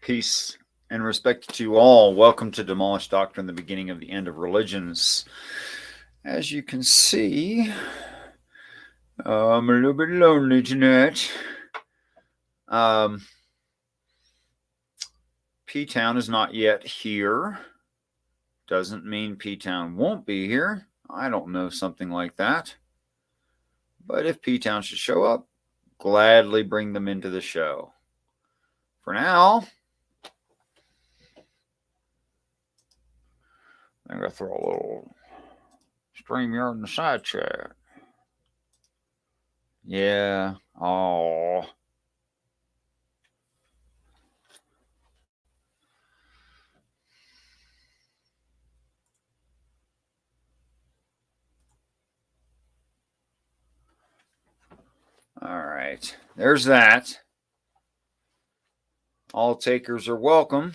Peace and respect to all. Welcome to Demolished Doctrine, the beginning of the end of religions. As you can see, I'm a little bit lonely tonight. PTown is not yet here. Doesn't mean PTown won't be here. I don't know, something like that. But if PTown should show up, gladly bring them into the show. For now, I'm going to throw a little StreamYard in the side chat. Yeah. Oh. All right. There's that. All takers are welcome.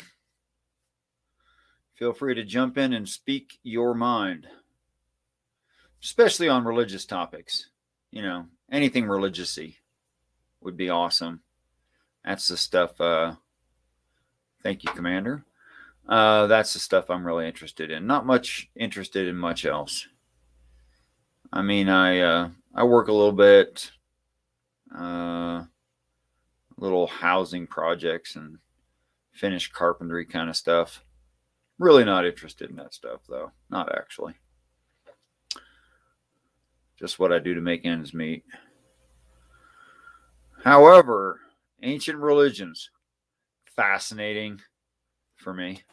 Feel free to jump in and speak your mind, especially on religious topics. You know, anything religious-y would be awesome. That's the stuff. Thank you, Commander. That's the stuff I'm really interested in. Not much interested in much else. I mean, I work a little bit, little housing projects and finished carpentry kind of stuff. Really not interested in that stuff, though. Not actually. Just what I do to make ends meet. However, ancient religions, fascinating for me,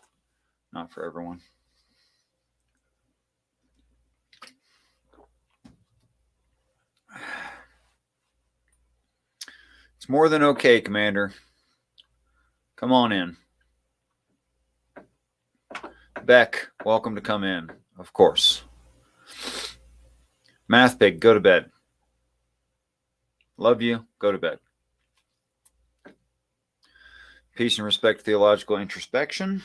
not for everyone. It's more than okay, Commander. Come on in. Beck, welcome to come in, of course. Math Pig, go to bed. Love you, go to bed. Peace and respect, theological introspection.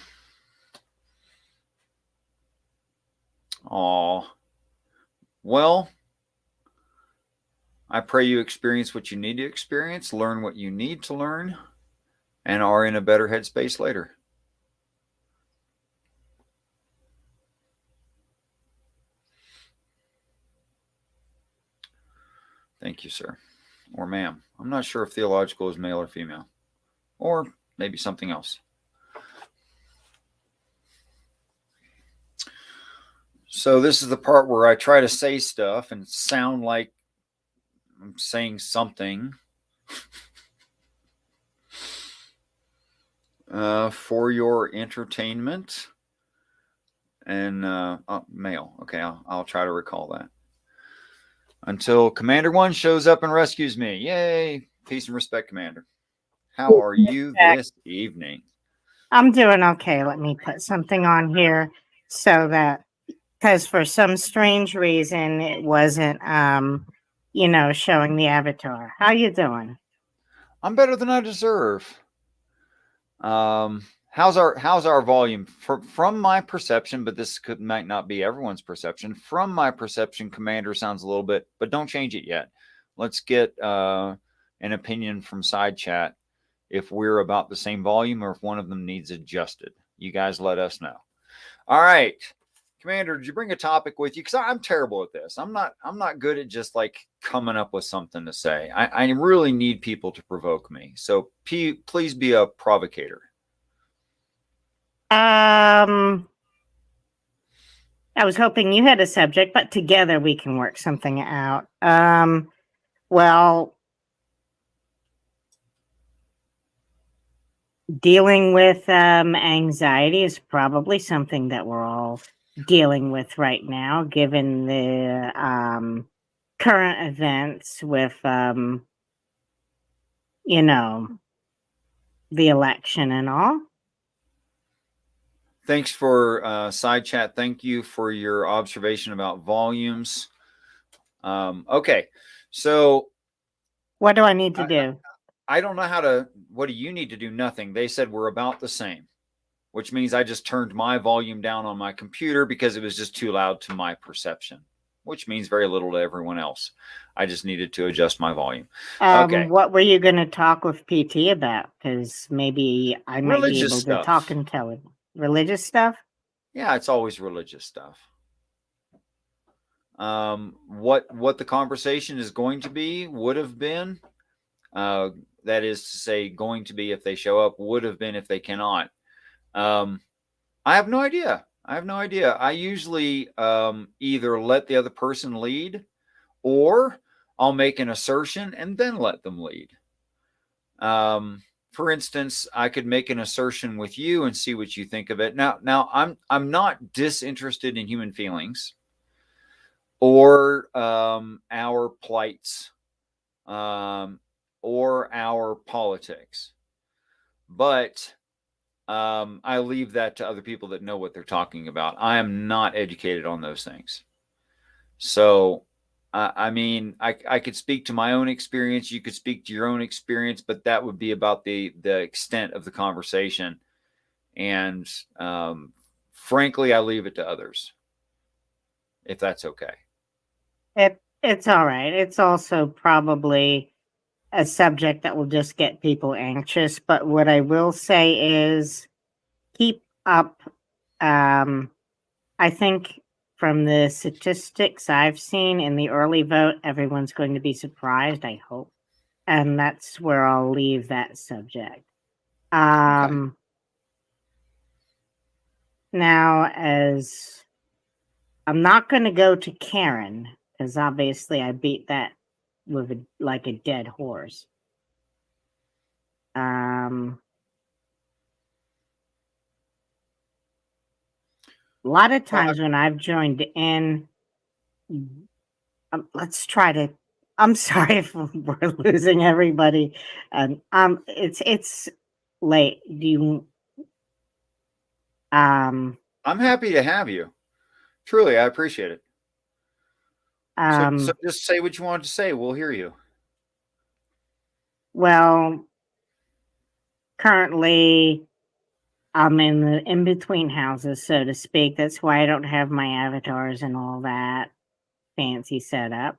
Well, I pray you experience what you need to experience, learn what you need to learn, and are in a better headspace later. Thank you, sir. Or ma'am. I'm not sure if theological is male or female. Or maybe something else. So this is the part where I try to say stuff and sound like I'm saying something for your entertainment. And male. Okay, I'll try to recall that. Until Commander 1 shows up and rescues me. Yay! Peace and respect, Commander. How are you this evening? I'm doing okay. Let me put something on here so that, because for some strange reason it wasn't, showing the avatar. How you doing? I'm better than I deserve. How's our volume? From my perception, but this might not be everyone's perception. From my perception, Commander sounds a little bit, but don't change it yet. Let's get an opinion from side chat if we're about the same volume or if one of them needs adjusted. You guys let us know. All right, Commander, did you bring a topic with you? Because I'm terrible at this. I'm not good at just like coming up with something to say. I really need people to provoke me. So please be a provocator. I was hoping you had a subject, but together we can work something out. Well, dealing with anxiety is probably something that we're all dealing with right now, given the current events with, the election and all. Thanks for side chat. Thank you for your observation about volumes. Okay, so what do I need to do? I don't know how to. What do you need to do? Nothing. They said we're about the same, which means I just turned my volume down on my computer because it was just too loud to my perception. which means very little to everyone else. I just needed to adjust my volume. Okay. What were you going to talk with PT about? Because maybe I might be Religious able to stuff. talk and tell it. Religious stuff? Yeah, it's always religious stuff. What the conversation is going to be, would have been, that is to say, going to be if they show up, would have been if they cannot. I have no idea. I usually either let the other person lead, or I'll make an assertion and then let them lead. For instance, I could make an assertion with you and see what you think of it. Now I'm not disinterested in human feelings or our plights or our politics, but I leave that to other people that know what they're talking about. I am not educated on those things. So, I mean, I could speak to my own experience. You could speak to your own experience, but that would be about the extent of the conversation. And frankly, I leave it to others, if that's okay. It's all right. It's also probably a subject that will just get people anxious. But what I will say is keep up. I think from the statistics I've seen in the early vote, everyone's going to be surprised, I hope. And that's where I'll leave that subject. Okay. Now, as I'm not going to go to Karen, because obviously I beat that with like a dead horse. A lot of times when I've joined in, let's try to. I'm sorry if we're losing everybody, and it's late. Do you? I'm happy to have you. Truly, I appreciate it. So just say what you want to say. We'll hear you. Well, currently, I'm in the in-between houses, so to speak. That's why I don't have my avatars and all that fancy setup.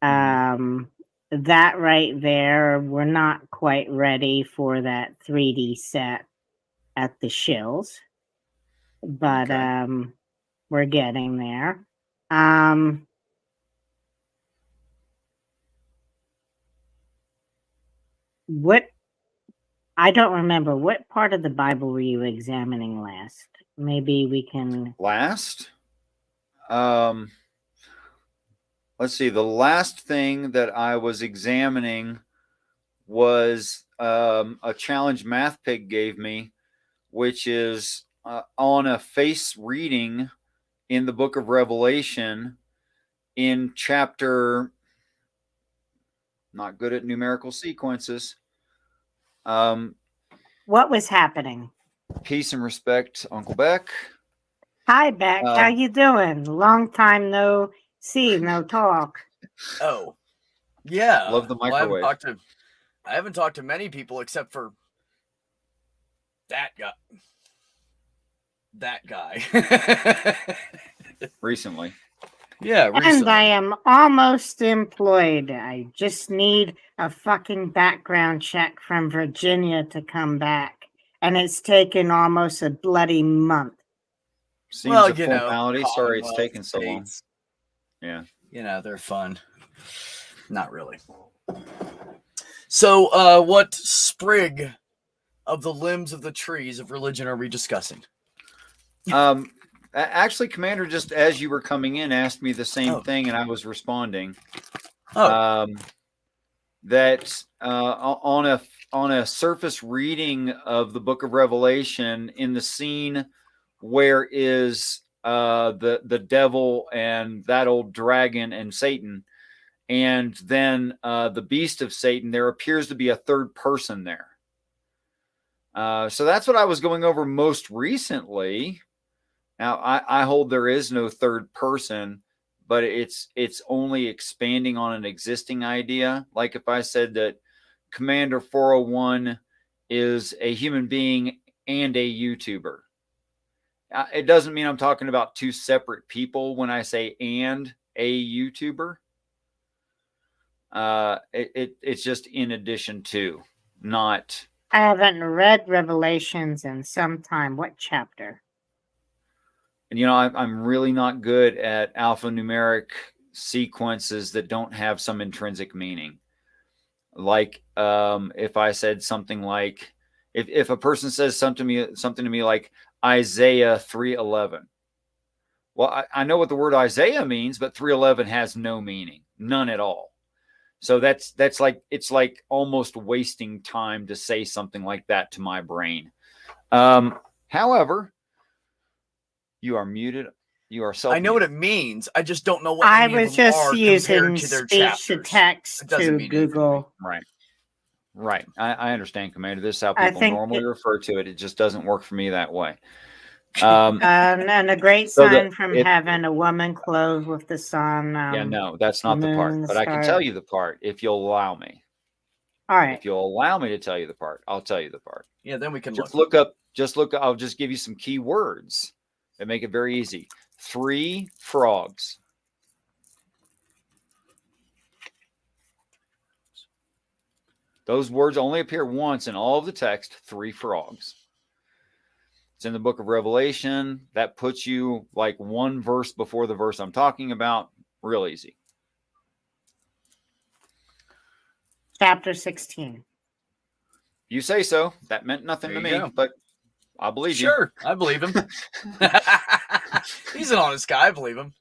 That right there, we're not quite ready for that 3D set at the Shills, but we're getting there. What I don't remember. What part of the Bible were you examining last? Maybe we can. Last? Let's see. The last thing that I was examining was a challenge Math Pig gave me, which is on a face reading in the book of Revelation in chapter. Not good at numerical sequences. What was happening? Peace and respect, Uncle Beck. Hi, Beck. How you doing? Long time no see, no talk. Oh, yeah. Love the microwave. Well, I haven't talked to many people except for that guy. That guy. Recently. Yeah, recently. And I am almost employed. I just need a fucking background check from Virginia to come back. And it's taken almost a bloody month. Seems a formality. Sorry it's taken so long. Yeah. You know, they're fun. Not really. So, what sprig of the limbs of the trees of religion are we discussing? Actually, Commander, just as you were coming in, asked me the same thing, and I was responding. That on a surface reading of the Book of Revelation, in the scene where is the devil and that old dragon and Satan, and then the beast of Satan, there appears to be a third person there. So that's what I was going over most recently. Now, I hold there is no third person, but it's only expanding on an existing idea. Like if I said that Commander 401 is a human being and a YouTuber. It doesn't mean I'm talking about two separate people when I say and. a YouTuber. It's just in addition to, not. I haven't read Revelations in some time. What chapter? And I'm really not good at alphanumeric sequences that don't have some intrinsic meaning. Like if I said something like, if a person says something to me like Isaiah 3:11. Well, I know what the word Isaiah means, but 3:11 has no meaning, none at all. So that's like, it's like almost wasting time to say something like that to my brain. However, you are muted. You are self. I know what it means. I just don't know what I any of was them just are using compared to their speech to chapters. text It doesn't to mean anything to me. Google. Right. I understand, Commander. This is how I people think normally refer to it. It just doesn't work for me that way. And a great So sign from heaven, a woman clothed with the sun. Yeah, no, that's not the part. moon, But I can stars. tell you the part if you'll allow me. All right. If you'll allow me to tell you the part, I'll tell you the part. Yeah, then we can Just look up. I'll just give you some key words that make it very easy. 3 frogs. Those words only appear once in all of the text. 3 frogs. It's in the book of Revelation. That puts you like one verse before the verse I'm talking about. Real easy. Chapter 16. You say so. That meant nothing to me, but I believe you. Sure, I believe him. He's an honest guy. I believe him.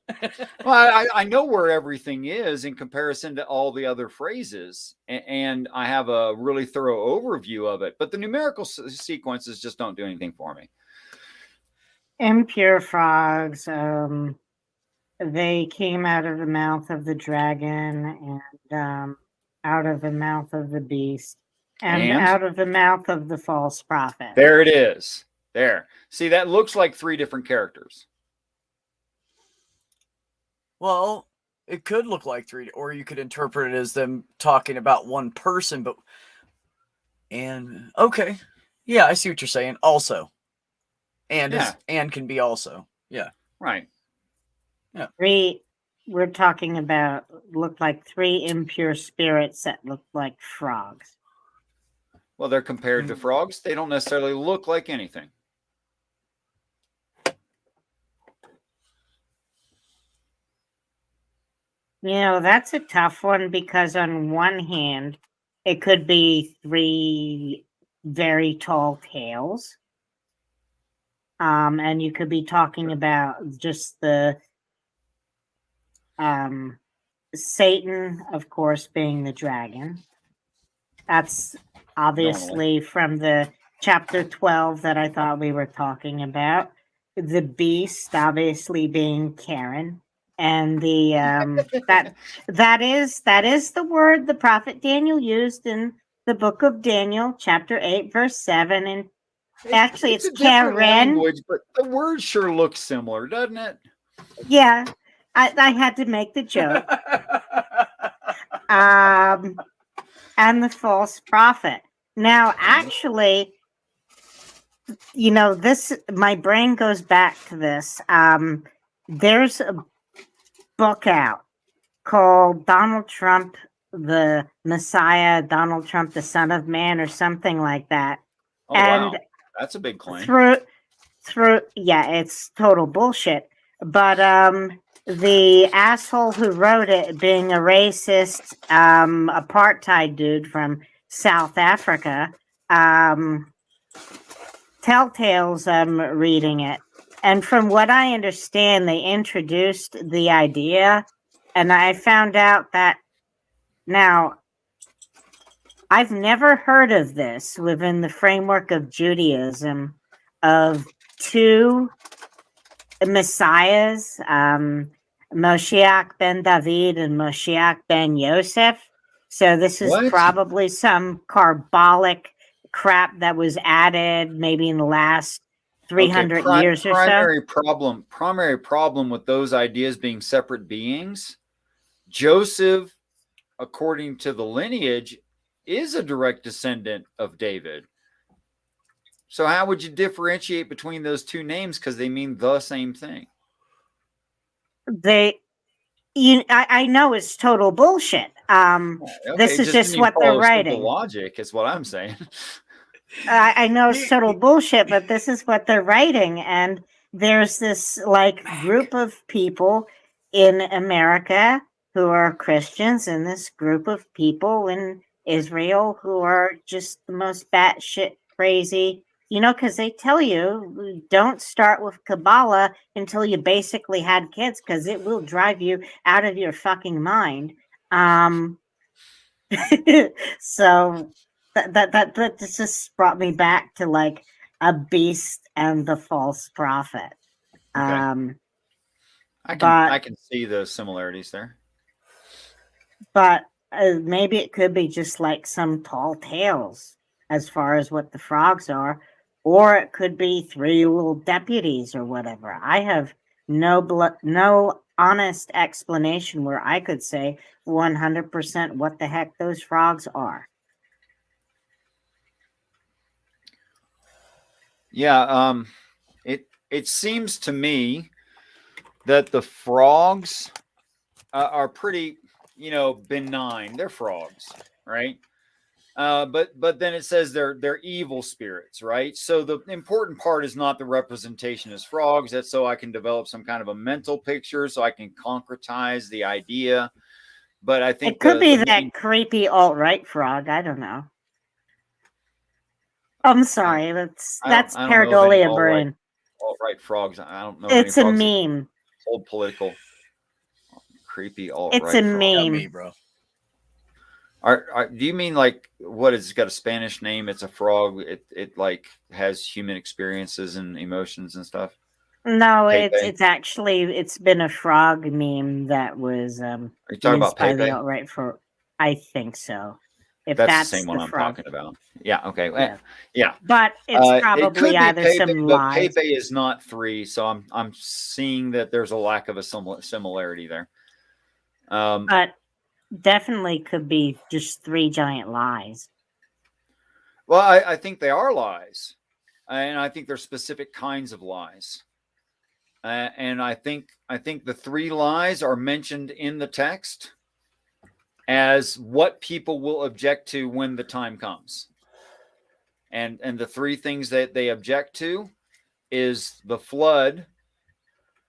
Well, I know where everything is in comparison to all the other phrases, and I have a really thorough overview of it. But the numerical sequences just don't do anything for me. Impure frogs. They came out of the mouth of the dragon and out of the mouth of the beast and out of the mouth of the false prophet. There it is. There. See, that looks like 3 different characters. Well, it could look like 3, or you could interpret it as them talking about one person, okay. Yeah, I see what you're saying. Also. And can be also. Yeah. Right. Yeah. 3, we're talking about, look like 3 impure spirits that look like frogs. Well, they're compared to frogs. They don't necessarily look like anything. That's a tough one because on one hand, it could be 3 very tall tails. And you could be talking about just the Satan, of course, being the dragon. That's obviously from the chapter 12 that I thought we were talking about. The beast, obviously, being Karen. And the that is the word the prophet Daniel used in the book of Daniel, chapter 8, verse 7. And actually, it's Karen. Language, but the word sure looks similar, doesn't it? Yeah, I had to make the joke. And the false prophet. Now, actually, this, my brain goes back to this. There's a book out called Donald Trump, the Messiah, Donald Trump, the Son of Man, or something like that. Oh, and wow. That's a big claim. It's total bullshit. But the asshole who wrote it, being a racist apartheid dude from South Africa, Telltale's reading it. And from what I understand, they introduced the idea, and I found out that now I've never heard of this within the framework of Judaism of 2 messiahs, Moshiach ben David and Moshiach ben Yosef. So this is probably some carbolic crap that was added maybe in the last 300 years or so. Primary problem with those ideas being separate beings. Joseph, according to the lineage, is a direct descendant of David. So how would you differentiate between those 2 names? Because they mean the same thing. I know it's total bullshit. Okay, This it is just just didn't even what they're follow simple writing. logic, is what I'm saying. I know it's total bullshit, but this is what they're writing. And there's this like group of people in America who are Christians, and this group of people in Israel who are just the most batshit crazy. Because they tell you don't start with Kabbalah until you basically had kids, because it will drive you out of your fucking mind. So that just brought me back to like a beast and the false prophet. Okay. I But can see those similarities there. but maybe it could be just like some tall tales as far as what the frogs are, or it could be three little deputies or whatever. I have no honest explanation where I could say 100% what the heck those frogs are. Yeah, it seems to me that the frogs are pretty, benign. They're frogs, right? But then it says they're evil spirits, right? So the important part is not the representation as frogs. That's so I can develop some kind of a mental picture, so I can concretize the idea. But I think It could be the that main, creepy alt-right frog. I don't know. I'm sorry. That's I don't know of any pareidolia brain. alt right frogs. I don't know of any It's a frogs that meme. hold political. Creepy alt It's a right frog. Not meme. me, bro. Do you mean like what? It's got a Spanish name. It's a frog. It like has human experiences and emotions and stuff. No, Pepe. it's been a frog meme that was Are you talking used about by the Pepe? alt-right for. I think so. If That's the that's same one the I'm frog, talking about. Yeah. Okay. yeah. Yeah. But it's It probably could be either Pepe, some but lies. Pepe is not three, so I'm seeing that there's a lack of a similarity there. But definitely could be just three giant lies. Well, I think they are lies, and I think there's specific kinds of lies. And I think the three lies are mentioned in the text as what people will object to when the time comes. And the three things that they object to is the flood,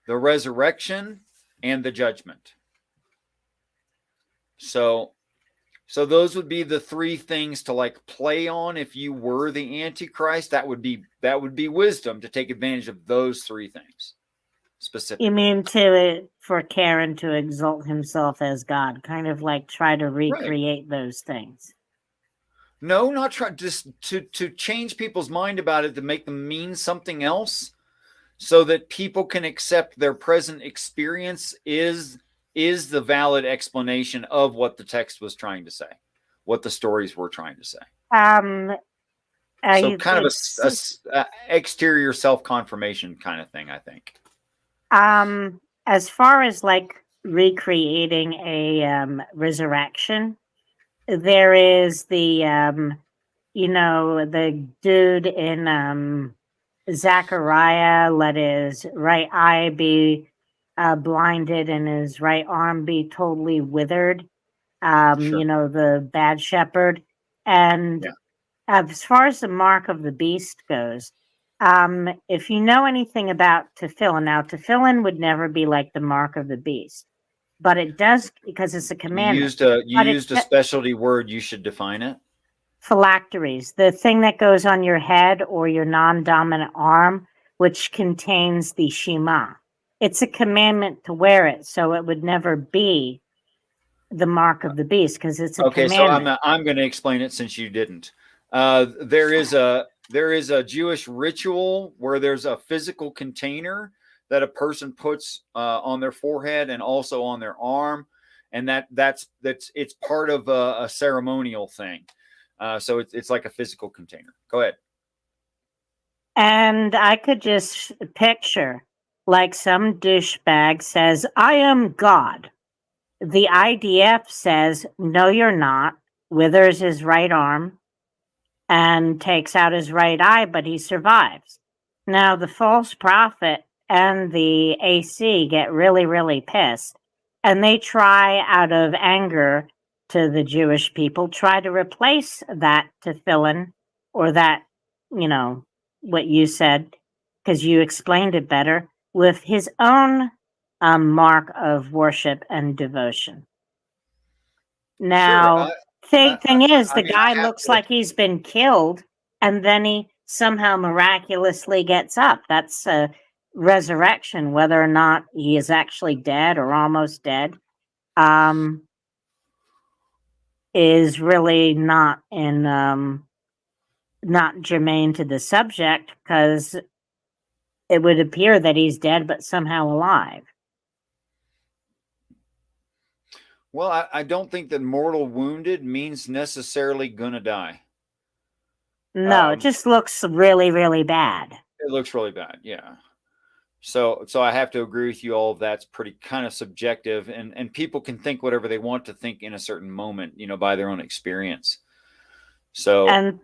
the resurrection, and the judgment. So those would be the three things to like play on if you were the Antichrist. That would be wisdom to take advantage of those three things specifically. You mean for Karen to exalt himself as God, kind of like try to recreate those things? No, not try just to change people's mind about it, to make them mean something else, so that people can accept their present experience is the valid explanation of what the text was trying to say, what the stories were trying to say. So kind of a exterior self-confirmation kind of thing, I think. As far as like recreating a resurrection, there is the the dude in Zechariah let his right eye be blinded and his right arm be totally withered. Sure. The bad shepherd. And Yeah. as far as the mark of the beast goes, if you know anything about tefillin, now tefillin would never be like the mark of the beast, but it does because it's a commandment. You But used a specialty word. You should define it. Phylacteries, the thing that goes on your head or your non-dominant arm, which contains the Shema. It's a commandment to wear it, so it would never be the mark of the beast because it's a Okay, commandment. so I'm going to explain it since you didn't. There is a Jewish ritual where there's a physical container that a person puts on their forehead and also on their arm, and that's it's part of a ceremonial thing. So it's like a physical container. Go ahead. And I could just picture like some douchebag says, "I am God." The IDF says, "No, you're not," withers his right arm and takes out his right eye, but he survives. Now, the false prophet and the AC get really, really pissed And they try, out of anger to the Jewish people, try to replace that tefillin, or that, what you said, because you explained it better, with his own mark of worship and devotion. Sure. Now, thing is, the mean, I guy have looks to. like he's been killed, and then he somehow miraculously gets up. That's a resurrection, whether or not he is actually dead or almost dead. Is really not not germane to the subject, because it would appear that he's dead but somehow alive. Well, I don't think that mortal wounded means necessarily gonna die. No, it just looks really, really bad. It looks really bad, yeah. So I have to agree with you. All of that's pretty kind of subjective, and people can think whatever they want to think in a certain moment, by their own experience. So, And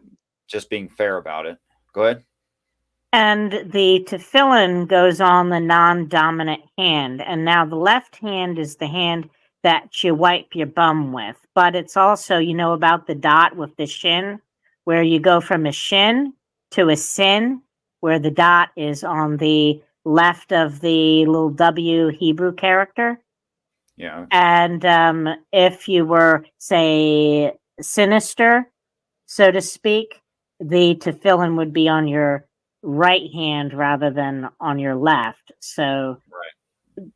just being fair about it. Go ahead. And the tefillin goes on the non-dominant hand. And now the left hand is the hand that you wipe your bum with. But it's also, about the dot with the shin, where you go from a shin to a sin, where the dot is on the left of the little W Hebrew character. Yeah. And if you were, say, sinister, so to speak, the tefillin would be on your right hand rather than on your left. So right.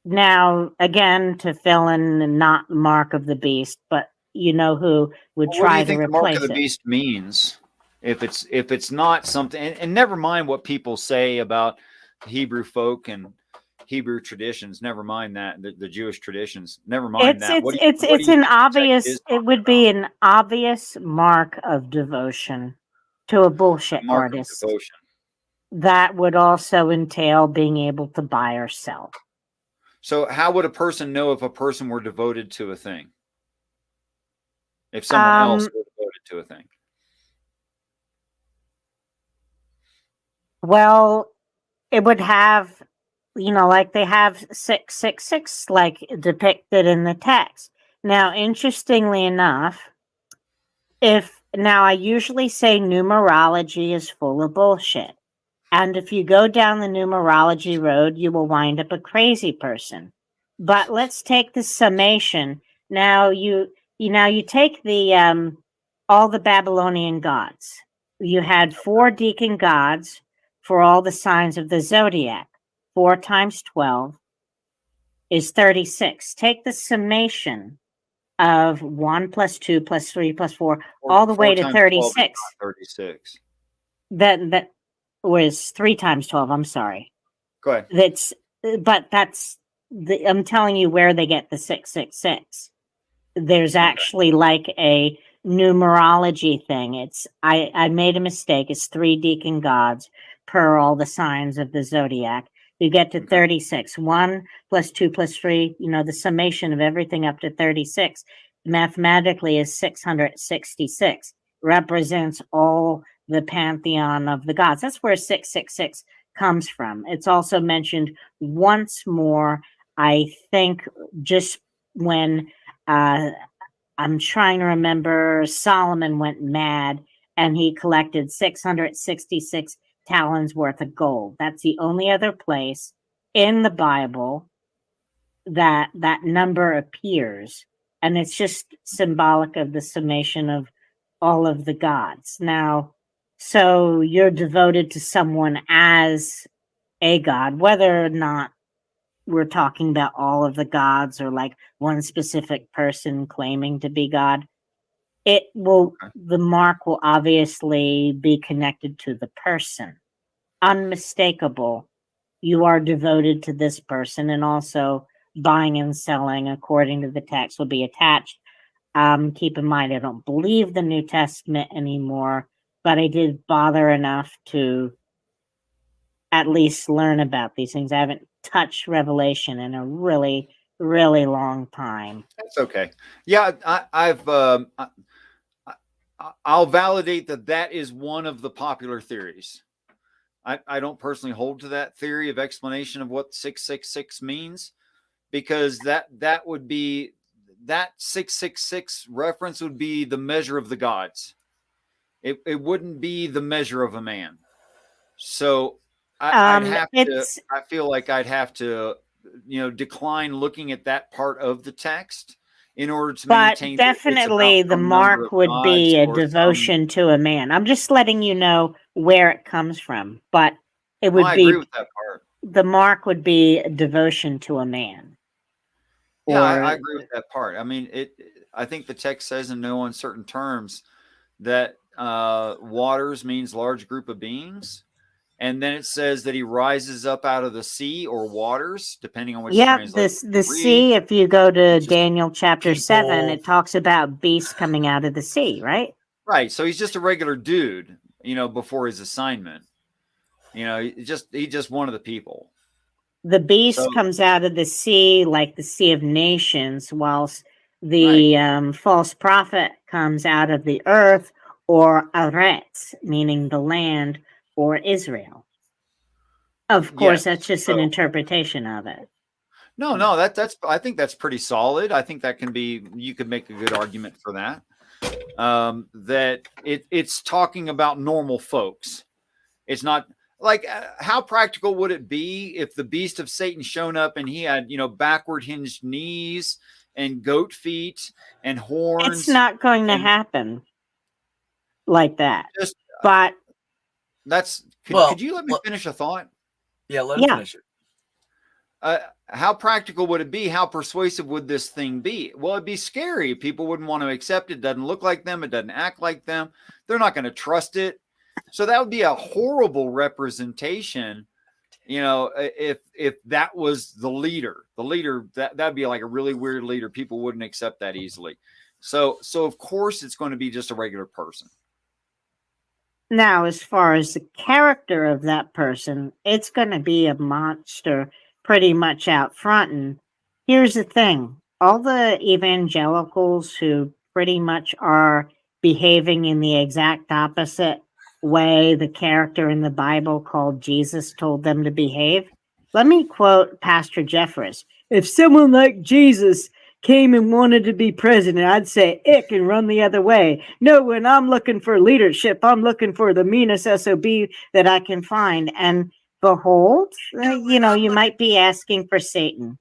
Now, again, tefillin, not mark of the beast, but who would What do try you to think the mark replace of the it? beast means? If it's not something, and never mind what people say about Hebrew folk and Hebrew traditions. Never mind that the Jewish traditions. Never mind that. What do you It's think an the text obvious. is It talking would about? be an obvious mark of devotion to a bullshit Mark of artist. devotion. That would also entail being able to buy or sell. So, how would a person know if a person were devoted to a thing? If someone else were devoted to a thing? Well, it would have, like they have 666, like depicted in the text. Now, interestingly enough, I usually say numerology is full of bullshit. And if you go down the numerology road, you will wind up a crazy person. But let's take the summation. Now you take the all the Babylonian gods. You had 4 deacon gods for all the signs of the zodiac. 4 times 12 is 36. Take the summation of 1 plus 2 plus 3 plus 4 all the way to 36. 36. That was 3 times 12. I'm sorry. Go ahead. I'm telling you where they get the 666. There's actually like a numerology thing. I made a mistake. It's 3 deacon gods per all the signs of the zodiac. You get to 36. 1 plus 2 plus 3, the summation of everything up to 36 mathematically is 666. Represents all the pantheon of the gods. That's where 666 comes from. It's also mentioned once more, I think, just when I'm trying to remember, Solomon went mad and he collected 666 talents worth of gold. That's the only other place in the Bible that number appears, and it's just symbolic of the summation of all of the gods. Now, so you're devoted to someone as a god, whether or not we're talking about all of the gods or like one specific person claiming to be God. The mark will obviously be connected to the person. Unmistakable. You are devoted to this person, and also buying and selling according to the text will be attached. Keep in mind, I don't believe the New Testament anymore, but I did bother enough to at least learn about these things. I haven't touched Revelation in a really, really long time. That's okay. Yeah, I'll validate that is one of the popular theories. I don't personally hold to that theory of explanation of what 666 means, because that would be, that 666 reference would be the measure of the gods. It wouldn't be the measure of a man. So I'd have to, It's I feel like I'd have to, decline looking at that part of the text in order to but maintain that it's about definitely the some number mark of would gods be a or some. devotion to a man. I'm just letting you know where it comes from, but it No, would I agree be with that part. the mark would be a devotion to a man. Yeah, I Or agree with that part. I mean, I think the text says in no uncertain terms that waters means large group of beings, and then it says that he rises up out of the sea or waters, depending on which yeah, translation this you the read. sea, if you go to Just Daniel chapter 7, people. it talks about beasts coming out of the sea, right? Right, so he's just a regular dude, before his assignment. He's just one of the people. The beast So comes out of the sea like the sea of nations, whilst right, the false prophet comes out of the earth, or Aretz, meaning the land, or Israel. Of yes. course, that's just an So interpretation of it. no, that's I think that's pretty solid. I think that can be, you could make a good argument for that. That it's talking about normal folks. It's not like, how practical would it be if the beast of Satan shown up and he had, backward hinged knees and goat feet and It's horns not going to and happen like that. just But could you let me finish a thought? Yeah, let him yeah, finish it. How practical would it be? How persuasive would this thing be? Well, it'd be scary. People wouldn't want to accept it. It doesn't look like them. It doesn't act like them. They're not going to trust it. So that would be a horrible representation. If that was the leader, that'd be like a really weird leader. People wouldn't accept that easily. So of course it's going to be just a regular person. now, as far as the character of that person, it's going to be a monster pretty much out front. And here's the thing, all the evangelicals who pretty much are behaving in the exact opposite way the character in the Bible called Jesus told them to behave. Let me quote Pastor Jeffress. If someone like Jesus came and wanted to be president, I'd say ick and run the other way. No, when I'm looking for leadership, I'm looking for the meanest SOB that I can find. And behold, you might be asking for Satan.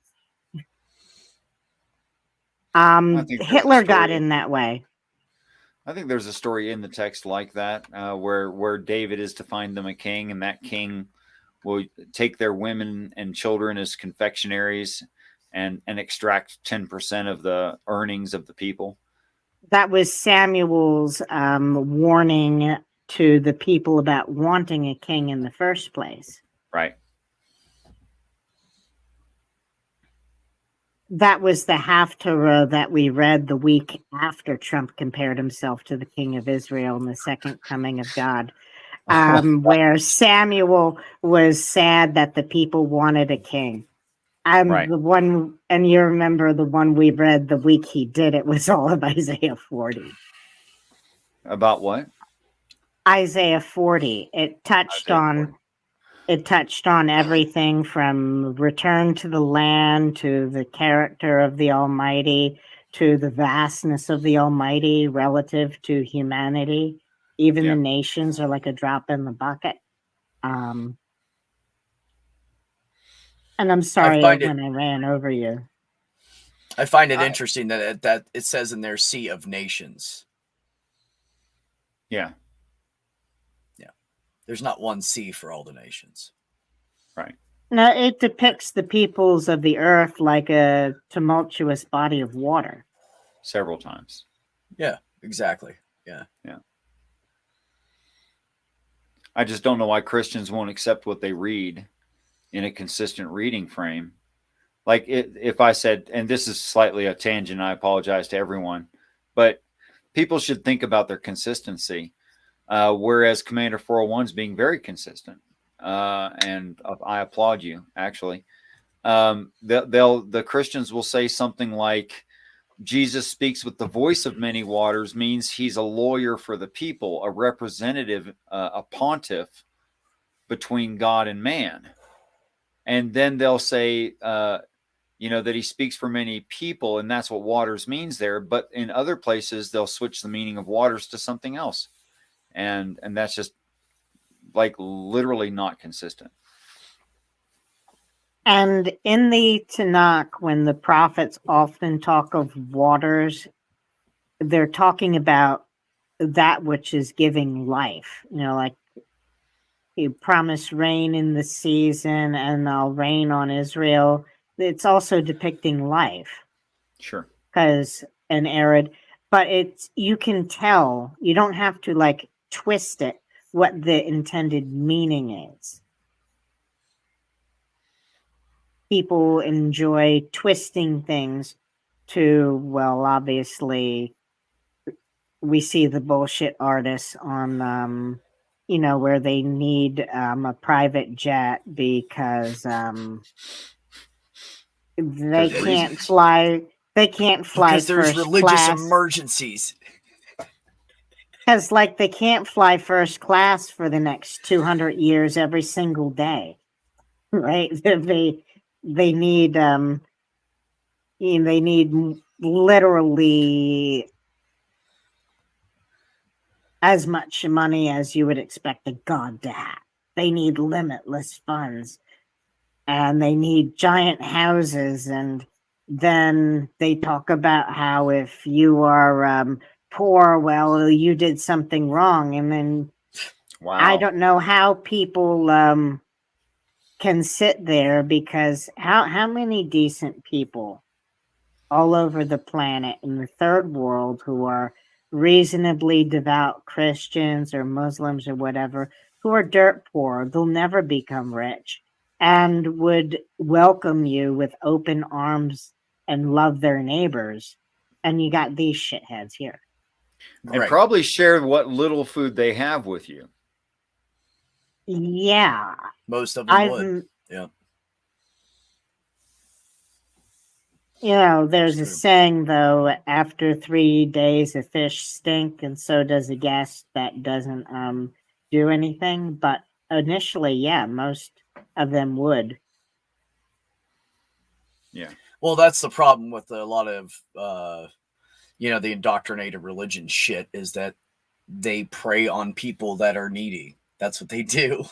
I think there's a Hitler got story. in that way. I think there's a story in the text like that, where David is to find them a king, and that king will take their women and children as confectionaries and extract 10% of the earnings of the people. That was Samuel's warning to the people about wanting a king in the first place. Right. That was the Haftarah that we read the week after Trump compared himself to the king of Israel in the second coming of God, where Samuel was sad that the people wanted a king. Right. The one, and you remember the one we read the week he did it was all of Isaiah 40. About what? Isaiah 40. It touched on everything from return to the land, to the character of the Almighty, to the vastness of the Almighty relative to humanity. Even the nations are like a drop in the bucket. And I'm sorry when I ran over you. I find it interesting that it says in there sea of nations. Yeah. Yeah. There's not one sea for all the nations. Right. No, it depicts the peoples of the earth like a tumultuous body of water. Several times. Yeah, exactly. Yeah. Yeah. I just don't know why Christians won't accept what they read in a consistent reading frame. Like if I said, and this is slightly a tangent, I apologize to everyone, but people should think about their consistency. Whereas Commander 401 is being very consistent. And I applaud you, actually. The Christians will say something like, Jesus speaks with the voice of many waters means he's a lawyer for the people, a representative, a pontiff between God and man. And then they'll say, that he speaks for many people, and that's what waters means there. But in other places, they'll switch the meaning of waters to something else. And that's just like literally not consistent. And in the Tanakh, when the prophets often talk of waters, they're talking about that which is giving life. Like he promised rain in the season and I'll rain on Israel. It's also depicting life. Sure. Because an arid, but you can tell, you don't have to like twist it, what the intended meaning is. People enjoy twisting things to, well, obviously we see the bullshit artists on where they need a private jet because they can't fly because there's first religious class. emergencies. Because they can't fly first class for the next 200 years every single day, right? They need they need literally as much money as you would expect a god to have. They need limitless funds, and they need giant houses. And then they talk about how if you are poor, well, you did something wrong. And then I don't know how people can sit there, because how many decent people all over the planet in the third world who are reasonably devout Christians or Muslims or whatever, who are dirt poor, they'll never become rich, and would welcome you with open arms and love their neighbors. And you got these shitheads here. And probably share what little food they have with you. Yeah. Most of them would. Yeah. There's a saying, though, after 3 days a fish stink, and so does a guest that doesn't do anything. But initially, yeah, most of them would. Yeah. Well, that's the problem with a lot of the indoctrinated religion shit, is that they prey on people that are needy. That's what they do.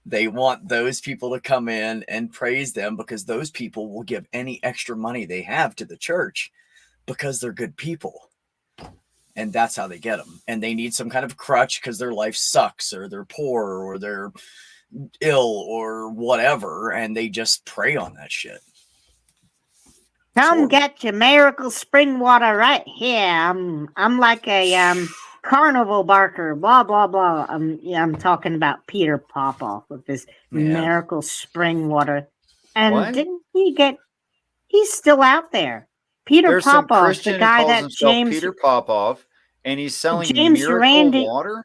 They want those people to come in and praise them, because those people will give any extra money they have to the church because they're good people. And that's how they get them. And they need some kind of crutch because their life sucks, or they're poor, or they're ill, or whatever. And they just prey on that shit. Come get your miracle spring water right here. I'm like a carnival barker, blah blah blah. I'm talking about Peter Popoff with this miracle spring water. And what? didn't he get? He's still out there. Peter Popoff, the guy that James Peter Popoff, and he's selling James miracle water.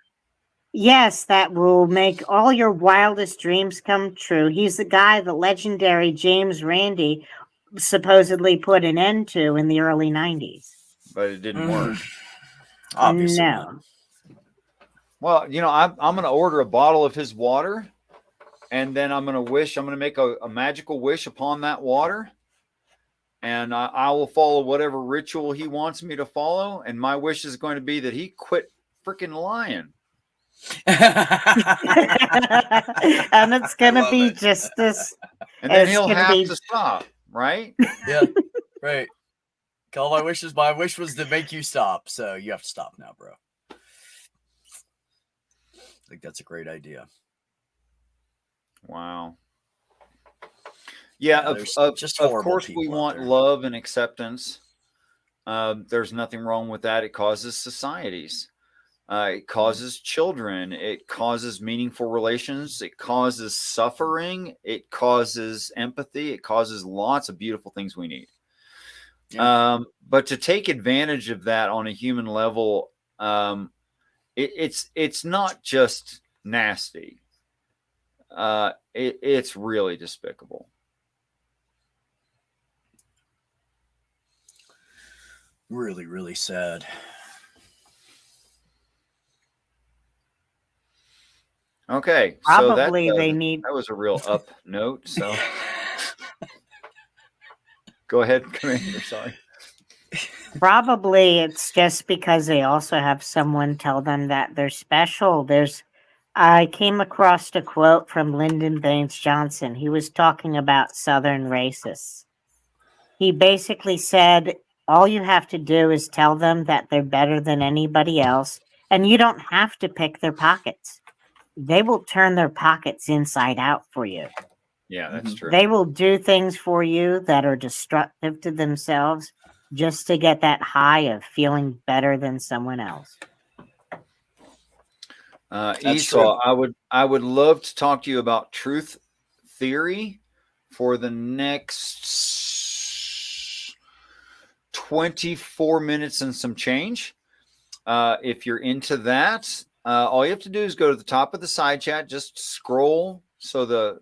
Yes, that will make all your wildest dreams come true. He's the guy the legendary James Randi supposedly put an end to in the early 90s. But it didn't work. Obviously no. not. Well, I'm going to order a bottle of his water, and then I'm going to make a magical wish upon that water, and I will follow whatever ritual he wants me to follow, and my wish is going to be that he quit freaking lying. And it's going to be just this. And then he'll have to stop, right? Yeah, right. Call my wishes. My wish was to make you stop, so you have to stop now, bro. I think that's a great idea. Wow. Yeah, of course we want love and acceptance. There's nothing wrong with that. It causes societies. It causes children. It causes meaningful relations. It causes suffering. It causes empathy. It causes lots of beautiful things we need. Yeah. But to take advantage of that on a human level, it's not just nasty. It's really despicable. Really, really sad. Okay, probably so that was a real up note. So Go ahead, Commander. Sorry. Probably it's just because they also have someone tell them that they're special. I came across a quote from Lyndon Baines Johnson. He was talking about Southern racists. He basically said, all you have to do is tell them that they're better than anybody else, and you don't have to pick their pockets. They will turn their pockets inside out for you. Yeah, that's true. They will do things for you that are destructive to themselves just to get that high of feeling better than someone else. Esau, I would love to talk to you about truth theory for the next 24 minutes and some change. If you're into that, all you have to do is go to the top of the side chat, just scroll so the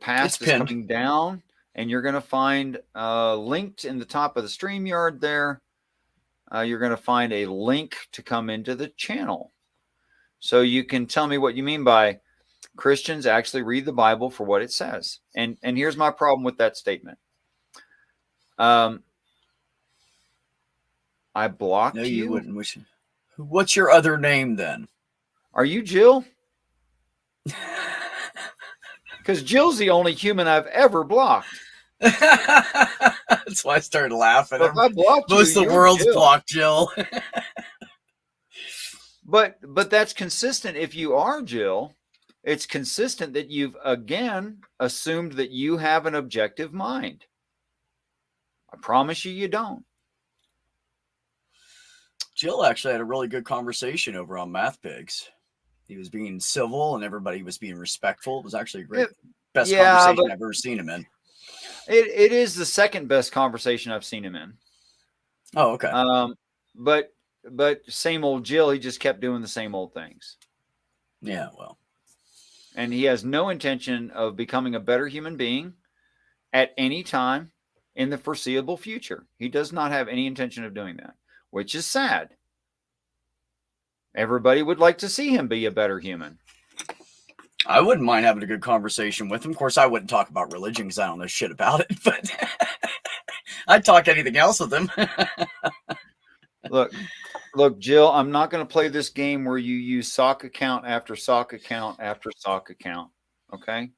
past is coming down, and you're going to find linked in the top of the StreamYard there. You're going to find a link to come into the channel. So you can tell me what you mean by Christians actually read the Bible for what it says. And here's my problem with that statement. I blocked you. You wouldn't wish. What's your other name then? Are you Jill? Because Jill's the only human I've ever blocked. That's why I started laughing. If I blocked Most of the world's blocked Jill. But that's consistent. If you are Jill, it's consistent that you've again assumed that you have an objective mind. I promise you don't. Jill actually had a really good conversation over on Math Pigs. He was being civil and everybody was being respectful. It was actually a great, best conversation I've ever seen him in. It is the second best conversation I've seen him in. Oh, okay. But same old Jill, he just kept doing the same old things. Yeah, well. And he has no intention of becoming a better human being at any time in the foreseeable future. He does not have any intention of doing that, which is sad. Everybody would like to see him be a better human. I wouldn't mind having a good conversation with him. Of course, I wouldn't talk about religion because I don't know shit about it, but I'd talk anything else with him. Look, Jill, I'm not going to play this game where you use sock account after sock account after sock account. Okay?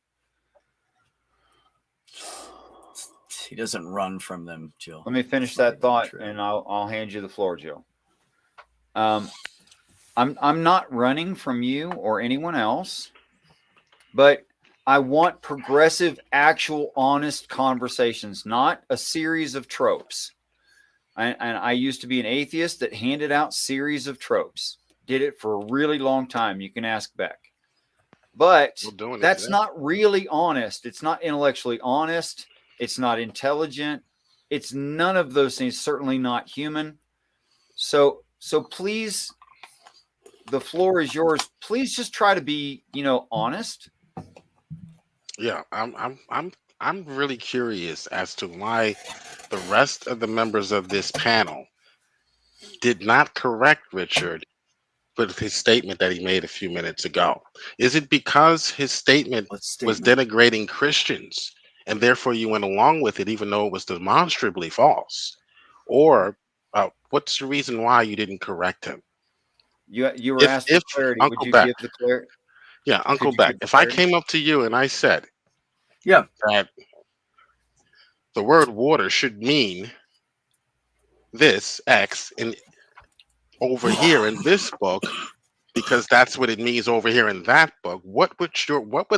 He doesn't run from them, Jill. Let me finish that thought, and I'll hand you the floor, Jill. I'm not running from you or anyone else, but I want progressive, actual, honest conversations, not a series of tropes. And I used to be an atheist that handed out series of tropes. Did it for a really long time. You can ask Beck. But that's not really honest. It's not intellectually honest. It's not intelligent. It's none of those things. Certainly not human. So please, the floor is yours. Please just try to be, honest. Yeah, I'm really curious as to why the rest of the members of this panel did not correct Richard with his statement that he made a few minutes ago. Is it because his statement was denigrating Christians and therefore you went along with it even though it was demonstrably false? Or what's the reason why you didn't correct him? You were asked for clarity. Uncle Would you Beck, give the clarity? Yeah, Uncle Beck, if I came up to you and I said that the word water should mean this X in over here in this book, because that's what it means over here in that book, what would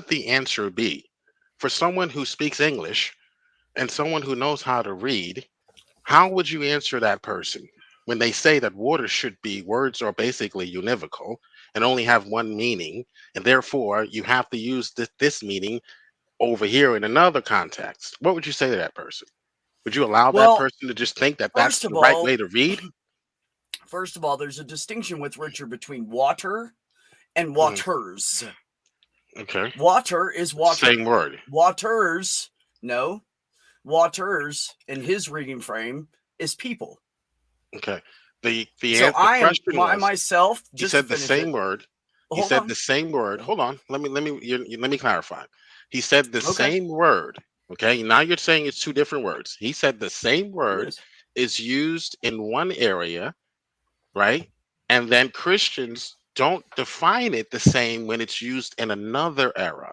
the answer be for someone who speaks English and someone who knows how to read? How would you answer that person when they say that water should be, words are basically univocal and only have one meaning, and therefore you have to use this meaning over here in another context? What would you say to that person? Would you allow that person to just think that that's the right way to read? First of all, there's a distinction with Richard between water and waters. Okay. Water is water. Same word. Waters, no. Waters in his reading frame is people. Okay. He said the same word. He said the same word. Hold on. Let me clarify. He said the same word Okay, now you're saying it's two different words. He said the same word is used in one area, right? And then Christians don't define it the same when it's used in another era.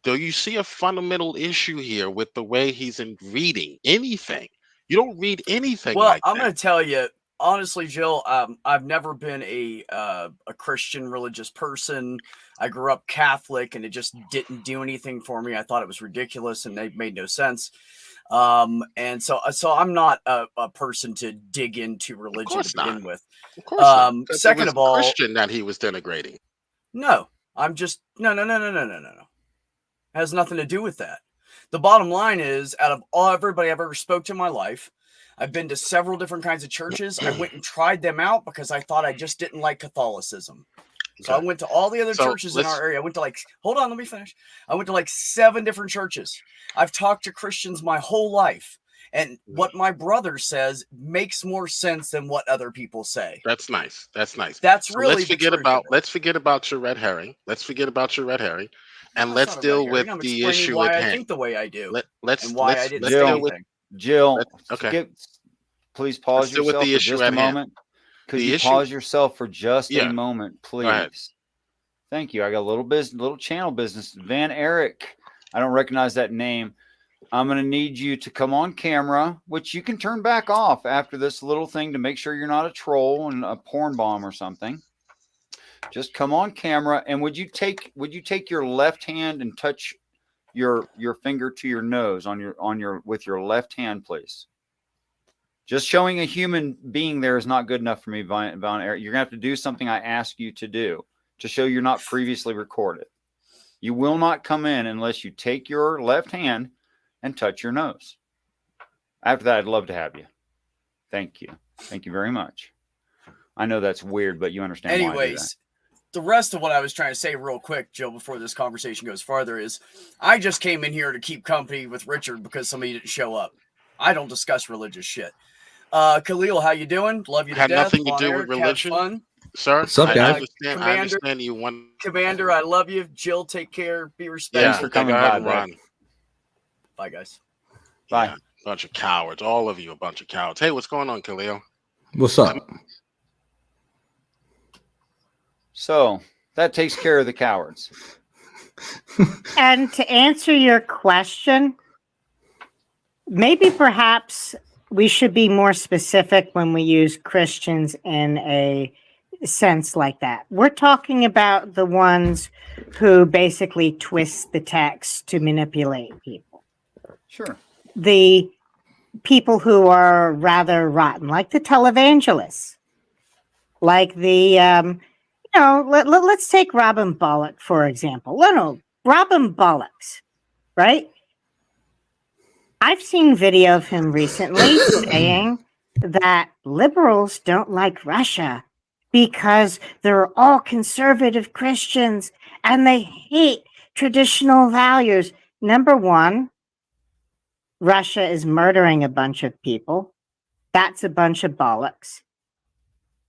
Do you see a fundamental issue here with the way he's in reading anything? You don't read anything like I'm that. going to tell you, honestly, Jill, I've never been a Christian religious person. I grew up Catholic, and it just didn't do anything for me. I thought it was ridiculous, and it made no sense. And so I'm not a person to dig into religion to begin with. Of course not. Second of all, Christian that he was denigrating. No, I'm just no. Has nothing to do with that. The bottom line is, out of everybody I've ever spoke to in my life, I've been to several different kinds of churches. I went and tried them out because I thought I just didn't like Catholicism. So I went to all the other churches in our area. I went to hold on, let me finish. I went to 7 different churches. I've talked to Christians my whole life. And what my brother says makes more sense than what other people say. That's nice. That's nice. That's really let's forget about your red herring. Let's forget about your red herring, and let's deal with the issue why at I hand. think the way I do. Let's deal with Jill. Okay. Please pause yourself for just a moment. Could you pause yourself for just a moment, please? Thank you. I got a little channel business. Van Eric. I don't recognize that name. I'm going to need you to come on camera, which you can turn back off after this little thing to make sure you're not a troll and a porn bomb or something. Just come on camera, and would you take your left hand and touch your finger to your nose with your left hand, please? Just showing a human being there is not good enough for me, Von Eric. You're going to have to do something I ask you to do to show you're not previously recorded. You will not come in unless you take your left hand and touch your nose. After that, I'd love to have you. Thank you. Thank you very much. I know that's weird, but you understand. Anyways, the rest of what I was trying to say real quick, Joe, before this conversation goes farther, is I just came in here to keep company with Richard because somebody didn't show up. I don't discuss religious shit. Khalil, how you doing? Love you to death. Had nothing to do with religion. Have fun. Sir, what's up, guys? I understand you want. Commander, I love you. Jill, take care. Be respectful. Thanks for coming by, bro. Bye, guys. Bye. Yeah, bunch of cowards. All of you a bunch of cowards. Hey, what's going on, Khalil? What's up? So that takes care of the cowards. And to answer your question, maybe perhaps we should be more specific when we use Christians in a sense like that. We're talking about the ones who basically twist the text to manipulate people. Sure. The people who are rather rotten, like the televangelists, like the, let's take Robin Bullock, for example. Robin Bullock's, right? I've seen video of him recently saying that liberals don't like Russia because they're all conservative Christians and they hate traditional values. Number one, Russia is murdering a bunch of people. That's a bunch of bollocks.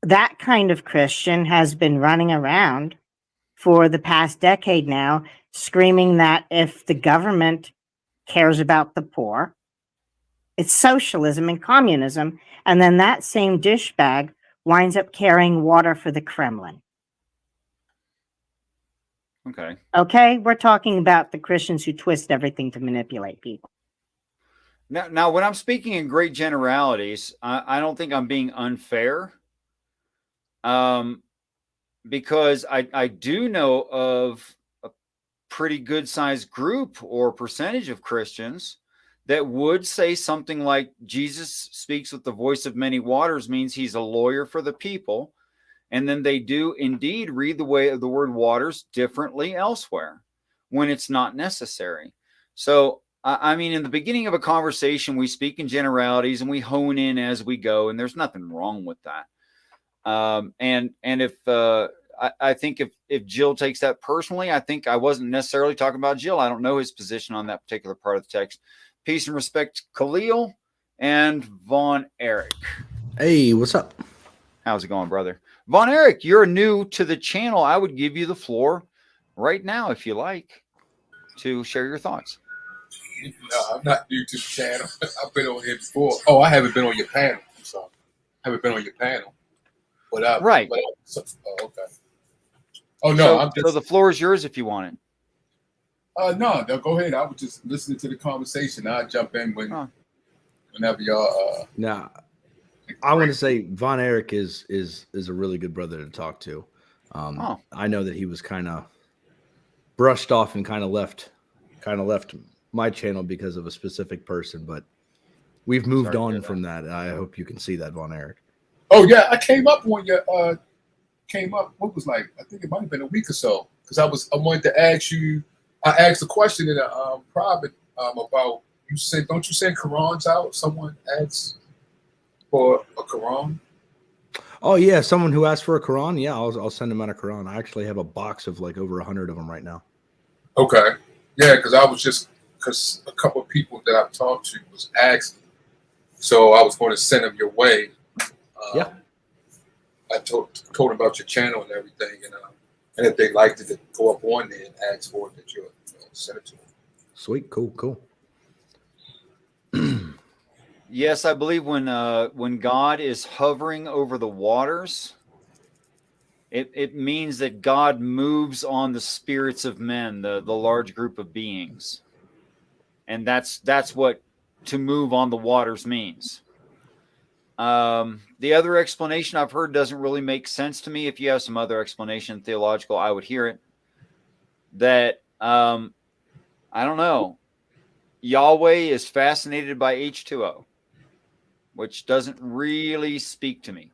That kind of Christian has been running around for the past decade now, screaming that if the government cares about the poor, it's socialism and communism. And then that same douchebag winds up carrying water for the Kremlin. Okay, we're talking about the Christians who twist everything to manipulate people. Now, when I'm speaking in great generalities, I don't think I'm being unfair, because I do know of a pretty good sized group or percentage of Christians that would say something like Jesus speaks with the voice of many waters means he's a lawyer for the people. And then they do indeed read the word waters differently elsewhere when it's not necessary. So, I mean, in the beginning of a conversation, we speak in generalities and we hone in as we go, and there's nothing wrong with that. And if I think if Jill takes that personally, I think I wasn't necessarily talking about Jill. I don't know his position on that particular part of the text. Peace and respect, Khalil and Von Eric. Hey, what's up? How's it going, brother? Von Eric, you're new to the channel. I would give you the floor right now, if you like, to share your thoughts. No, I'm not new to the channel. I've been on here before. Oh, I haven't been on your panel. I'm sorry. I haven't been on your panel. Right. Oh, okay. Oh no, so the floor is yours if you want it. No, go ahead. I was just listening to the conversation. I'll jump in whenever y'all. Now, I want to say Von Erich is a really good brother to talk to. I know that he was kind of brushed off and kind of left my channel because of a specific person, but we've moved on from that. I hope you can see that, Von Erich. Oh yeah, I came up on your what was like, I think it might have been a week or so, because I wanted to ask you. I asked a question in a private about, you said, don't you send Qurans out? Someone asks for a Quran. Oh yeah, someone who asked for a Quran. Yeah, I'll send them out a Quran. I actually have a box of like over 100 of them right now. Okay, yeah, because a couple of people that I've talked to was asking, so I was going to send them your way. Yeah, I told them about your channel and everything, and if they liked it, to go up on there and ask for it, that you'll send it to them. Sweet, cool. Yes, I believe when God is hovering over the waters, it means that God moves on the spirits of men, the large group of beings, and that's what to move on the waters means. The other explanation I've heard doesn't really make sense to me. If you have some other explanation, theological, I would hear it. That I don't know. Yahweh is fascinated by H2O, which doesn't really speak to me.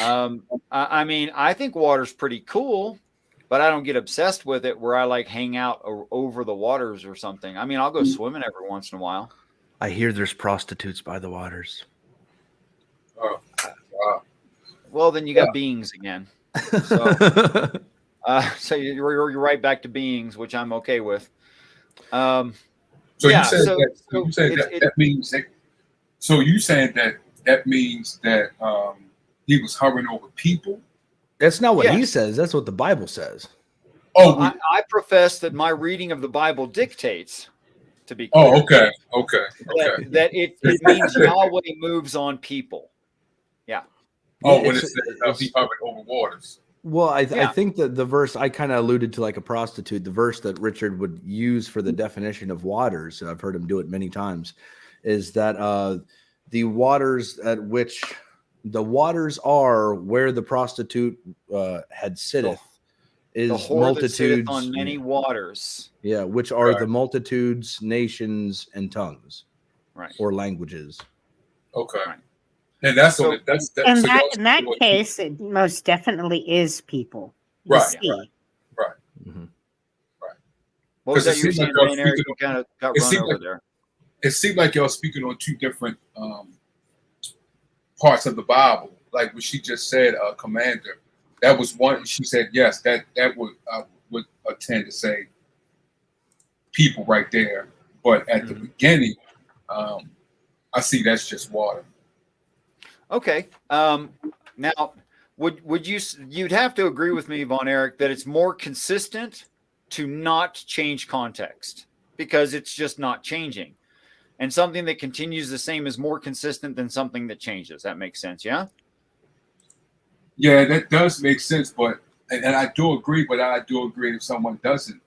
I mean, I think water's pretty cool, but I don't get obsessed with it where I like hang out over the waters or something. I mean, I'll go swimming every once in a while. I hear there's prostitutes by the waters. Oh, wow. Well, then you got beings again. So, so you're right back to beings, which I'm okay with. So you said that means that. So you saying that means that he was hovering over people? That's not what he says. That's what the Bible says. Oh, well, I profess that my reading of the Bible dictates. To be clear. Oh, okay. That it means Yahweh moves on people. Yeah. Oh, when it says he hovered over waters. Well, I think that the verse, I kind of alluded to like a prostitute, the verse that Richard would use for the definition of waters, and I've heard him do it many times, is that the waters are where the prostitute had sitteth. Is the whore multitudes that on many waters. Yeah, which are the multitudes, nations, and tongues, right, or languages. Okay, right. And that's in that case, it most definitely is people. Right. Mm-hmm. Right. What was that you were saying, Eric? You kind of got run over there. It seemed like y'all speaking on two different parts of the Bible. Like what she just said, commander. That was one. She said yes. That would tend to say people right there. But at the beginning, I see that's just water. Okay. Now, would you'd have to agree with me, Von Erich, that it's more consistent to not change context because it's just not changing, and something that continues the same is more consistent than something that changes. That makes sense, yeah. Yeah, that does make sense, but and I do agree, but I do agree if someone doesn't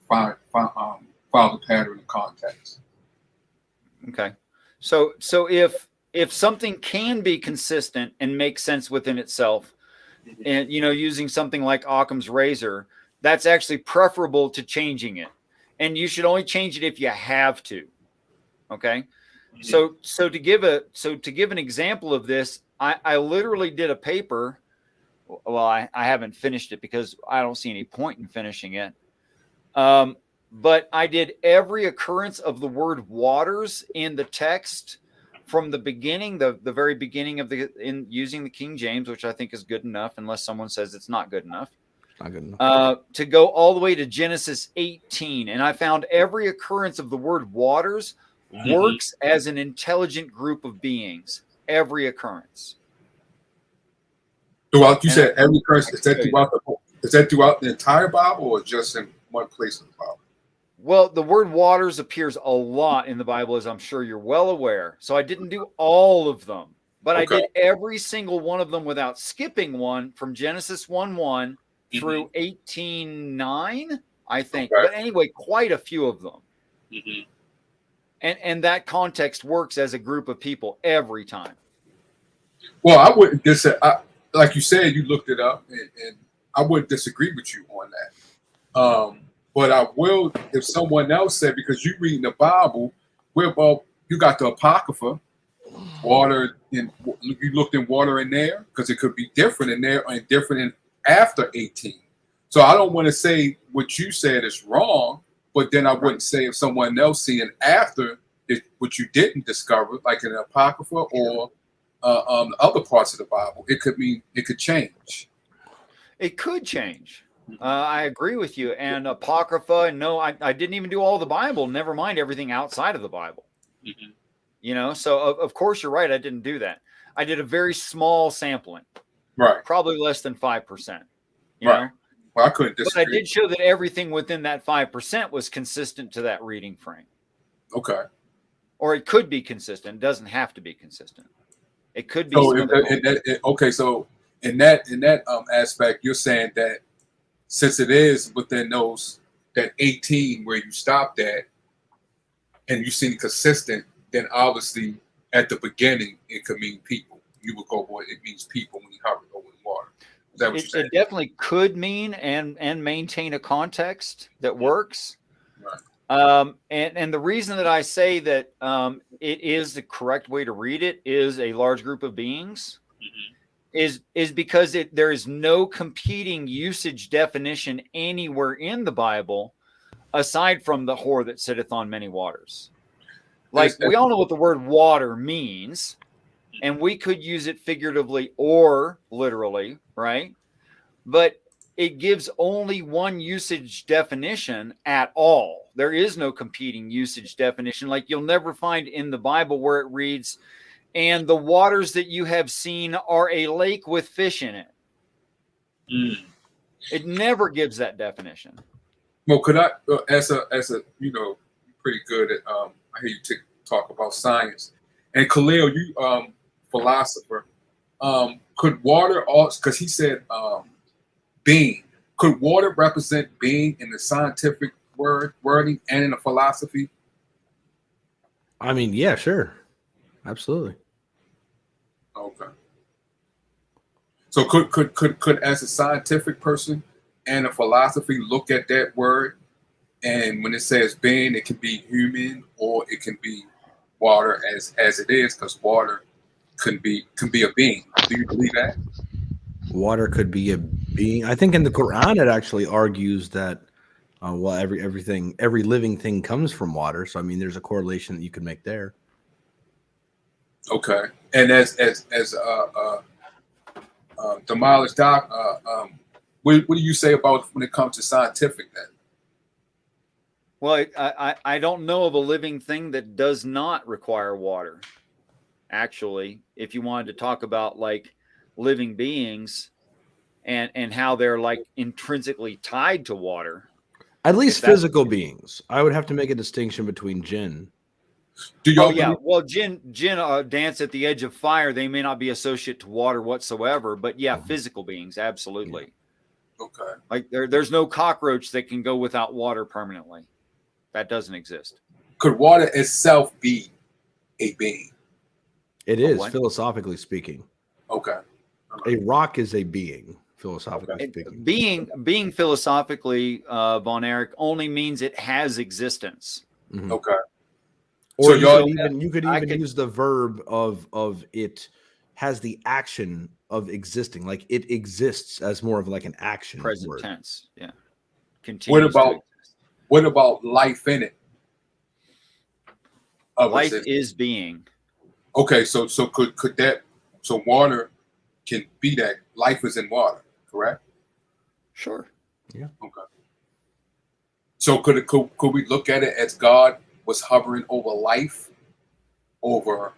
follow the pattern of context. Okay, so if something can be consistent and make sense within itself, and using something like Occam's razor, that's actually preferable to changing it, and you should only change it if you have to. Okay, so to give an example of this. I literally did a paper. Well, I haven't finished it because I don't see any point in finishing it. But I did every occurrence of the word waters in the text from the beginning, the very beginning of in using the King James, which I think is good enough, unless someone says it's not good enough. Not good enough. To go all the way to Genesis 18, and I found every occurrence of the word waters works as an intelligent group of beings. Every occurrence. Throughout, you said every occurrence. Is that throughout the entire Bible, or just in one place in the Bible? Well, the word waters appears a lot in the Bible, as I'm sure you're well aware. So I didn't do all of them, but I did every single one of them without skipping one from Genesis 1:1 through 18:9, I think. But anyway, quite a few of them. And that context works as a group of people every time. Well, I wouldn't like you said, you looked it up, and I wouldn't disagree with you on that. But I will, if someone else said, because you reading the Bible, well, you got the Apocrypha, water, you looked in water in there, because it could be different in there and different in after 18. So I don't want to say what you said is wrong, but then I wouldn't say if someone else seeing after what you didn't discover, like in the Apocrypha or other parts of the Bible, it could change. It could change. I agree with you. And Apocrypha, and no, I didn't even do all the Bible. Never mind everything outside of the Bible. You know, so of course you're right. I didn't do that. I did a very small sampling. Right. Probably less than 5%. You know? Well, I couldn't disagree. But I did show that everything within that 5% was consistent to that reading frame. Okay. Or it could be consistent. It doesn't have to be consistent. It could be. So in that aspect, you're saying that since it is within that 18 where you stopped at, and you seem consistent, then obviously at the beginning it could mean people. You would go, well, it means people when you hover over the water. Is that what you're saying? It definitely could mean and maintain a context that works. Right. And the reason that I say that it is the correct way to read it is a large group of beings is because there is no competing usage definition anywhere in the Bible aside from the whore that sitteth on many waters. Like, we all know what the word water means, and we could use it figuratively or literally, right? But it gives only one usage definition at all. There is no competing usage definition. Like, you'll never find in the Bible where it reads, and the waters that you have seen are a lake with fish in it. It never gives that definition. Well, could I, as a pretty good at, I hear you talk about science, and Khalil, you philosopher, could water also, because he said being, could water represent being in the scientific wording and in the philosophy? I mean, yeah, sure. Absolutely. Okay. So could as a scientific person and a philosophy look at that word, and when it says being, it can be human or it can be water as it is, because water can be a being. Do you believe that? Water could be a being. I think in the Quran it actually argues that every living thing comes from water. So I mean, there's a correlation that you could make there. Okay, and as demolished doc, what do you say about when it comes to scientific then? Well, I don't know of a living thing that does not require water. Actually, if you wanted to talk about like living beings and how they're like intrinsically tied to water. At least physical beings. I would have to make a distinction between jinn. Do y'all well, jinn dance at the edge of fire. They may not be associated to water whatsoever, but physical beings, absolutely. Yeah. Okay. Like there's no cockroach that can go without water permanently. That doesn't exist. Could water itself be a being? It is, philosophically speaking. Okay. A rock is a being, philosophically speaking. Being philosophically, Von Erich, only means it has existence. Mm-hmm. Okay. Or so you could even use the verb of it has the action of existing, like it exists as more of like an action. Present word. tense, yeah. What about life in it? Life is being. Okay, so could that, so water can be that, life is in water, correct? Sure. Yeah. Okay. So could we look at it as God was hovering over life, over?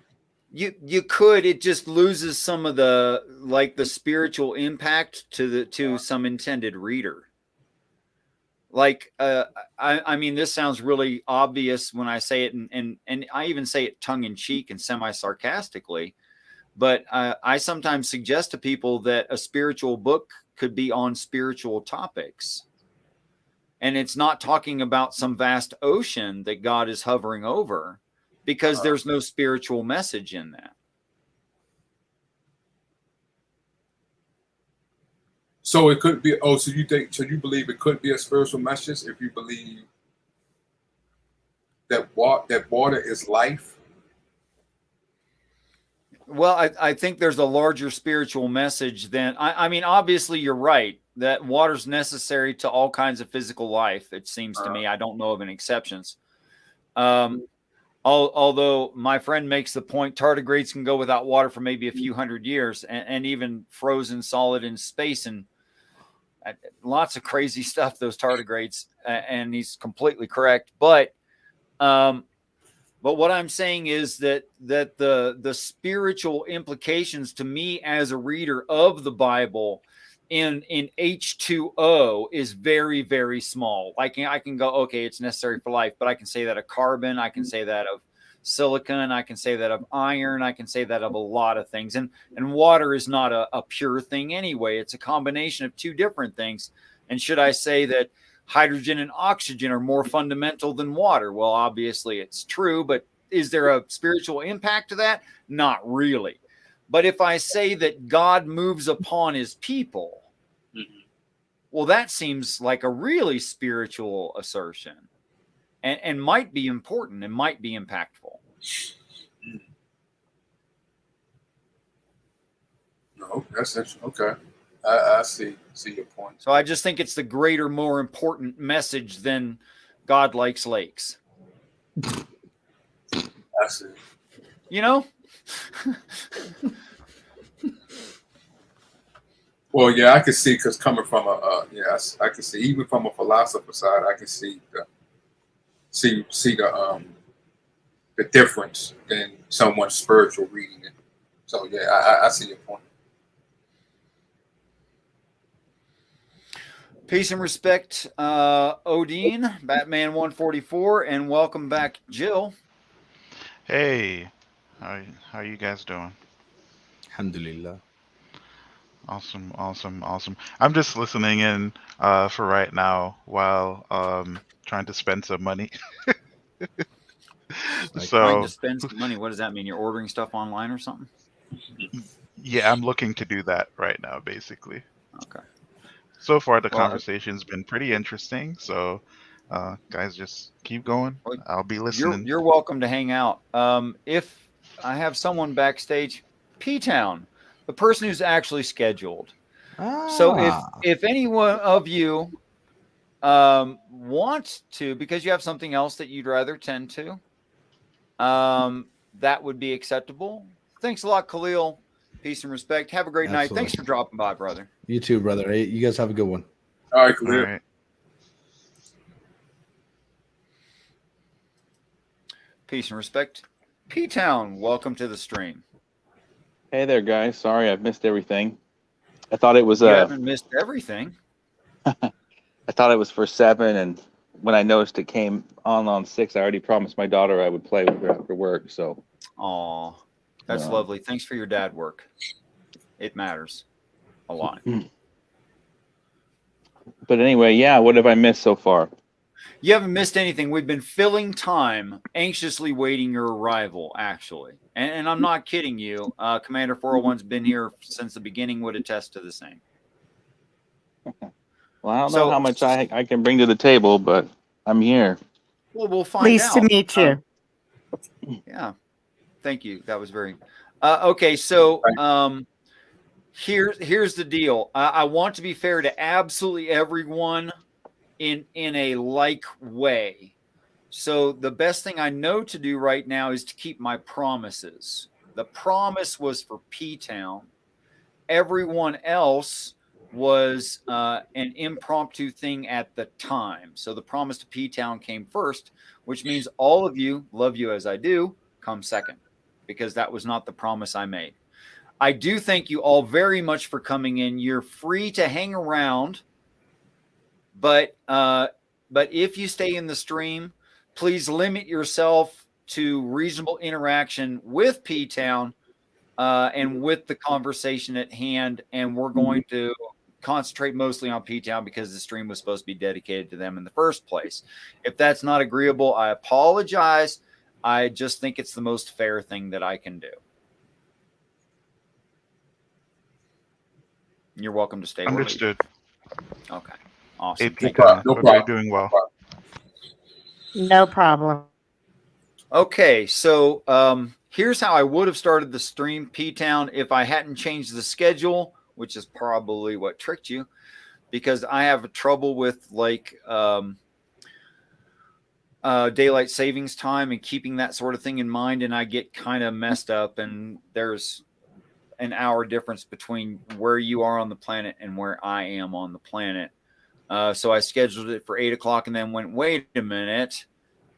You could. It just loses some of the spiritual impact to some intended reader. Like, I mean, this sounds really obvious when I say it, and I even say it tongue in cheek and semi-sarcastically. But I sometimes suggest to people that a spiritual book could be on spiritual topics. And it's not talking about some vast ocean that God is hovering over, because there's no spiritual message in that. So it could be. Oh, so you believe it could be a spiritual message if you believe that water is life? Well, I think there's a larger spiritual message than, I mean, obviously you're right that water's necessary to all kinds of physical life. It seems to me. I don't know of any exceptions. Although my friend makes the point, tardigrades can go without water for maybe a few hundred years, and even frozen solid in space, and lots of crazy stuff, those tardigrades. And he's completely correct. But what I'm saying is that the spiritual implications to me as a reader of the Bible in H2O is very, very small. I can go, okay, it's necessary for life, but I can say that of carbon, I can say that of silicon, I can say that of iron, I can say that of a lot of things. And water is not a pure thing anyway. It's a combination of two different things. And should I say that hydrogen and oxygen are more fundamental than water? Well, obviously it's true, but is there a spiritual impact to that? Not really. But if I say that God moves upon his people, well, that seems like a really spiritual assertion, and might be important and might be impactful. No, that's interesting. Okay. I see your point. So I just think it's the greater, more important message than God likes lakes. I see. You know? Well, yeah, I can see, because coming from yes, I can see, even from a philosopher side, I can see the difference in someone's spiritual reading it. So yeah, I see your point. Peace and respect, Odin, Batman 144, and welcome back, Jill. Hey, how are you guys doing? Alhamdulillah. Awesome. I'm just listening in for right now while trying to spend some money. Trying to spend some money. What does that mean? You're ordering stuff online or something? Yeah, I'm looking to do that right now, basically. Okay. So far, the conversation's been pretty interesting. So, guys, just keep going. I'll be listening. You're welcome to hang out. If I have someone backstage, PTown, the person who's actually scheduled. So if any one of you want to, because you have something else that you'd rather tend to, that would be acceptable. Thanks a lot, Khalil. Peace and respect. Have a great night. Thanks for dropping by, brother. You too, brother. Hey, you guys have a good one. All right, Khalil. All right. Peace and respect. PTown, welcome to the stream. Hey there, guys. Sorry, I've missed everything. I thought it was. You haven't missed everything. I thought it was for 7, and when I noticed it came on 6, I already promised my daughter I would play with her after work. So. Aw, that's lovely. Thanks for your dad work. It matters a lot. But anyway, yeah. What have I missed so far? You haven't missed anything. We've been filling time, anxiously waiting your arrival, actually. And I'm not kidding you. Commander 401's been here since the beginning, would attest to the same. Well, I don't know how much I can bring to the table, but I'm here. Well, we'll find Pleased out. to meet you. Yeah. Thank you. That was very... okay, so here's the deal. I want to be fair to absolutely everyone in a like way. So the best thing I know to do right now is to keep my promises. The promise was for PTown. Everyone else was an impromptu thing at the time. So the promise to PTown came first, which means all of you, love you as I do, come second, because that was not the promise I made. I do thank you all very much for coming in. You're free to hang around, but if you stay in the stream, please limit yourself to reasonable interaction with PTown and with the conversation at hand. And we're going to concentrate mostly on PTown because the stream was supposed to be dedicated to them in the first place. If that's not agreeable, I apologize. I just think it's the most fair thing that I can do. You're welcome to stay. Understood. Okay. Awesome. No problem. Hope you're doing well. No problem. Okay, so here's how I would have started the stream, PTown, if I hadn't changed the schedule, which is probably what tricked you, because I have trouble with like daylight savings time and keeping that sort of thing in mind, and I get kind of messed up, and there's an hour difference between where you are on the planet and where I am on the planet. So I scheduled it for 8 o'clock and then went, wait a minute,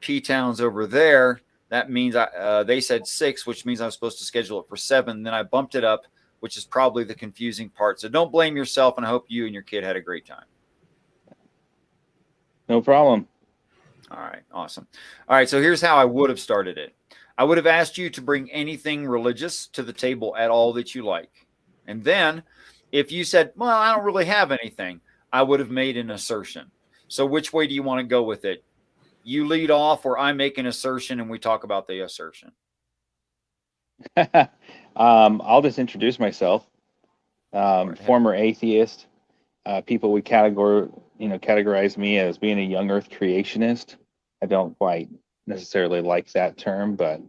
PTown's over there. That means they said 6, which means I'm supposed to schedule it for 7. Then I bumped it up, which is probably the confusing part. So don't blame yourself, and I hope you and your kid had a great time. No problem. All right, awesome. All right, so here's how I would have started it. I would have asked you to bring anything religious to the table at all that you like. And then if you said, well, I don't really have anything, I would have made an assertion. So which way do you want to go with it? You lead off, or I make an assertion and we talk about the assertion? I'll just introduce myself. Former atheist. People would categorize me as being a young earth creationist. I don't quite necessarily like that term, but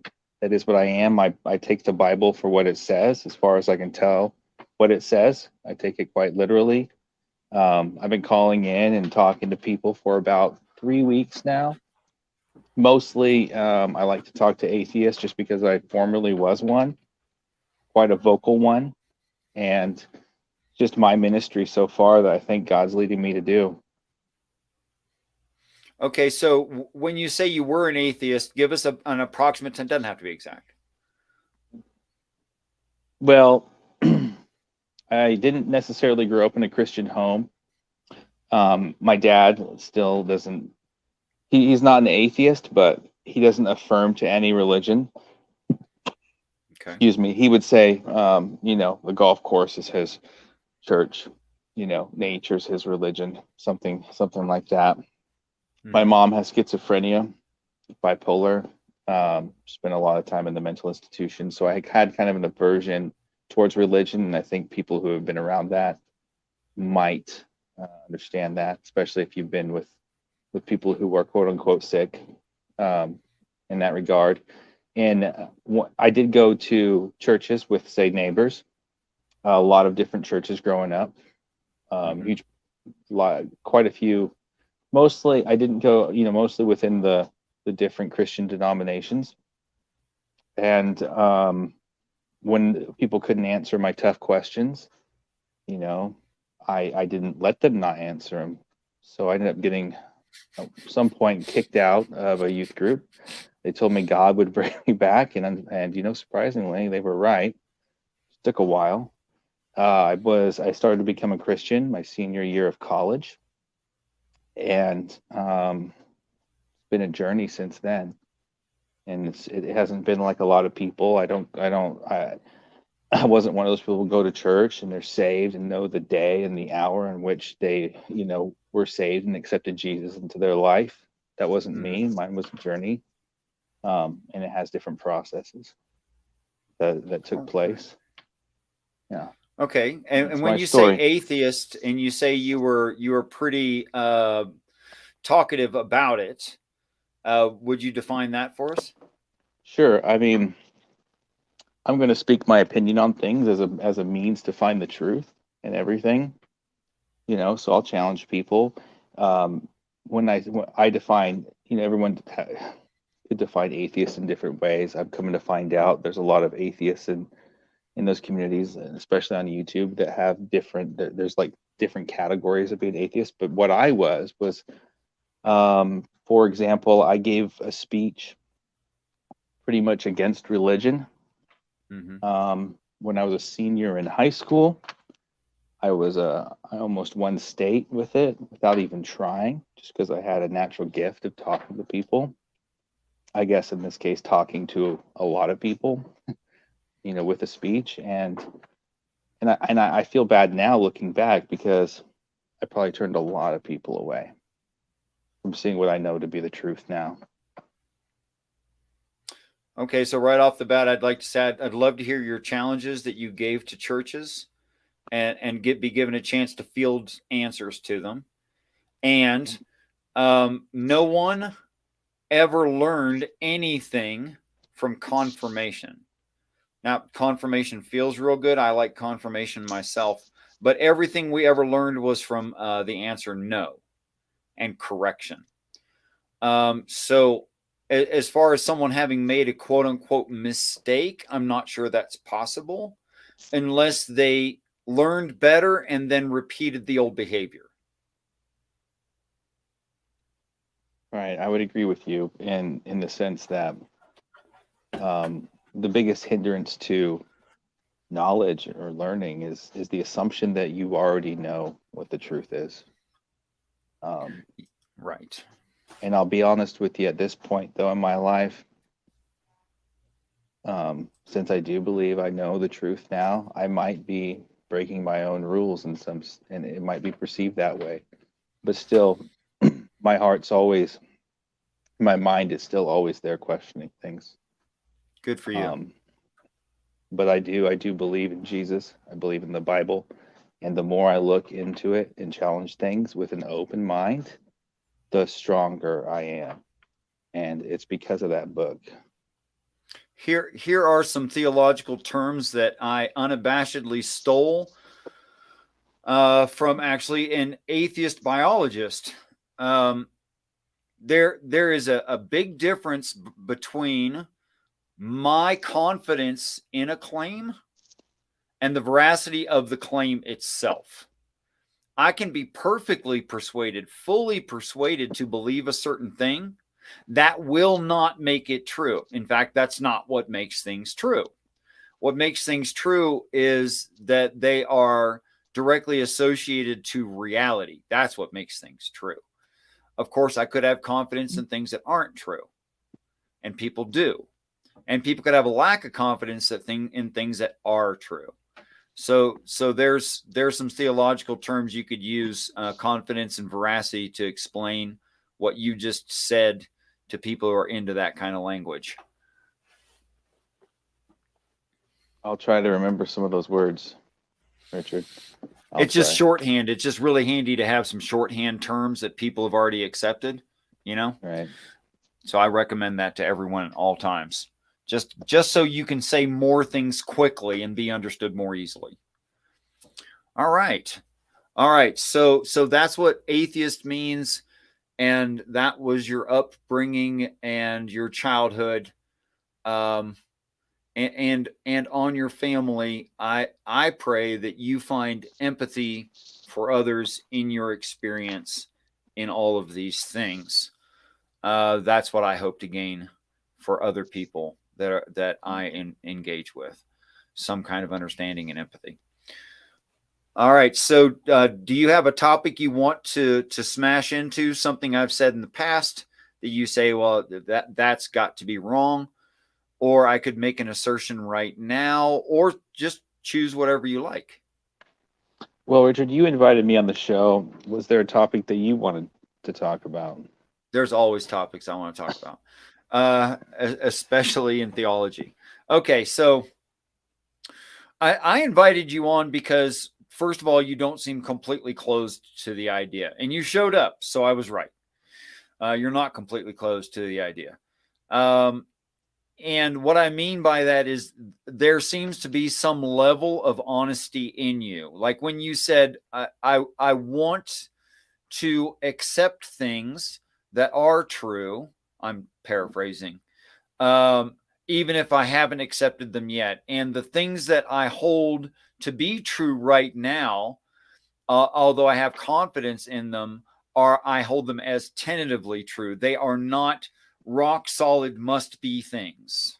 that is what I am. I take the Bible for what it says, as far as I can tell what it says. I take it quite literally. I've been calling in and talking to people for about 3 weeks now. Mostly, I like to talk to atheists just because I formerly was one, quite a vocal one, and just my ministry so far that I think God's leading me to do. Okay, so when you say you were an atheist, give us an approximate. It doesn't have to be exact. Well, I didn't necessarily grow up in a Christian home. My dad still doesn't. He's not an atheist, but he doesn't affirm to any religion. Okay. Excuse me. He would say, the golf course is his church. Nature's his religion. Something like that. My mom has schizophrenia, bipolar, spent a lot of time in the mental institution. So I had kind of an aversion towards religion. And I think people who have been around that might understand that, especially if you've been with people who are quote unquote sick in that regard. And I did go to churches with, say, neighbors, a lot of different churches growing up, quite a few. Mostly, I didn't go, mostly within the different Christian denominations. And when people couldn't answer my tough questions, I didn't let them not answer them. So I ended up getting, at some point, kicked out of a youth group. They told me God would bring me back, and surprisingly, they were right. It took a while. I started to become a Christian my senior year of college. And it's been a journey since then, and it hasn't been like a lot of people. I wasn't one of those people who go to church and they're saved and know the day and the hour in which they were saved and accepted Jesus into their life. That wasn't me. Mine was a journey, and it has different processes that took place. Yeah. Okay, and when you story. say atheist and you say you were pretty talkative about it, would you define that for us? Sure. I mean, I'm going to speak my opinion on things as a means to find the truth and everything. So I'll challenge people. When I define, everyone could define atheists in different ways. I'm coming to find out there's a lot of atheists in those communities, especially on YouTube, that have there's like different categories of being atheist. But what I was, for example, I gave a speech pretty much against religion. When I was a senior in high school, I almost won state with it without even trying, just because I had a natural gift of talking to people. I guess in this case, talking to a lot of people, with a speech, and I feel bad now looking back because I probably turned a lot of people away from seeing what I know to be the truth now. Okay, so right off the bat, I'd love to hear your challenges that you gave to churches, and be given a chance to field answers to them. And no one ever learned anything from confirmation. Now, confirmation feels real good. I like confirmation myself, but everything we ever learned was from the answer no and correction. So as far as someone having made a quote unquote mistake, I'm not sure that's possible unless they learned better and then repeated the old behavior. Right. I would agree with you in the sense that the biggest hindrance to knowledge or learning is the assumption that you already know what the truth is. Right. And I'll be honest with you, at this point, though, in my life, since I do believe I know the truth now, I might be breaking my own rules and it might be perceived that way. But still, my heart's always, my mind is still always there questioning things. Good for you. But I do believe in Jesus. I believe in the Bible. And the more I look into it and challenge things with an open mind, the stronger I am. And it's because of that book. Here are some theological terms that I unabashedly stole from actually an atheist biologist. There is a big difference between my confidence in a claim and the veracity of the claim itself. I can be perfectly persuaded, fully persuaded to believe a certain thing. That will not make it true. In fact, that's not what makes things true. What makes things true is that they are directly associated to reality. That's what makes things true. Of course, I could have confidence in things that aren't true, and people do. And people could have a lack of confidence in things that are true. So there's some theological terms you could use, confidence and veracity, to explain what you just said to people who are into that kind of language. I'll try to remember some of those words, Richard. It's just shorthand. It's just really handy to have some shorthand terms that people have already accepted, Right. So I recommend that to everyone at all times. Just so you can say more things quickly and be understood more easily. All right. So that's what atheist means. And that was your upbringing and your childhood. And on your family. I pray that you find empathy for others in your experience in all of these things. That's what I hope to gain for other people that I engage with, some kind of understanding and empathy. All right. So do you have a topic you want to smash into, something I've said in the past that you say, well, that's got to be wrong? Or I could make an assertion right now, or just choose whatever you like. Well, Richard, you invited me on the show. Was there a topic that you wanted to talk about? There's always topics I want to talk about, especially in theology. Okay, so I invited you on because, first of all, you don't seem completely closed to the idea. And you showed up, so I was right. You're not completely closed to the idea. And what I mean by that is there seems to be some level of honesty in you. Like when you said, I want to accept things that are true. I'm paraphrasing. Even if I haven't accepted them yet. And the things that I hold to be true right now, although I have confidence in them, I hold them as tentatively true. They are not rock solid must be things,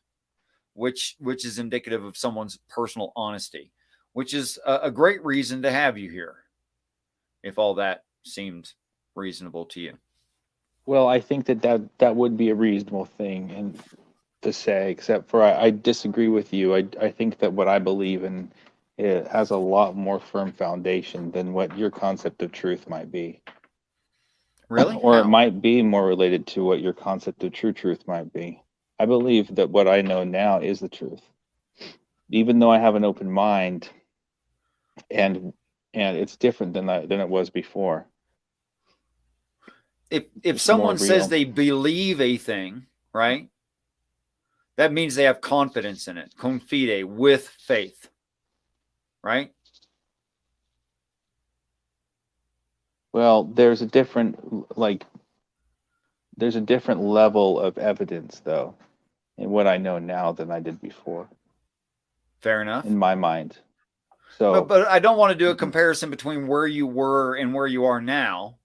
which is indicative of someone's personal honesty. which is a great reason to have you here, if all that seemed reasonable to you. Well, I think that would be a reasonable thing and to say, except for I disagree with you. I think that what I believe in, it has a lot more firm foundation than what your concept of truth might be. Really? Or How? it might be more related to what your concept of true truth might be. I believe that what I know now is the truth. Even though I have an open mind, and it's different than it was before. If someone says they believe a thing, right? That means they have confidence in it. Confide, with faith. Right? Well, there's a different level of evidence, though, in what I know now than I did before. Fair enough. In my mind. So, but I don't want to do a comparison between where you were and where you are now.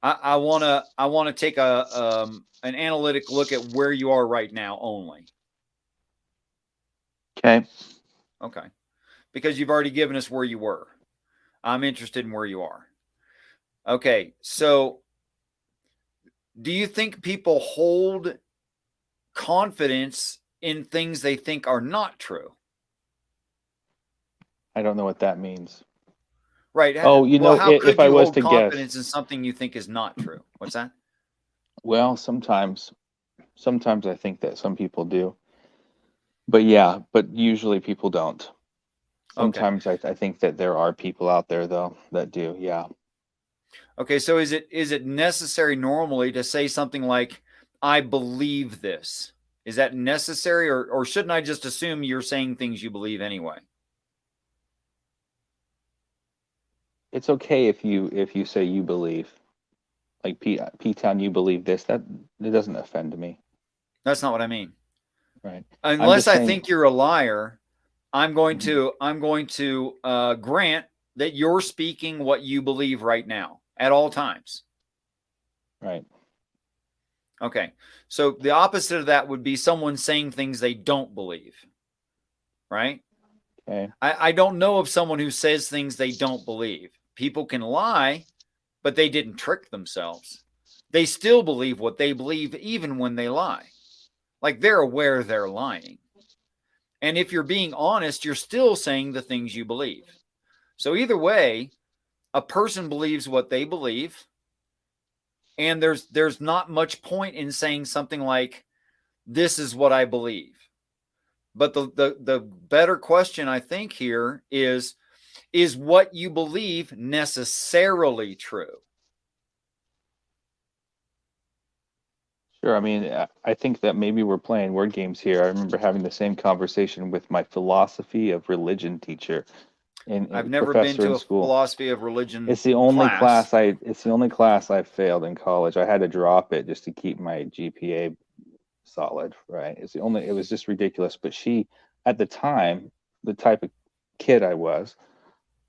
I want to take an analytic look at where you are right now only. Okay. Okay. Because you've already given us where you were. I'm interested in where you are. Okay. So do you think people hold confidence in things they think are not true? I don't know what that means. Right. Oh, how could if I you was hold to confidence guess in something you think is not true? What's that? Well, sometimes I think that some people do. But yeah, but usually people don't. Sometimes I think that there are people out there though that do. Yeah. Okay, so is it necessary normally to say something like, I believe this? Is that necessary, or shouldn't I just assume you're saying things you believe anyway? It's okay if you say you believe. Like PTown, you believe this. That it doesn't offend me. That's not what I mean. Right. Unless I think you're a liar, I'm going to grant that you're speaking what you believe right now at all times. Right. Okay. So the opposite of that would be someone saying things they don't believe. Right? Okay. I don't know of someone who says things they don't believe. People can lie, but they didn't trick themselves. They still believe what they believe even when they lie. Like they're aware they're lying. And if you're being honest, you're still saying the things you believe. So either way, a person believes what they believe. And there's not much point in saying something like, this is what I believe. But the better question, I think, here is what you believe necessarily true? Sure. I mean, I think that maybe we're playing word games here. I remember having the same conversation with my philosophy of religion teacher. I've never been to a philosophy of religion. It's the only class I've failed in college. I had to drop it just to keep my GPA solid, right? It was just ridiculous. But she, at the time, the type of kid I was,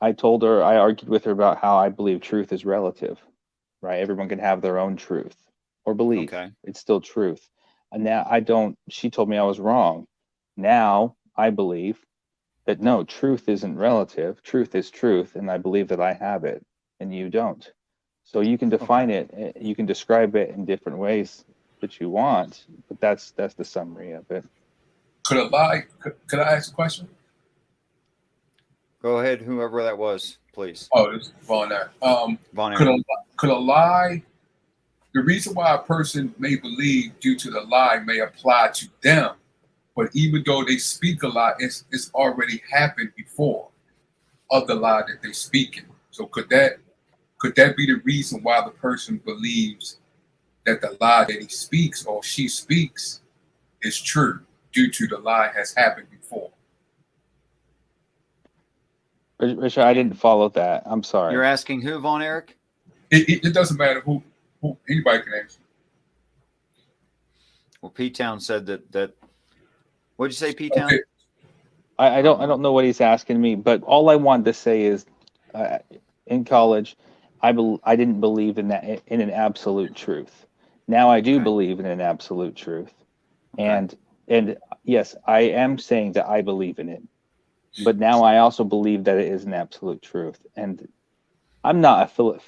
I argued with her about how I believe truth is relative, right? Everyone can have their own truth or belief. Okay. It's still truth. And now she told me I was wrong. Now I believe that no, truth isn't relative. Truth is truth. And I believe that I have it and you don't. So you can define it. You can describe it in different ways that you want, but that's the summary of it. Could I ask a question? Go ahead, whoever that was, please. Oh, it's Von Air. Could a lie, the reason why a person may believe due to the lie may apply to them, but even though they speak a lie, it's already happened before of the lie that they're speaking. So could that be the reason why the person believes that the lie that he speaks or she speaks is true due to the lie has happened before? Richard, I didn't follow that. I'm sorry. You're asking who, Von Eric? It doesn't matter who anybody can answer. Well, PTown said that. What'd you say, PTown? Okay. I don't know what he's asking me, but all I wanted to say is, in college, I didn't believe in an absolute truth. Now I do believe in an absolute truth, and yes, I am saying that I believe in it. but now I also believe that it is an absolute truth. And I'm not a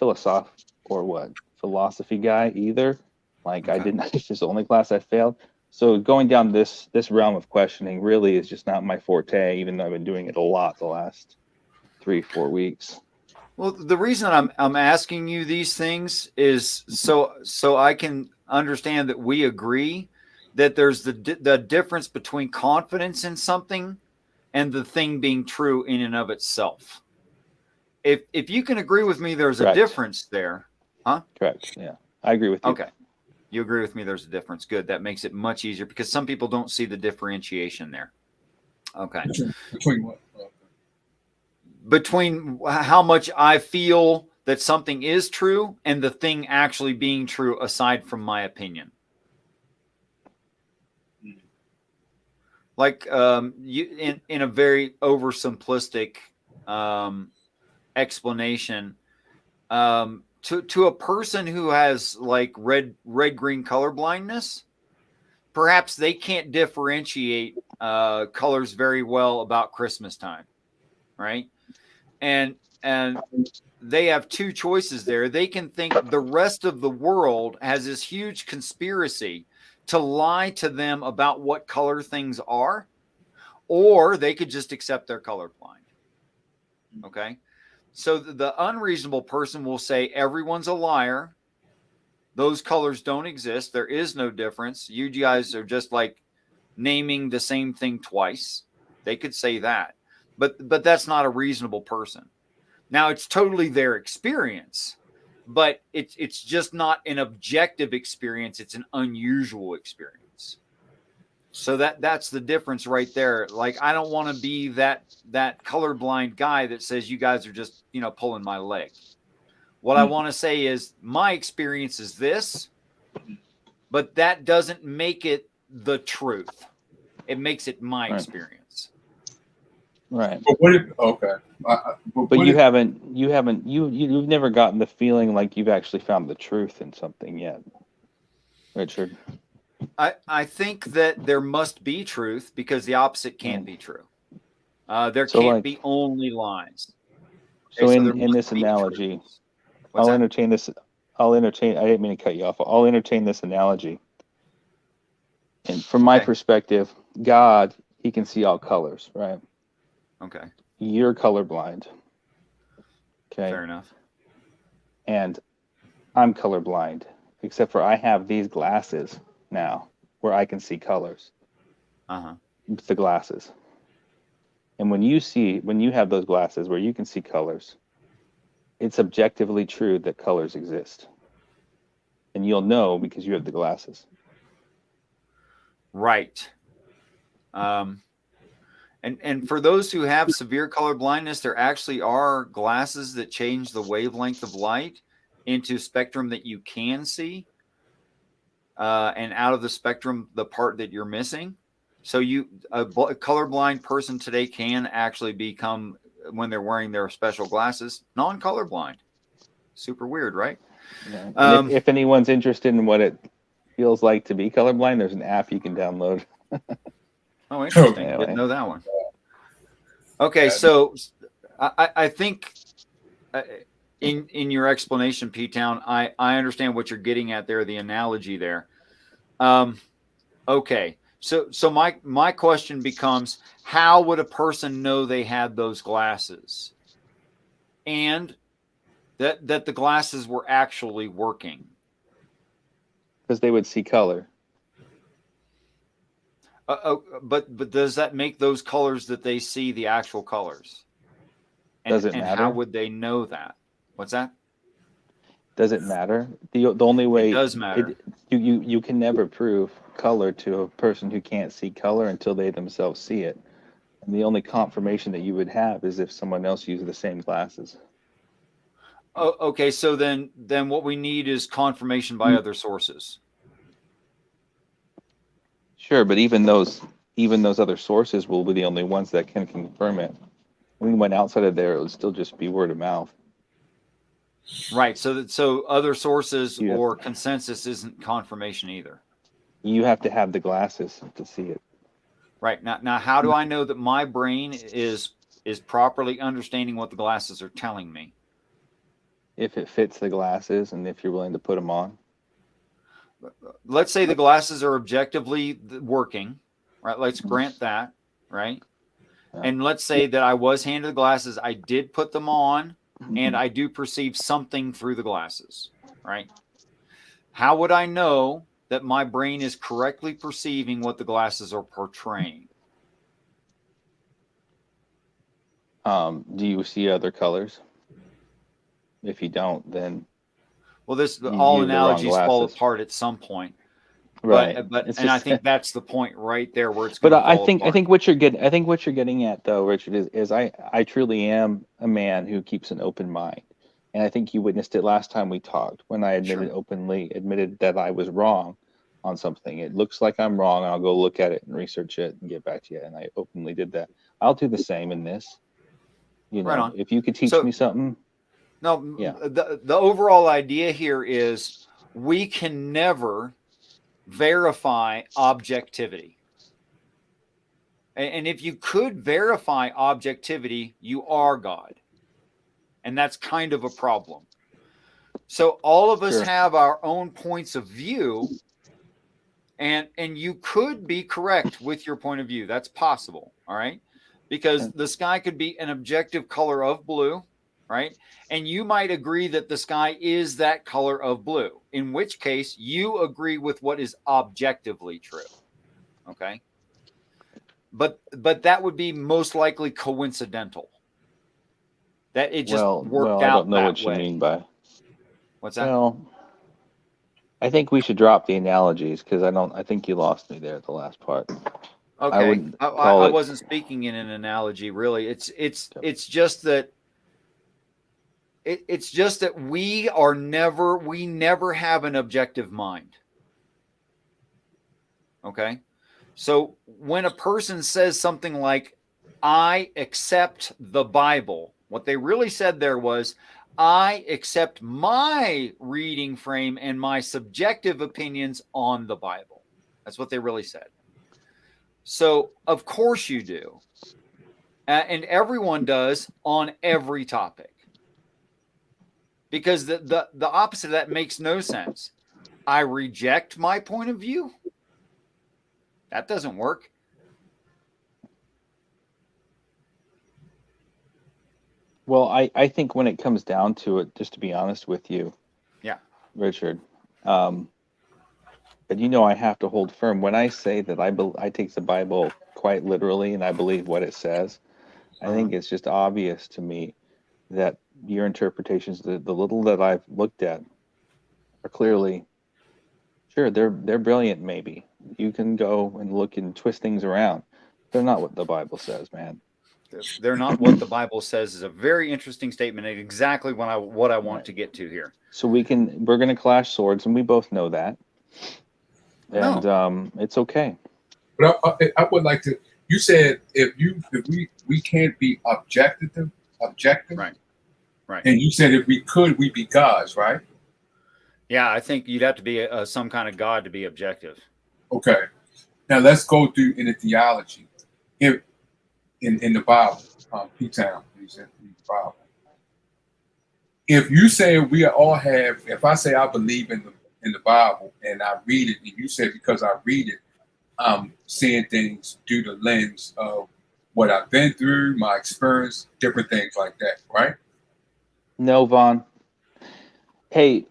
philosophy guy either. Like I didn't. It's just the only class I failed. So going down this realm of questioning really is just not my forte, even though I've been doing it a lot the last 3-4 weeks. Well, the reason I'm asking you these things is so I can understand that we agree that there's the difference between confidence in something and the thing being true in and of itself. If you can agree with me, there's Correct. a difference there, huh? Correct. Yeah, I agree with you. Okay, you agree with me. There's a difference. Good. That makes it much easier because some people don't see the differentiation there. Okay. Between what? Between how much I feel that something is true and the thing actually being true, aside from my opinion. Like you in a very oversimplistic explanation, to a person who has like red green color blindness, perhaps they can't differentiate colors very well about Christmas time, right? And they have two choices there. They can think the rest of the world has this huge conspiracy to lie to them about what color things are, or they could just accept they're colorblind. Okay. So the unreasonable person will say everyone's a liar. Those colors don't exist. There is no difference. You guys are just like naming the same thing twice. They could say that, but that's not a reasonable person. Now it's totally their experience, but it's just not an objective experience. It's an unusual experience. So that's the difference right there. Like, I don't want to be that colorblind guy that says you guys are just, pulling my leg. What I want to say is my experience is this, but that doesn't make it the truth. It makes it my experience. Right. But what if, okay. But you've never gotten the feeling like you've actually found the truth in something yet, Richard. I think that there must be truth because the opposite can't be true. There can't be only lies. So in this analogy, I'll entertain this. I didn't mean to cut you off. I'll entertain this analogy. And from my perspective, God, he can see all colors, right? Okay. You're colorblind. Okay. Fair enough. And I'm colorblind, except for I have these glasses now where I can see colors. It's the glasses. And when you have those glasses where you can see colors, it's objectively true that colors exist. And you'll know because you have the glasses. Right. And for those who have severe color blindness, there actually are glasses that change the wavelength of light into spectrum that you can see, and out of the spectrum, the part that you're missing. So a colorblind person today can actually become, when they're wearing their special glasses, non-colorblind. Super weird, right? Yeah. If anyone's interested in what it feels like to be colorblind, there's an app you can download. Oh, interesting. Anyway. Didn't know that one. Okay, so I think in your explanation, PTown, I understand what you're getting at there, the analogy there. Okay, so my question becomes, how would a person know they had those glasses, and that the glasses were actually working? Because they would see color. But does that make those colors that they see the actual colors? Does it matter? And how would they know that? What's that? Does it matter? The only way it does matter. You can never prove color to a person who can't see color until they themselves see it. And the only confirmation that you would have is if someone else used the same glasses. Oh, okay. So then what we need is confirmation by other sources. Sure, but even those other sources will be the only ones that can confirm it. When we went outside of there, it would still just be word of mouth. Right. So other sources or consensus isn't confirmation either. You have to have the glasses to see it. Right. Now, how do I know that my brain is properly understanding what the glasses are telling me? If it fits the glasses and if you're willing to put them on. Let's say the glasses are objectively working, right? Let's grant that, right? Yeah. And let's say that I was handed the glasses, I did put them on, and I do perceive something through the glasses, right? How would I know that my brain is correctly perceiving what the glasses are portraying? Do you see other colors? If you don't, then all analogies fall apart at some point. Right. But I think that's the point right there where it's going to fall apart. I think what you're getting at though, Richard, is I truly am a man who keeps an open mind. And I think you witnessed it last time we talked when I openly admitted that I was wrong on something. It looks like I'm wrong. I'll go look at it and research it and get back to you. And I openly did that. I'll do the same in this. You know, right on. If you could teach me something. No, yeah. The overall idea here is we can never verify objectivity. And if you could verify objectivity, you are God. And that's kind of a problem. So all of us have our own points of view, and you could be correct with your point of view. That's possible, all right? Because the sky could be an objective color of blue, right? And you might agree that the sky is that color of blue, in which case you agree with what is objectively true, okay? But that would be most likely coincidental. That it just worked out. I don't know what way. You mean by. What's that? Well, I think we should drop the analogies because I think you lost me there at the last part. Okay, I wasn't speaking in an analogy, really. It's just that it's just that we never have an objective mind. Okay, so when a person says something like, "I accept the Bible," what they really said there was, I accept my reading frame and my subjective opinions on the Bible. That's what they really said. So, of course you do. And everyone does on every topic. Because the opposite of that makes no sense. I reject my point of view. That doesn't work. Well, I think when it comes down to it, just to be honest with you, yeah, Richard, but I have to hold firm when I say that I take the Bible quite literally and I believe what it says. I think it's just obvious to me that your interpretations, the little that I've looked at, are clearly, sure, they're brilliant. Maybe you can go and look and twist things around. They're not what the Bible says, man. They're not what the Bible says is a very interesting statement and exactly what I want to get to here. So we're going to clash swords, and we both know that. And it's okay. But I would like to, you said if we can't be objective. Right. And you said if we could, we'd be gods, right? Yeah, I think you'd have to be some kind of God to be objective. Okay. Now let's go through in the theology. If in the Bible, PTown, he said in the Bible. If you say we all have, if I say I believe in the Bible and I read it, and you say because I read it, I'm seeing things through the lens of what I've been through, my experience, different things like that, right? No, Vaughn. Hey,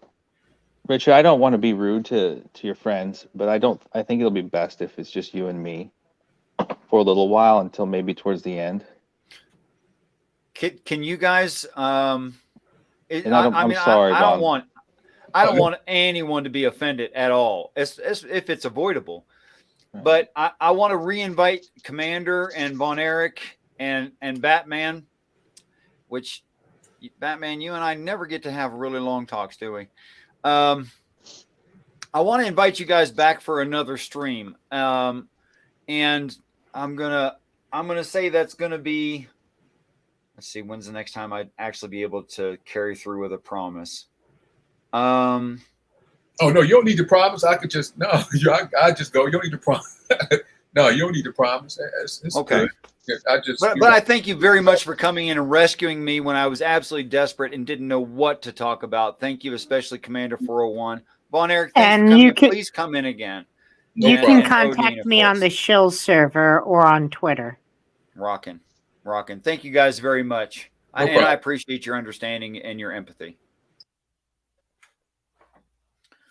Richard, I don't want to be rude to your friends, but I think it'll be best if it's just you and me for a little while until maybe towards the end. Can you guys? I'm sorry, I don't want anyone to be offended at all, if it's avoidable. Right. But I want to reinvite Commander and Von Erich and Batman, which Batman, you and I never get to have really long talks, do we? I want to invite you guys back for another stream, and I'm gonna say that's gonna be. Let's see, when's the next time I'd actually be able to carry through with a promise? Oh no, you don't need to promise. I could just I just go. You don't need to promise. No, you don't need to promise. It's Okay. good. I just, but I thank you very much for coming in and rescuing me when I was absolutely desperate and didn't know what to talk about. Thank you, especially Commander 401. Von Erich, thanks for coming in. Please come in again. You can contact me on the Shill server or on Twitter. Rockin'. Thank you guys very much. And I appreciate your understanding and your empathy.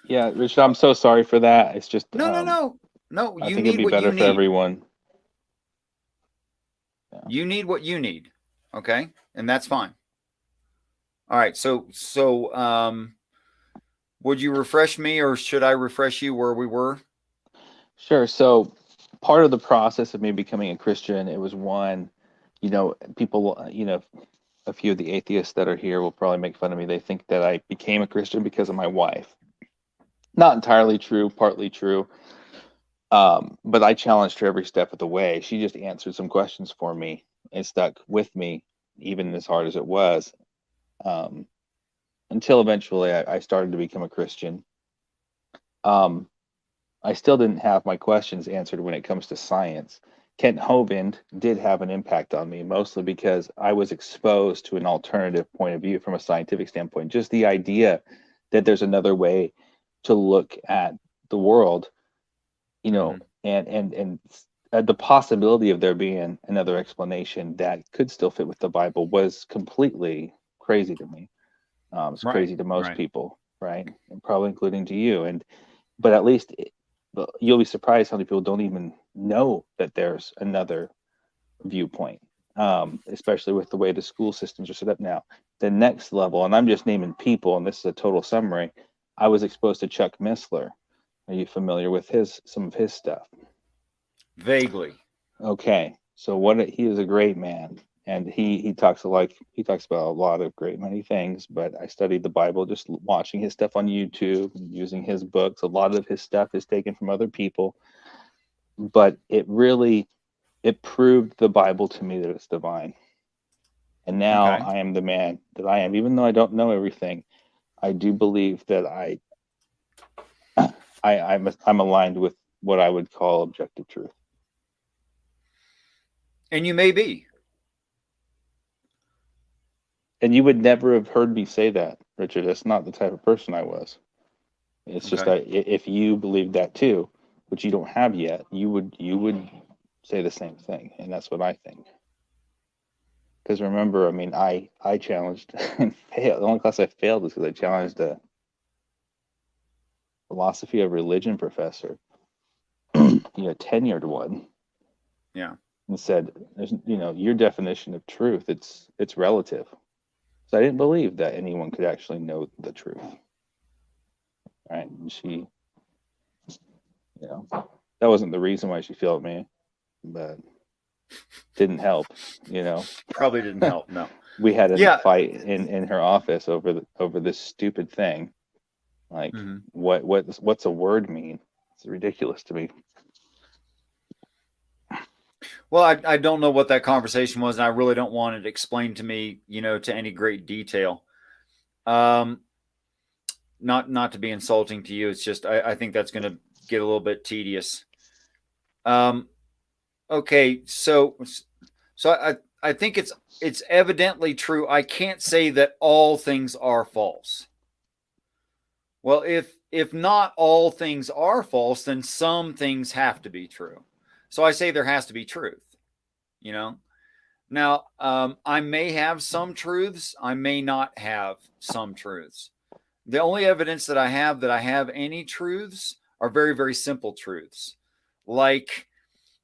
Yeah, Richard, I'm so sorry for that. It's just No. I think it'd be better for everyone. Yeah. You need what you need, okay, and that's fine. All right, so would you refresh me, or should I refresh you where we were? Sure. So part of the process of me becoming a Christian, it was one, people, a few of the atheists that are here will probably make fun of me. They think that I became a Christian because of my wife. Not entirely true, partly true. But I challenged her every step of the way. She just answered some questions for me and stuck with me, even as hard as it was, until eventually I started to become a Christian. I still didn't have my questions answered when it comes to science. Kent Hovind did have an impact on me, mostly because I was exposed to an alternative point of view from a scientific standpoint. Just the idea that there's another way to look at the world, and the possibility of there being another explanation that could still fit with the Bible was completely crazy to me. It's crazy to most people, right? And probably including to you. But at least you'll be surprised how many people don't even know that there's another viewpoint, especially with the way the school systems are set up now. The next level, and I'm just naming people, and this is a total summary, I was exposed to Chuck Missler. Are you familiar with some of his stuff? Vaguely. Okay, so he is a great man, and he talks about a lot of great many things. But I studied the Bible just watching his stuff on YouTube, using his books. A lot of his stuff is taken from other people, but it proved the Bible to me that it's divine. And now I am the man that I am, even though I don't know everything. I do believe that I'm aligned with what I would call objective truth. And you may be. And you would never have heard me say that, Richard. That's not the type of person I was. It's just that if you believe that too, which you don't have yet, you would say the same thing, and that's what I think. Because remember, I mean, I challenged and failed. The only class I failed is because I challenged a philosophy of religion professor, tenured one. Yeah. And said, "There's, your definition of truth. It's relative." So I didn't believe that anyone could actually know the truth. Right? And she, that wasn't the reason why she failed me, but didn't help. Probably didn't help. No. We had a fight in her office over this stupid thing. Like, what's a word mean? It's ridiculous to me. Well, I don't know what that conversation was, and I really don't want it explained to me, to any great detail. Not to be insulting to you. It's just I think that's going to get a little bit tedious. Okay, so I think it's evidently true. I can't say that all things are false. Well, if not all things are false, then some things have to be true. So I say there has to be truth, Now, I may have some truths. I may not have some truths. The only evidence that I have any truths are very, very simple truths. Like,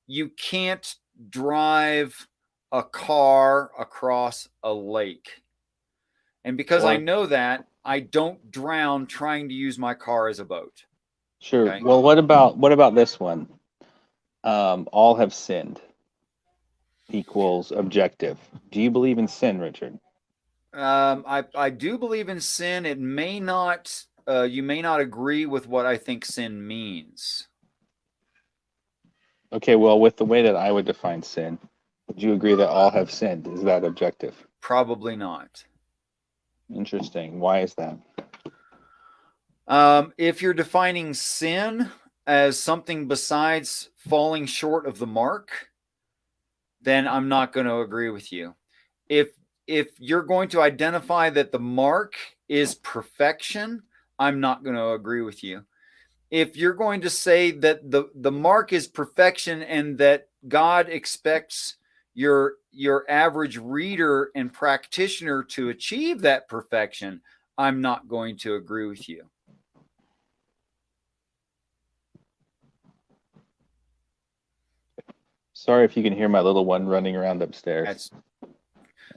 you can't drive a car across a lake. And because I know that, I don't drown trying to use my car as a boat. Sure. Okay? Well, what about this one? All have sinned equals objective. Do you believe in sin, Richard? I do believe in sin. It may not. You may not agree with what I think sin means. Okay. Well, with the way that I would define sin, would you agree that all have sinned? Is that objective? Probably not. Interesting. Why is that? If you're defining sin as something besides falling short of the mark, then I'm not going to agree with you. If you're going to identify that the mark is perfection, I'm not going to agree with you. If you're going to say that the mark is perfection and that God expects your average reader and practitioner to achieve that perfection, I'm not going to agree with you. Sorry if you can hear my little one running around upstairs.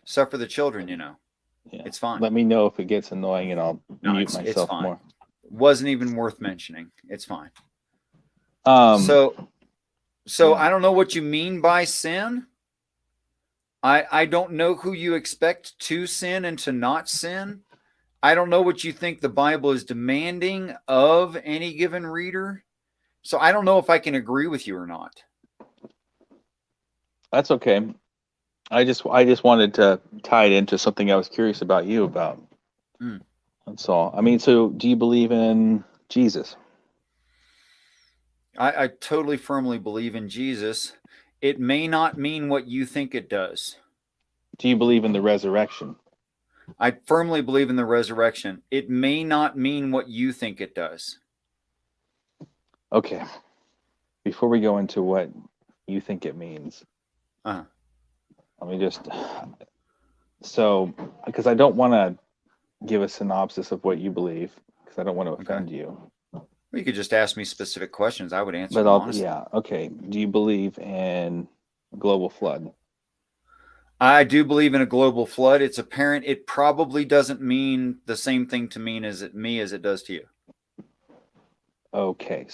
Suffer the children, you know. Yeah. It's fine. Let me know if it gets annoying and I'll mute myself more. Wasn't even worth mentioning. It's fine. So yeah. I don't know what you mean by sin. I don't know who you expect to sin and to not sin. I don't know what you think the Bible is demanding of any given reader. So I don't know if I can agree with you or not. That's okay. I just wanted to tie it into something I was curious about you about. That's all. I mean, so do you believe in Jesus? I totally firmly believe in Jesus. It may not mean what you think it does. Do you believe in the resurrection? I firmly believe in the resurrection. It may not mean what you think it does. Okay. Before we go into what you think it means, let me just... So, because I don't want to give a synopsis of what you believe, because I don't want to offend you. You could just ask me specific questions. I would answer them honestly. Yeah, okay. Do you believe in a global flood? I do believe in a global flood. It's apparent it probably doesn't mean the same thing to me as it does to you. Okay,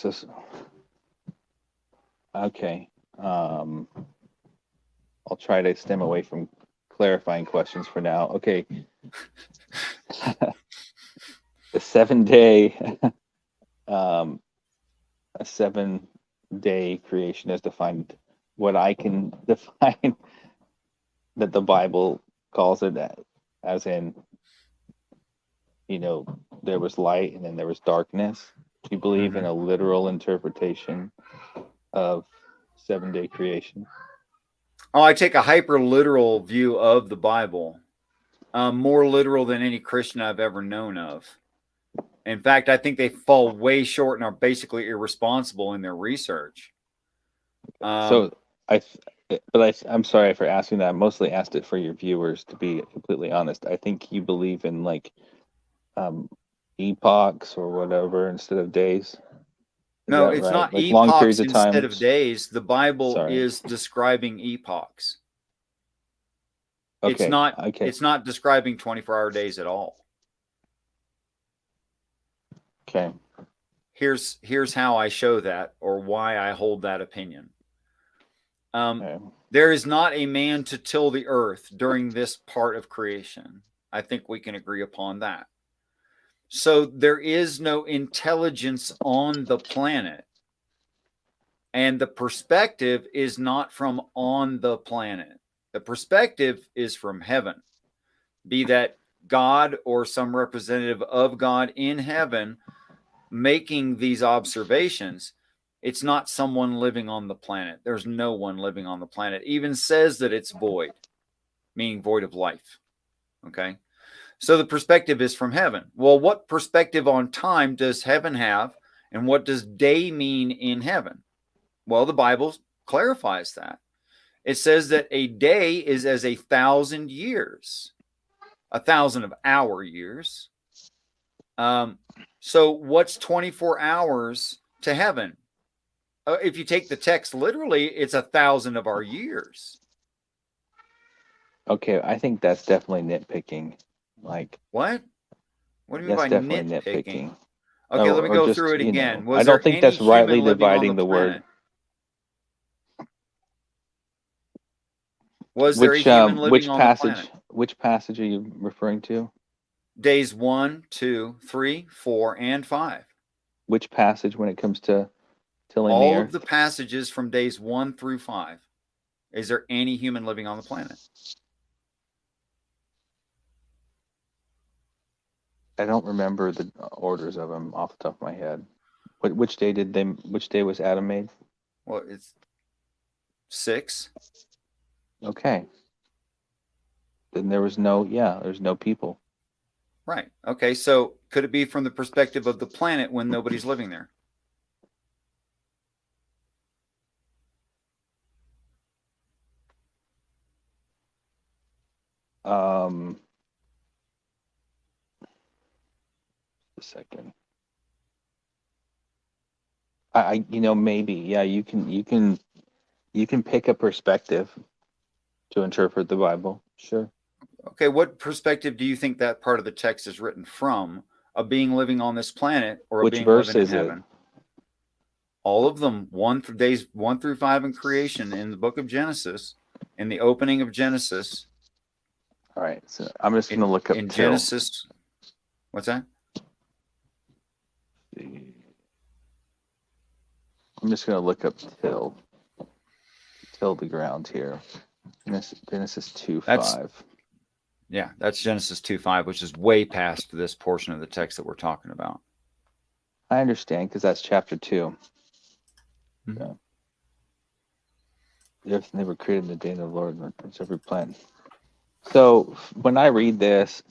okay. I'll try to stem away from clarifying questions for now. Okay. The 7-day a 7-day creation is defined, what I can define that the Bible calls it as in, you know, there was light and then there was darkness. Do you believe in a literal interpretation of 7-day creation? Oh, I take a hyper literal view of the Bible, more literal than any Christian I've ever known of. In fact, I think they fall way short and are basically irresponsible in their research. I'm sorry for asking that. I mostly asked it for your viewers, to be completely honest. I think you believe in like epochs or whatever instead of days. No, it's not like epochs long periods of time instead of days. The Bible is describing epochs. Okay. It's not describing 24-hour days at all. Okay. Here's how I show that, or why I hold that opinion. There is not a man to till the earth during this part of creation. I think we can agree upon that. So there is no intelligence on the planet. And the perspective is not from on the planet. The perspective is from heaven. Be that God or some representative of God in heaven making these observations. It's not someone living on the planet. There's no one living on the planet. It even says that it's void, meaning void of life. Okay. So the perspective is from heaven. Well, what perspective on time does heaven have? And what does day mean in heaven? Well, the Bible clarifies that. It says that a day is as 1,000 years, 1,000 of our years. So what's 24 hours to heaven? If you take the text literally, it's 1,000 of our years. Okay, I think that's definitely nitpicking. Like what? What do you mean by nitpicking? Okay, let me go through it again. I don't think that's rightly dividing the word. Was there a human living on the planet? Which passage are you referring to? Days 1, 2, 3, 4, and 5. Which passage when it comes to tilling the earth? All of the passages from days 1 through 5. Is there any human living on the planet? I don't remember the orders of them off the top of my head. Which day was Adam made? Well, it's 6. Okay. Then there's no people. Right. Okay. So could it be from the perspective of the planet when nobody's living there? A second. Maybe. Yeah, you can pick a perspective to interpret the Bible. Sure. Okay. What perspective do you think that part of the text is written from? A being living on this planet or a Which being verse living in is it? heaven? All of them. Days 1 through 5 in creation in the book of Genesis, in the opening of Genesis. All right. So I'm just going to look up in till. Genesis. What's that? I'm just going to look up till the ground here. Genesis 2:5. Yeah, that's Genesis 2:5, which is way past this portion of the text that we're talking about. I understand, because that's chapter 2. Mm-hmm. Yeah. The earth never created in the day of the Lord, it's every plant. So when I read this,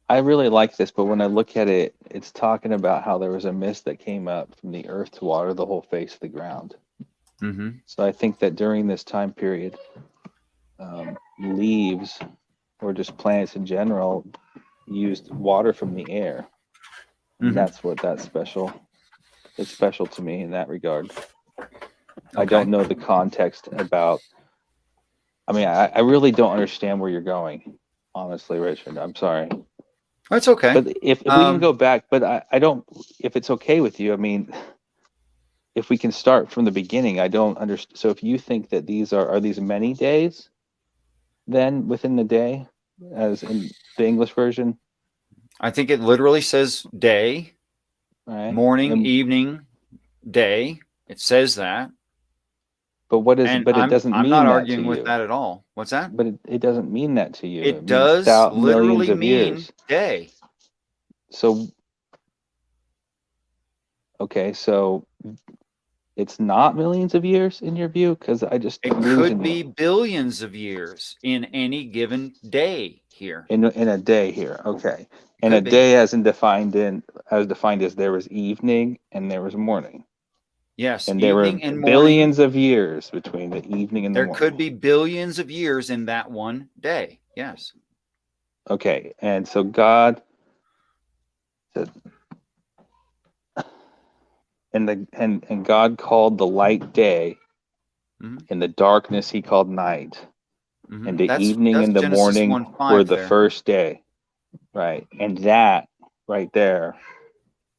I really like this, but when I look at it, it's talking about how there was a mist that came up from the earth to water the whole face of the ground. Mm-hmm. So I think that during this time period, leaves or just plants in general used water from the air. And that's special. It's special to me in that regard. Okay. I don't know the context about. I mean, I really don't understand where you're going, honestly, Richard. I'm sorry. That's okay. But if we can go back, but I don't, if it's okay with you, I mean, if we can start from the beginning, I don't understand. So if you think that these are these many days, then within the day, as in the English version? I think it literally says day, right. Morning, evening, day. It says that. But what is? But it doesn't mean that to you. I'm not arguing with that at all. What's that? But it doesn't mean that to you. It does literally mean day. So, okay, so it's not millions of years in your view, because it could be billions of years in any given day here. In a day here, okay, and a day as defined as there was evening and there was morning. Yes, and there were billions of years between the evening and the morning. There could be billions of years in that one day. Yes. Okay, and so God said, and God called the light day, and the darkness He called night, and the evening and the Genesis morning 1:5 were the there. first day, right? And that right there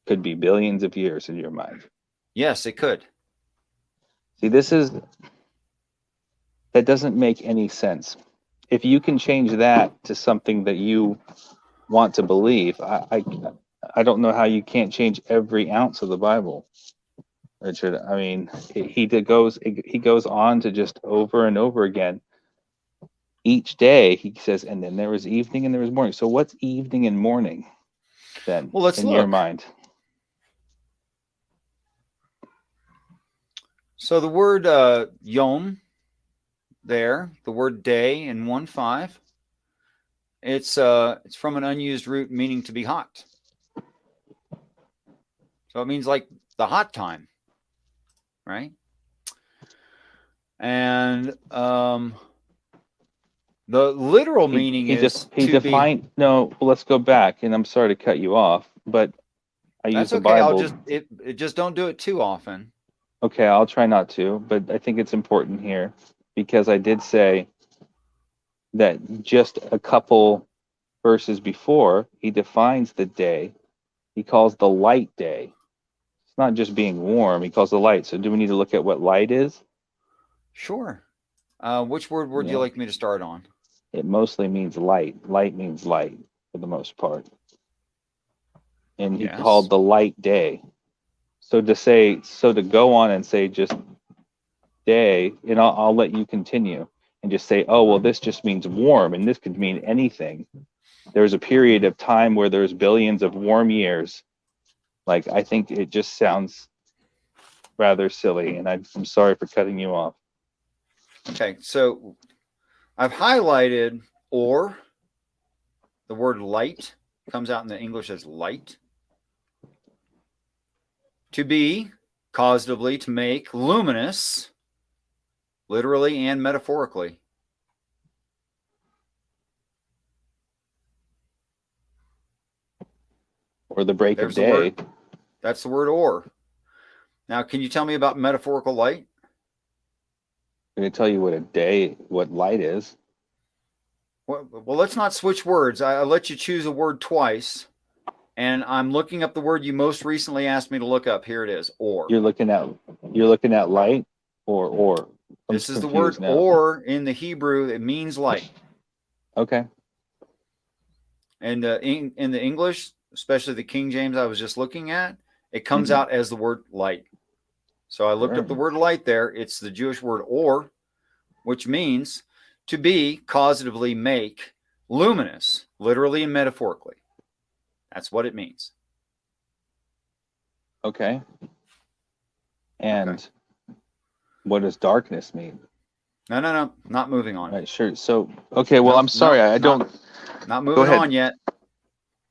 could be billions of years in your mind. Yes, it could. See, that doesn't make any sense. If you can change that to something that you want to believe, I don't know how you can't change every ounce of the Bible, Richard. I mean, he goes on to just over and over again. Each day he says, and then there was evening and there was morning. So what's evening and morning then? Well, let's in look. Your mind? So the word yom there, the word day in 1:5, it's from an unused root meaning to be hot. So it means like the hot time, right? And the literal meaning No, let's go back, and I'm sorry to cut you off, but I use the Bible. Just don't do it too often. Okay, I'll try not to, but I think it's important here because I did say that just a couple verses before, he defines the day. He calls the light day. It's not just being warm. He calls the light. So do we need to look at what light is? Sure. Which word would you like me to start on? It mostly means light. Light means light for the most part. And he called the light day. So to go on and say just day, and I'll let you continue. and just say, oh, well, this just means warm, and this could mean anything. There's a period of time where there's billions of warm years. Like, I think it just sounds rather silly, and I'm sorry for cutting you off. Okay, so I've highlighted or. The word light comes out in the English as light. To be, causatively, to make, luminous, literally and metaphorically. Or the break There's of day. That's the word or. Now, can you tell me about metaphorical light? I'm going to tell you what light is. Well, let's not switch words. I let you choose a word twice, and I'm looking up the word you most recently asked me to look up. Here it is, or. You're looking at light or. This is the word now. Or in the Hebrew. It means light. Okay. And in the English, especially the King James I was just looking at, it comes out as the word light. So I looked up the word light there. It's the Jewish word or, which means to be, causatively make, luminous, literally and metaphorically. That's what it means. Okay. And what does darkness mean? No. Not moving on. Right, sure. So, okay, well, I'm sorry. I don't. Not moving on yet.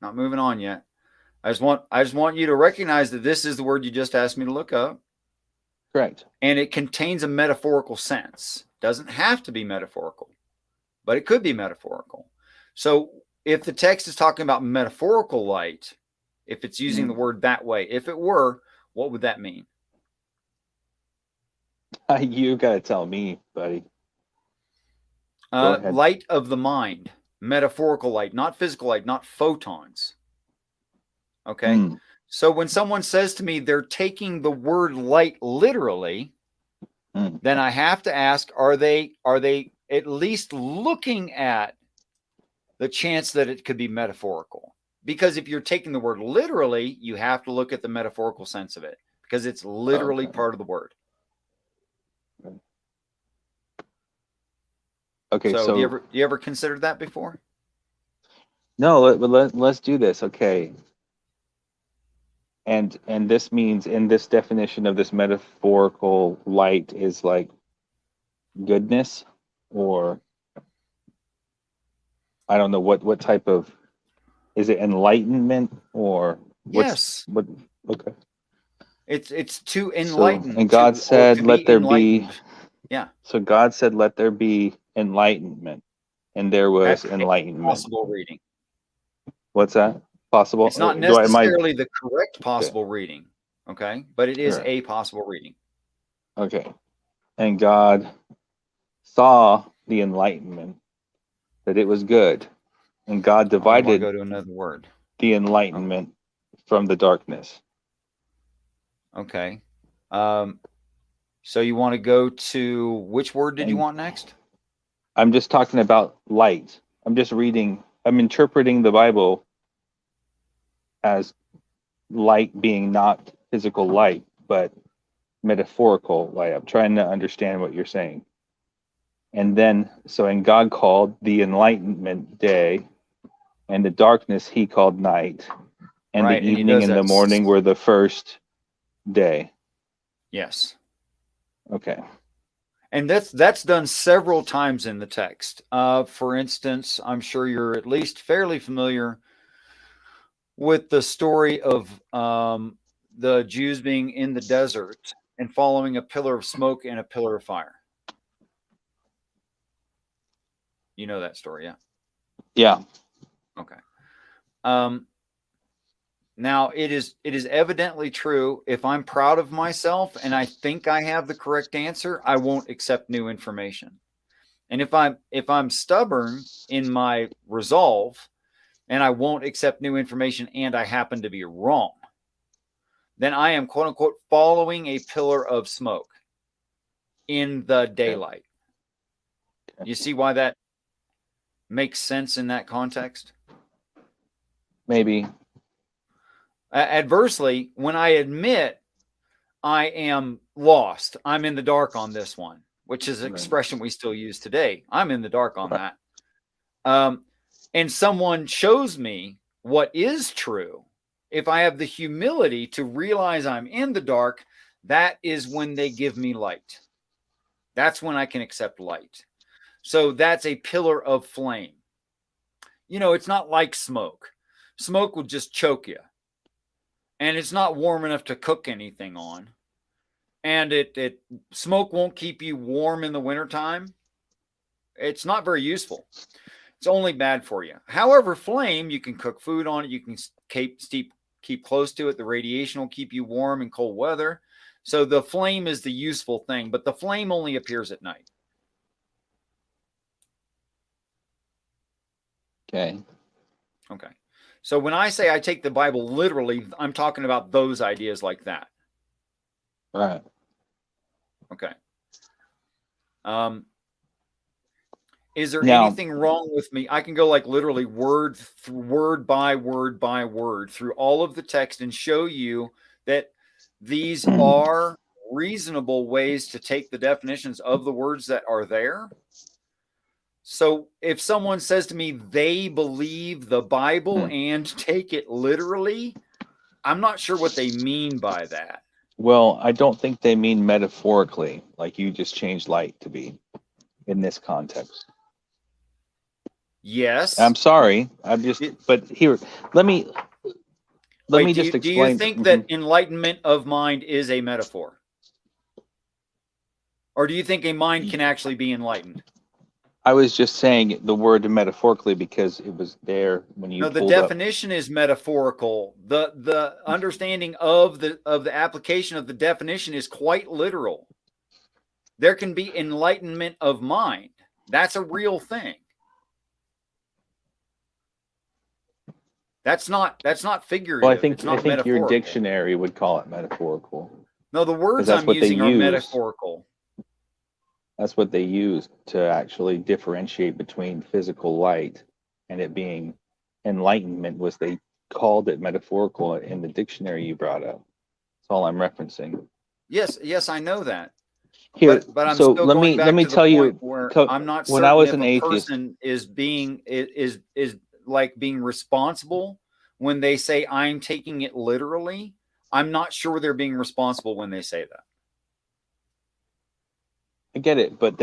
Not moving on yet. I just want you to recognize that this is the word you just asked me to look up. Correct. And it contains a metaphorical sense. Doesn't have to be metaphorical, but it could be metaphorical. So if the text is talking about metaphorical light, if it's using the word that way, if it were, what would that mean? You got to tell me, buddy. Light of the mind, metaphorical light, not physical light, not photons. Okay. So when someone says to me they're taking the word light literally, then I have to ask, are they at least looking at the chance that it could be metaphorical? Because if you're taking the word literally, you have to look at the metaphorical sense of it because it's literally part of the word. Okay, so do you ever considered that before? No, let's do this. Okay. And this means, in this definition of this metaphorical light, is like goodness, or I don't know what type of, is it enlightenment or yes? Okay. It's to enlighten. So, and God said, "Let there be." Yeah. So God said, "Let there be enlightenment," and there was enlightenment. Possible reading. What's that? Possible. It's not necessarily the correct possible reading, okay? But it is a possible reading. Okay. And God saw the enlightenment, that it was good, and God divided go to another word. The enlightenment from the darkness. Okay. So you want to go to which word did you want next? I'm just talking about light. I'm interpreting the Bible as light being not physical light, but metaphorical light. I'm trying to understand what you're saying. And then, and God called the enlightenment day, and the darkness he called night, and the evening and the morning were the first day. Yes. Okay. And that's done several times in the text. For instance, I'm sure you're at least fairly familiar with the story of the Jews being in the desert and following a pillar of smoke and a pillar of fire. You know that story, yeah? Yeah. Okay. Now it is evidently true. If I'm proud of myself and I think I have the correct answer, I won't accept new information. And if I'm stubborn in my resolve and I won't accept new information and I happen to be wrong, then I am, quote unquote, following a pillar of smoke in the daylight. You see why that makes sense in that context? Maybe. Adversely, when I admit I am lost, I'm in the dark on this one, which is an expression we still use today. I'm in the dark on that. And someone shows me what is true, if I have the humility to realize I'm in the dark, that is when they give me light. That's when I can accept light. So that's a pillar of flame. You know, it's not like smoke. Smoke will just choke you. And it's not warm enough to cook anything on. And smoke won't keep you warm in the wintertime. It's not very useful. It's only bad for you. However, flame, you can cook food on it. You can keep close to it. The radiation will keep you warm in cold weather. So the flame is the useful thing, but the flame only appears at night. Okay. Okay. So when I say I take the Bible literally, I'm talking about those ideas like that. Right. Okay. Is there Now, anything wrong with me? I can go like literally word by word by word through all of the text and show you that these are reasonable ways to take the definitions of the words that are there. So if someone says to me, they believe the Bible and take it literally, I'm not sure what they mean by that. Well, I don't think they mean metaphorically, like you just changed light to be in this context. Yes. I'm sorry. But here, let me just explain. Do you think that enlightenment of mind is a metaphor? Or do you think a mind can actually be enlightened? I was just saying the word metaphorically because it was there when you. No, the definition is metaphorical. The understanding of the application of the definition is quite literal. There can be enlightenment of mind. That's a real thing. That's not figurative. Well, I think your dictionary would call it metaphorical. No, the words I'm using are metaphorical. That's what they use to actually differentiate between physical light and it being enlightenment. Was they called it metaphorical in the dictionary you brought up? That's all I'm referencing. Yes, I know that. Here, but I'm so still let me tell you where I'm not certain when I was if an a atheist, person is like being responsible when they say I'm taking it literally. I'm not sure they're being responsible when they say that. I get it, but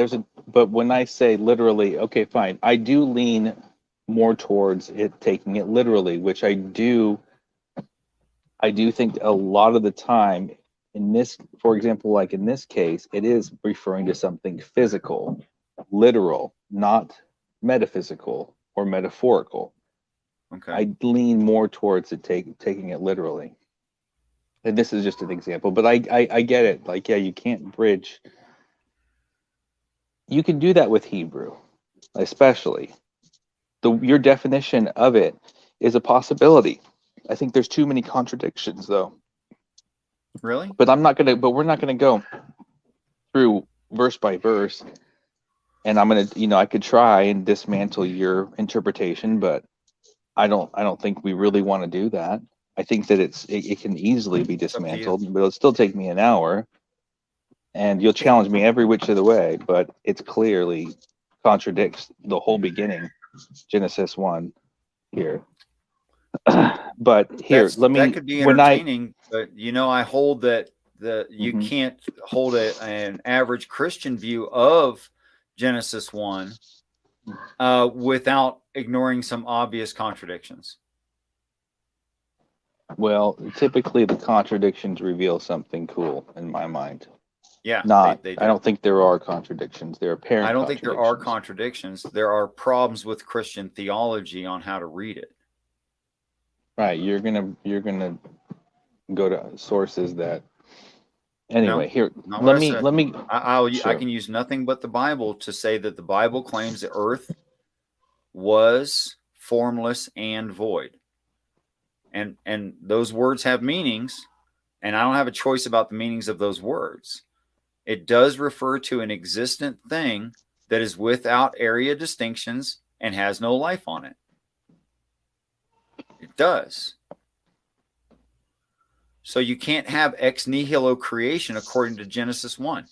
but when I say literally, okay, fine. I do lean more towards it taking it literally, which I do think a lot of the time in this, for example, like in this case, it is referring to something physical, literal, not metaphysical or metaphorical. Okay. I lean more towards it taking it literally. And this is just an example, but I get it. Like, yeah, you can't bridge. You can do that with Hebrew, especially. Your definition of it is a possibility. I think there's too many contradictions, though. Really? But we're not gonna go through verse by verse. And I'm gonna, I could try and dismantle your interpretation, but I don't think we really want to do that. I think that it can easily be dismantled, but it'll still take me an hour. And you'll challenge me every which of the way, but it's clearly contradicts the whole beginning, Genesis 1 here. But here, that could be entertaining, but I hold that you can't hold an average Christian view of Genesis 1 without ignoring some obvious contradictions. Well, typically the contradictions reveal something cool in my mind. Yeah, they I don't think there are contradictions. There are apparent. I don't think there are contradictions. There are problems with Christian theology on how to read it. Right, you're gonna go to sources that. Anyway, here let me. I can use nothing but the Bible to say that the Bible claims the earth was formless and void, and those words have meanings, and I don't have a choice about the meanings of those words. It does refer to an existent thing that is without area distinctions and has no life on it. It does. So you can't have ex nihilo creation according to Genesis 1.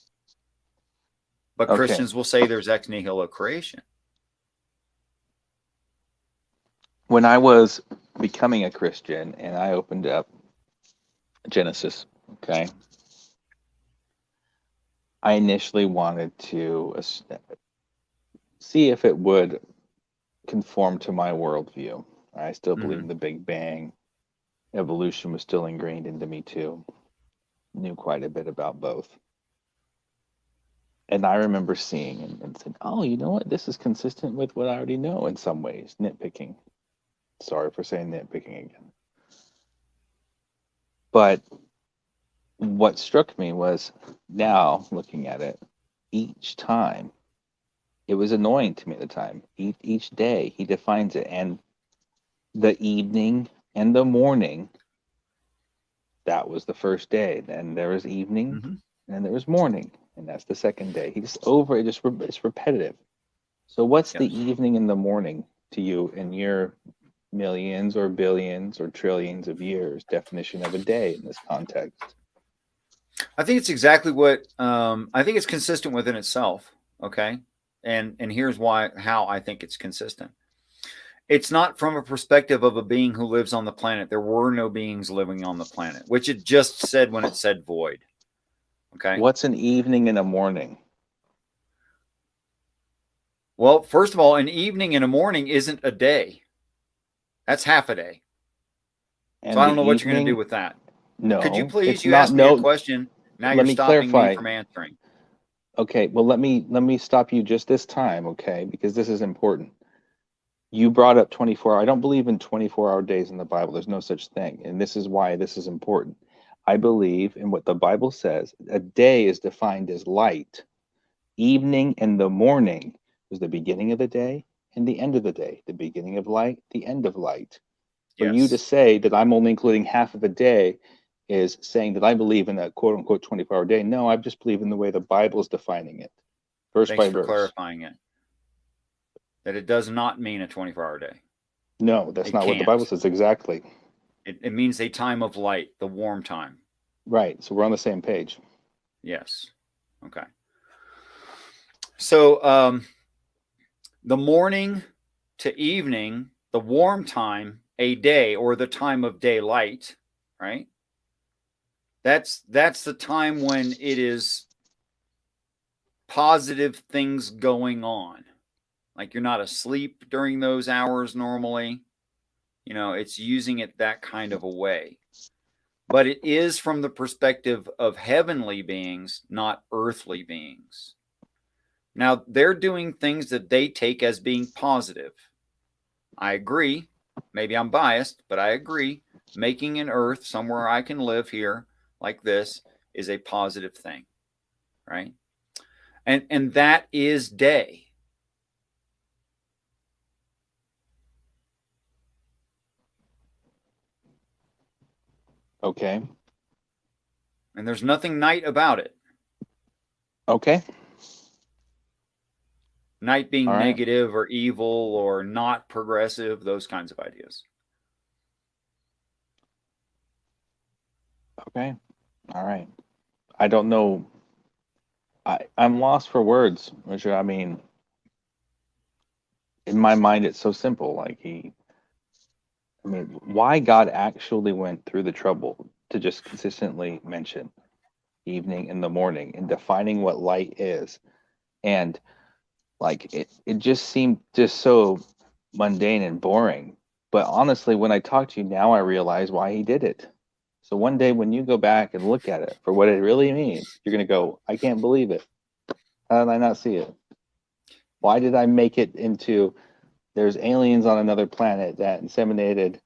But Christians will say there's ex nihilo creation. When I was becoming a Christian and I opened up Genesis, okay, I initially wanted to see if it would conform to my worldview. I still believe in the Big Bang. Evolution was still ingrained into me too. Knew quite a bit about both. And I remember seeing and saying, oh, you know what? This is consistent with what I already know in some ways. Nitpicking. Sorry for saying nitpicking again. But what struck me was, now looking at it, each time, it was annoying to me at the time. Each day he defines it. And the evening and the morning, that was the first day. Then there was evening, and then there was morning, and that's the second day. It's repetitive. So what's the evening and the morning to you in your millions or billions or trillions of years definition of a day in this context? I think it's exactly what I think it's consistent within itself. Okay. And here's how I think it's consistent. It's not from a perspective of a being who lives on the planet. There were no beings living on the planet, which it just said when it said void. Okay. What's an evening and a morning? Well, first of all, an evening and a morning isn't a day. That's half a day. And so I don't know what you're going to do with that. No. Could you please? You asked me a question. Now you're stopping me from answering. Okay. Well, let me stop you just this time, okay? Because this is important. You brought up 24 hours. I don't believe in 24-hour days in the Bible. There's no such thing. And this is why this is important. I believe in what the Bible says. A day is defined as light. Evening and the morning is the beginning of the day and the end of the day. The beginning of light, the end of light. For you to say that I'm only including half of a day is saying that I believe in a quote-unquote 24-hour day. No, I just believe in the way the Bible is defining it. Verse by verse. Thanks for clarifying it. That it does not mean a 24-hour day. No, that's not what the Bible says exactly. It means a time of light, the warm time. Right. So we're on the same page. Yes. Okay. So the morning to evening, the warm time, a day, or the time of daylight, right? That's the time when it is positive things going on. Like you're not asleep during those hours normally. You know, it's using it that kind of a way. But it is from the perspective of heavenly beings, not earthly beings. Now, they're doing things that they take as being positive. I agree. Maybe I'm biased, but I agree. Making an earth somewhere I can live here like this is a positive thing, right? And that is day. Okay. And there's nothing night about it. Okay. Night being negative or evil or not progressive, those kinds of ideas. Okay. All right. I don't know. I'm lost for words, Richard. I mean, in my mind, it's so simple. Why God actually went through the trouble to just consistently mention evening and the morning and defining what light is. And it just seemed just so mundane and boring. But honestly, when I talk to you now, I realize why he did it. So one day when you go back and look at it for what it really means, you're going to go, I can't believe it. How did I not see it? Why did I make it into there's aliens on another planet that inseminated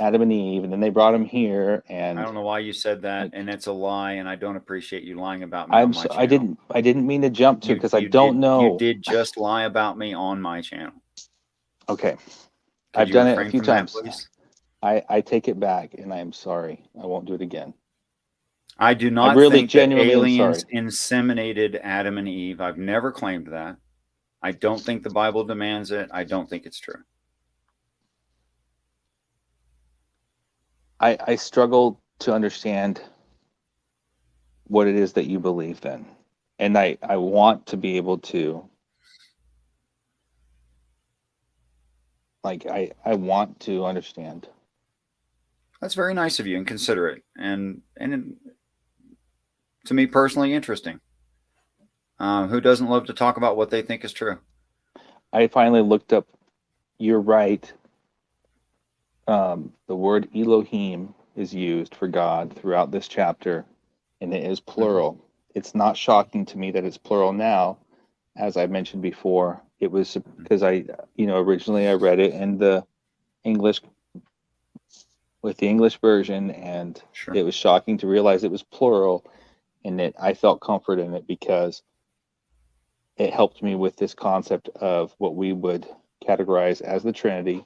Adam and Eve, and then they brought them here? And I don't know why you said that, and it's a lie, and I don't appreciate you lying about me on my channel. I didn't mean to jump to because I don't know. You did just lie about me on my channel. Okay. I've done it a few times. I take it back, and I am sorry. I won't do it again. I do not think that aliens inseminated Adam and Eve. I've never claimed that. I don't think the Bible demands it. I don't think it's true. I struggle to understand what it is that you believe then. And I want to be able to, like, I want to understand. That's very nice of you and considerate, and to me personally interesting. Who doesn't love to talk about what they think is true? I finally looked up, you're right. The word Elohim is used for God throughout this chapter, and it is plural. Mm-hmm. It's not shocking to me that it's plural now. As I mentioned before, it was because originally I read it in the English, with the English version, and sure, it was shocking to realize it was plural, and I felt comfort in it because it helped me with this concept of what we would categorize as the Trinity,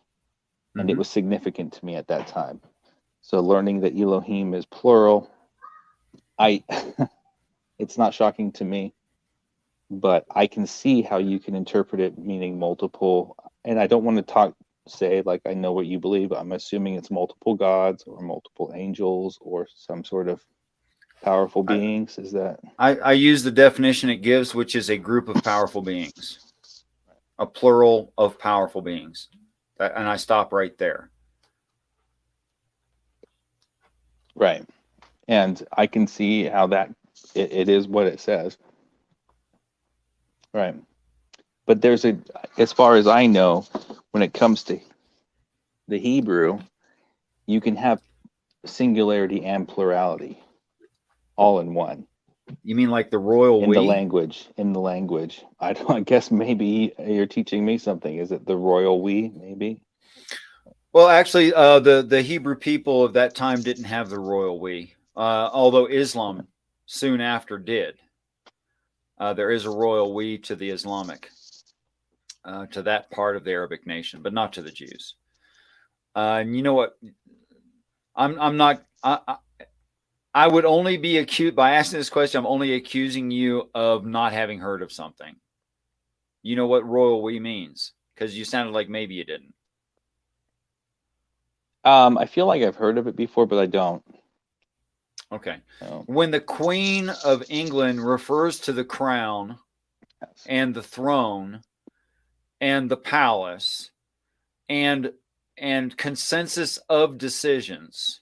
and it was significant to me at that time. So learning that Elohim is plural, it's not shocking to me, but I can see how you can interpret it meaning multiple. And I don't want to say like I know what you believe. I'm assuming it's multiple gods or multiple angels or some sort of powerful beings. Is that? I use the definition it gives, which is a group of powerful beings, a plural of powerful beings. And I stop right there. Right. And I can see how that it is what it says. Right. But as far as I know, when it comes to the Hebrew, you can have singularity and plurality all in one. You mean like the royal we? In the language. I guess maybe you're teaching me something. Is it the royal we, maybe? Well, actually, the Hebrew people of that time didn't have the royal we, although Islam soon after did. There is a royal we to the Islamic, to that part of the Arabic nation, but not to the Jews. And you know what? I'm not. I would only be accused by asking this question. I'm only accusing you of not having heard of something. You know what royal we means? Because you sounded like maybe you didn't. I feel like I've heard of it before, but I don't. Okay. When the Queen of England refers to the crown and the throne and the palace and consensus of decisions,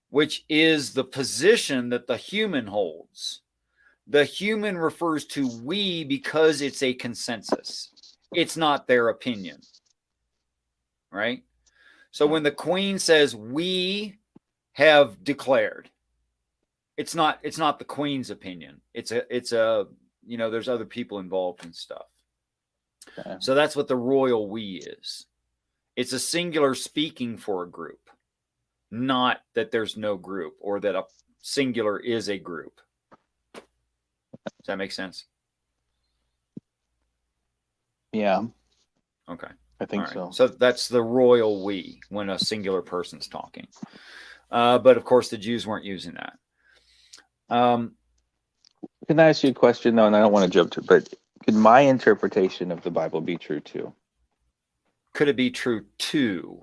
which is the position that the human holds, the human refers to we because it's a consensus. It's not their opinion, right? So when the Queen says we have declared, it's not the Queen's opinion. It's a there's other people involved and stuff. Okay. So that's what the royal we is. It's a singular speaking for a group, not that there's no group or that a singular is a group. Does that make sense? Yeah. Okay. I think so. So that's the royal we when a singular person's talking. But of course, the Jews weren't using that. Can I ask you a question, though? And I don't want to jump to, but could my interpretation of the Bible be true too? Could it be true too?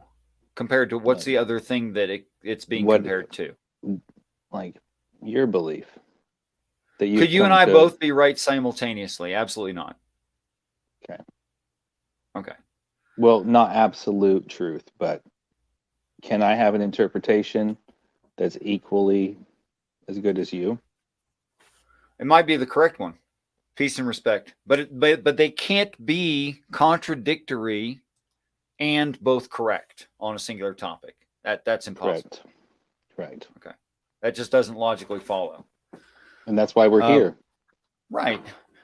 Compared to what's the other thing that it's being compared to? Like your belief. That you could you and I both be right simultaneously? Absolutely not. Okay. Okay. Well, not absolute truth, but can I have an interpretation that's equally as good as you? It might be the correct one. Peace and respect. But they can't be contradictory and both correct on a singular topic. That's impossible. Correct. Okay. That just doesn't logically follow. And that's why we're here. Right.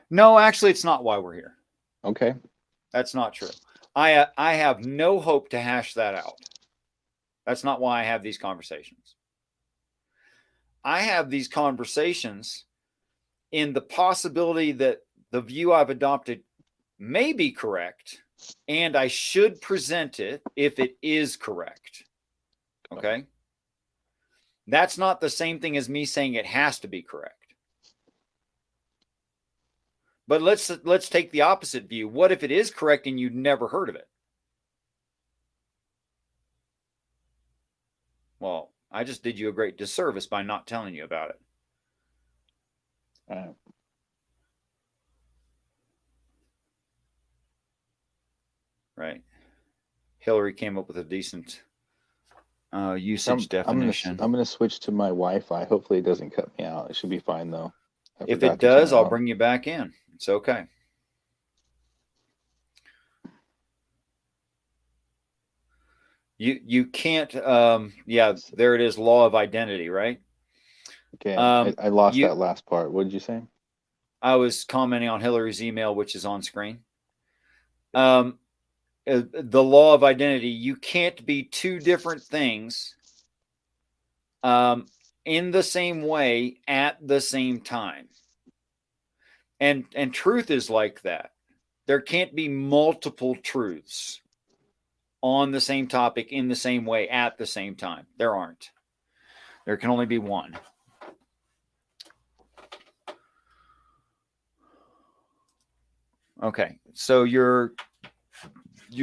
No, actually, it's not why we're here. Okay. That's not true. I have no hope to hash that out. That's not why I have these conversations. I have these conversations in the possibility that the view I've adopted may be correct, and I should present it if it is correct. Okay? That's not the same thing as me saying it has to be correct. But let's take the opposite view. What if it is correct and you'd never heard of it? Well, I just did you a great disservice by not telling you about it. Right. Hillary came up with a decent usage definition. I'm gonna switch to my Wi-Fi. Hopefully, it doesn't cut me out. It should be fine though. If it does, I'll bring you back in. It's okay. You can't. Yeah, there it is. Law of identity, right? Okay. I lost that last part. What did you say? I was commenting on Hillary's email, which is on screen. The law of identity. You can't be two different things in the same way at the same time. And truth is like that. There can't be multiple truths on the same topic in the same way at the same time. There aren't. There can only be one. Okay, so you're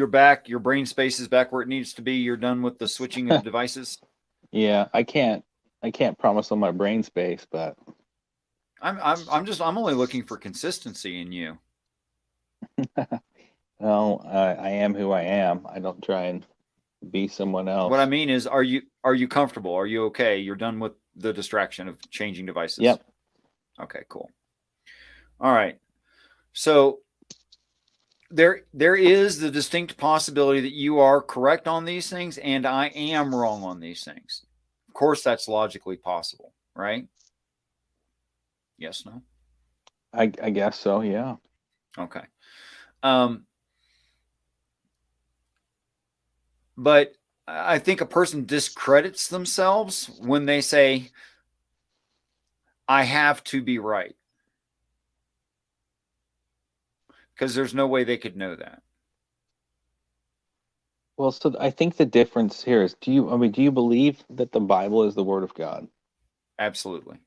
back. Your brain space is back where it needs to be. You're done with the switching of devices. Yeah, I can't promise on my brain space, but I'm only looking for consistency in you. Well, I am who I am. I don't try and be someone else. What I mean is, are you comfortable? Are you okay? You're done with the distraction of changing devices. Yep. Okay, cool. All right. So there is the distinct possibility that you are correct on these things and I am wrong on these things. Of course, that's logically possible, right? Yes, no? I guess so, yeah. Okay. But I think a person discredits themselves when they say, I have to be right. Because there's no way they could know that. Well, so I think the difference here is, do you believe that the Bible is the Word of God? Absolutely.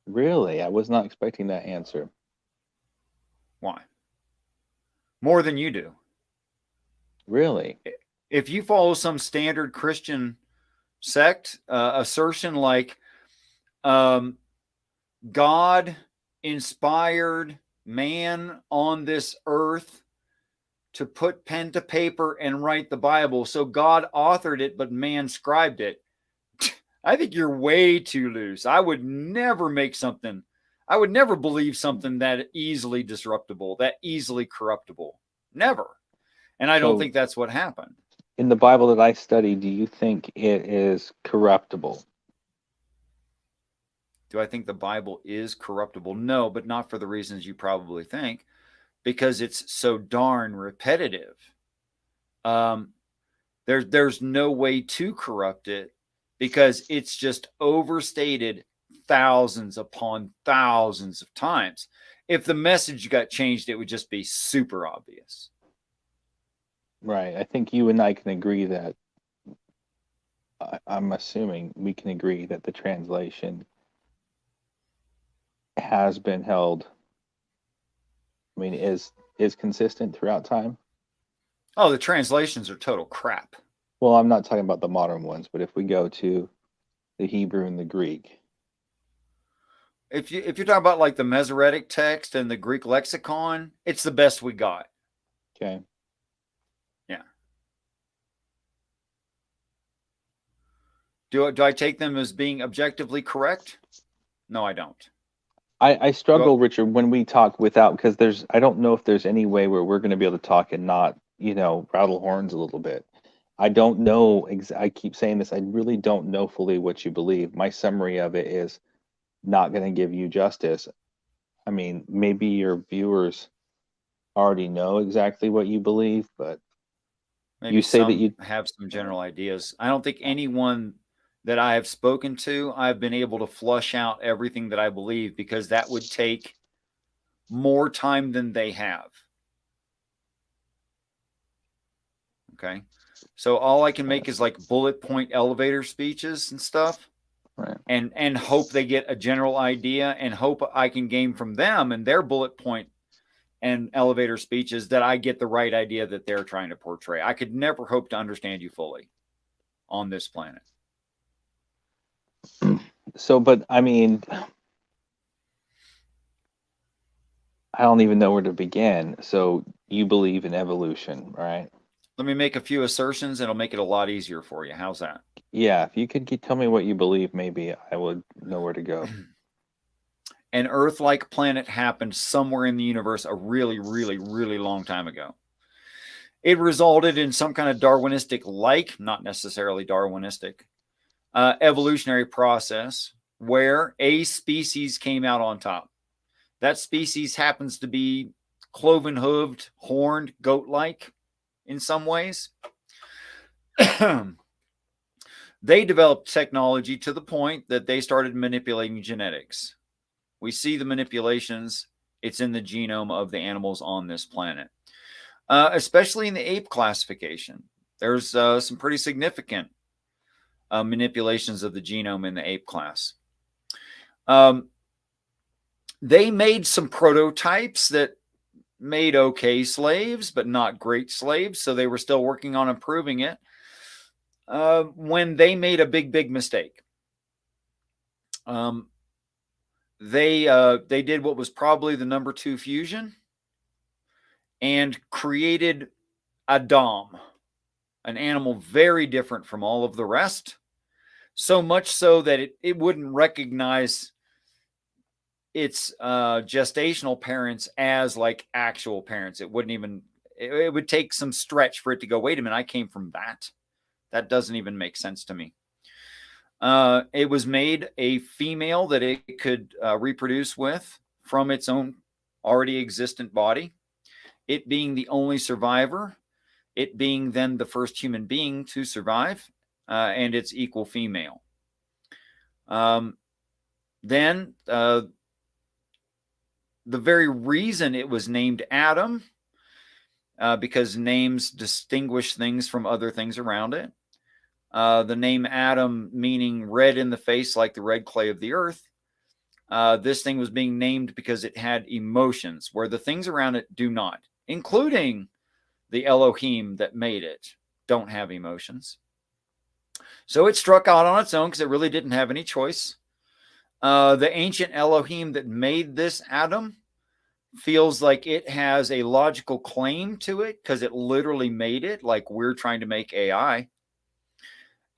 Really? I was not expecting that answer. Why? More than you do. Really? If you follow some standard Christian sect assertion like God inspired man on this earth to put pen to paper and write the Bible, so God authored it, but man scribed it, I think you're way too loose. I would never believe something that easily disruptible, that easily corruptible. Never. And I don't think that's what happened. In the Bible that I study, do you think it is corruptible? Do I think the Bible is corruptible? No, but not for the reasons you probably think, because it's so darn repetitive. There's no way to corrupt it because it's just overstated thousands upon thousands of times. If the message got changed, it would just be super obvious. Right. I think you and I can agree that, I'm assuming we can agree that the translation has been held, is consistent throughout time. Oh, the translations are total crap. Well, I'm not talking about the modern ones, but if we go to the Hebrew and the Greek. If you're talking about like the Masoretic text and the Greek lexicon, it's the best we got. Okay. Yeah. Do I take them as being objectively correct? No, I don't. I struggle, Richard, when we talk without, because I don't know if there's any way where we're going to be able to talk and not, rattle horns a little bit. I don't know. I keep saying this. I really don't know fully what you believe. My summary of it is not going to give you justice. I mean, maybe your viewers already know exactly what you believe, but maybe you say that you have some general ideas. I don't think anyone that I have spoken to, I've been able to flush out everything that I believe, because that would take more time than they have. Okay. So all I can make is like bullet point elevator speeches and stuff. Right. And hope they get a general idea, and hope I can gain from them and their bullet point and elevator speeches that I get the right idea that they're trying to portray. I could never hope to understand you fully on this planet. So, but I mean, I don't even know where to begin. So you believe in evolution, right? Let me make a few assertions. It'll make it a lot easier for you. How's that? Yeah, if you could tell me what you believe, maybe I would know where to go. An Earth-like planet happened somewhere in the universe a really, really, really long time ago. It resulted in some kind of Darwinistic-like, not necessarily Darwinistic, evolutionary process where a species came out on top. That species happens to be cloven-hooved, horned, goat-like in some ways. They developed technology to the point that they started manipulating genetics. We see the manipulations. It's in the genome of the animals on this planet, especially in the ape classification. There's some pretty significant manipulations of the genome in the ape class. They made some prototypes that made okay slaves, but not great slaves. So they were still working on improving it when they made a big mistake. They did what was probably the number 2 fusion and created a dom, an animal very different from all of the rest, so much so that it wouldn't recognize its gestational parents as like actual parents. It wouldn't even, it would take some stretch for it to go, wait a minute, I came from that. That doesn't even make sense to me. It was made a female that it could reproduce with from its own already existent body. It being the only survivor, it being then the first human being to survive, and its equal female. Then the very reason it was named Adam, because names distinguish things from other things around it. The name Adam meaning red in the face like the red clay of the earth. This thing was being named because it had emotions where the things around it do not, including the Elohim that made it don't have emotions. So it struck out on its own because it really didn't have any choice. The ancient Elohim that made this Adam feels like it has a logical claim to it because it literally made it like we're trying to make AI.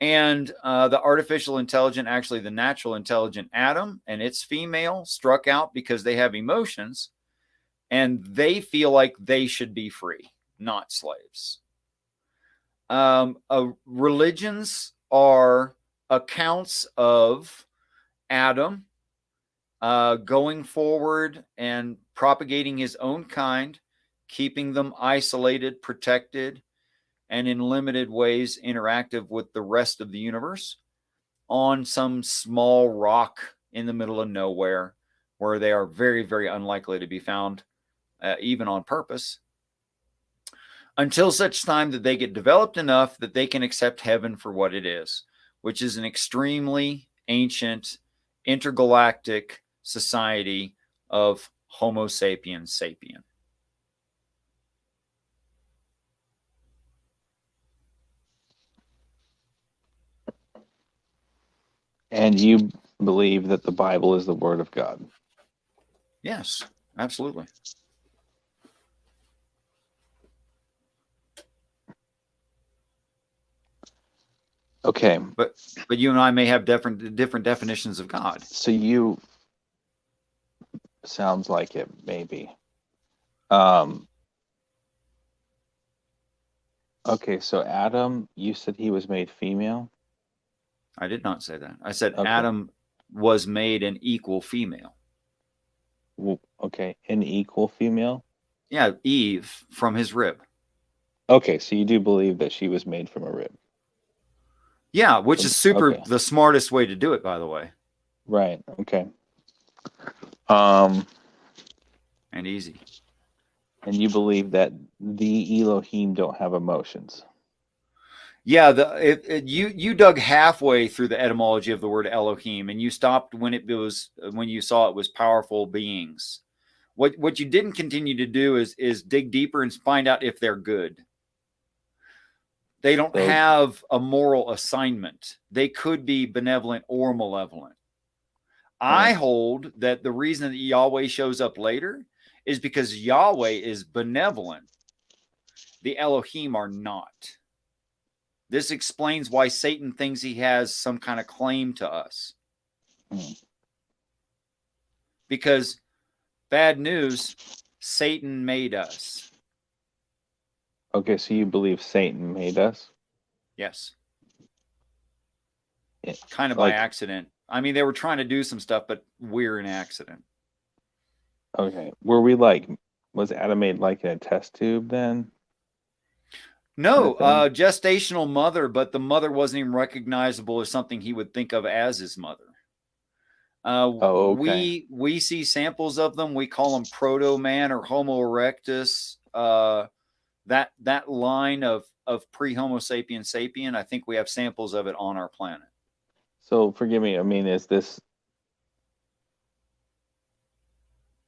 And the artificial intelligent, actually the natural intelligent Adam and its female struck out because they have emotions and they feel like they should be free, not slaves. Religions are accounts of Adam going forward and propagating his own kind, keeping them isolated, protected, and in limited ways interactive with the rest of the universe on some small rock in the middle of nowhere where they are very, very unlikely to be found, even on purpose, until such time that they get developed enough that they can accept heaven for what it is, which is an extremely ancient intergalactic society of Homo sapiens sapien. And you believe that the Bible is the Word of God? Yes, absolutely. Okay. But you and I may have different definitions of God. So you sounds like it, maybe. Okay, so Adam, you said he was made female? I did not say that. I said okay. Adam was made an equal female. Well, okay, an equal female? Yeah, Eve from his rib. Okay, so you do believe that she was made from a rib? Yeah, which is super the smartest way to do it, by the way. Right, okay. And easy. And you believe that the Elohim don't have emotions? Yeah, you dug halfway through the etymology of the word Elohim, and you stopped when you saw it was powerful beings. What you didn't continue to do is dig deeper and find out if they're good. They don't have a moral assignment. They could be benevolent or malevolent. I hold that the reason that Yahweh shows up later is because Yahweh is benevolent. The Elohim are not. This explains why Satan thinks he has some kind of claim to us. Because, bad news, Satan made us. Okay, so you believe Satan made us? Yes. Yeah, kind of by accident. I mean, they were trying to do some stuff, but we're an accident. Okay. Were we like, was Adam made like in a test tube then? No, gestational mother, but the mother wasn't even recognizable as something he would think of as his mother. Okay. We see samples of them. We call them proto-man or Homo erectus. That line of pre-Homo sapien sapien, I think we have samples of it on our planet. So forgive me, I mean,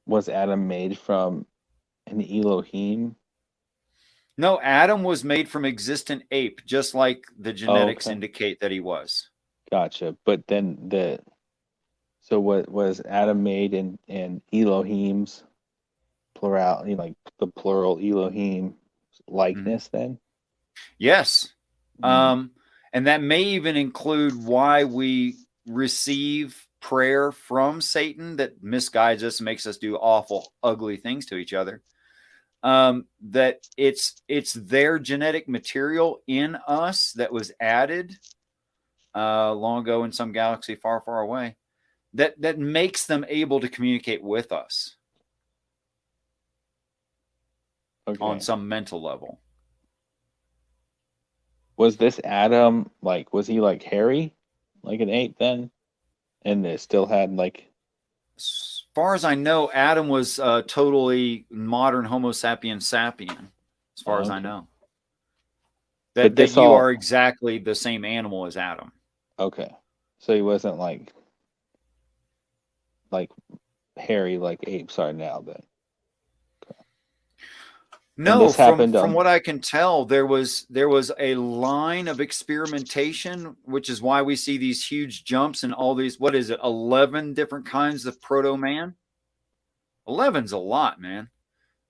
was Adam made from an Elohim? No, Adam was made from existent ape, just like the genetics indicate that he was. Gotcha. But then so what was Adam made in Elohim's plurality, like the plural Elohim likeness then? Yes. And that may even include why we receive prayer from Satan that misguides us and makes us do awful, ugly things to each other. That it's their genetic material in us that was added long ago in some galaxy far, far away that makes them able to communicate with us on some mental level. Was this Adam was he like hairy, like an ape then? And it still had like. As far as I know, Adam was totally modern Homo sapien sapien, as far as I know. That you are exactly the same animal as Adam. Okay. So he wasn't like hairy like apes are now then. Okay. No, from what I can tell, there was a line of experimentation, which is why we see these huge jumps and all these, 11 different kinds of proto-man? 11's a lot, man.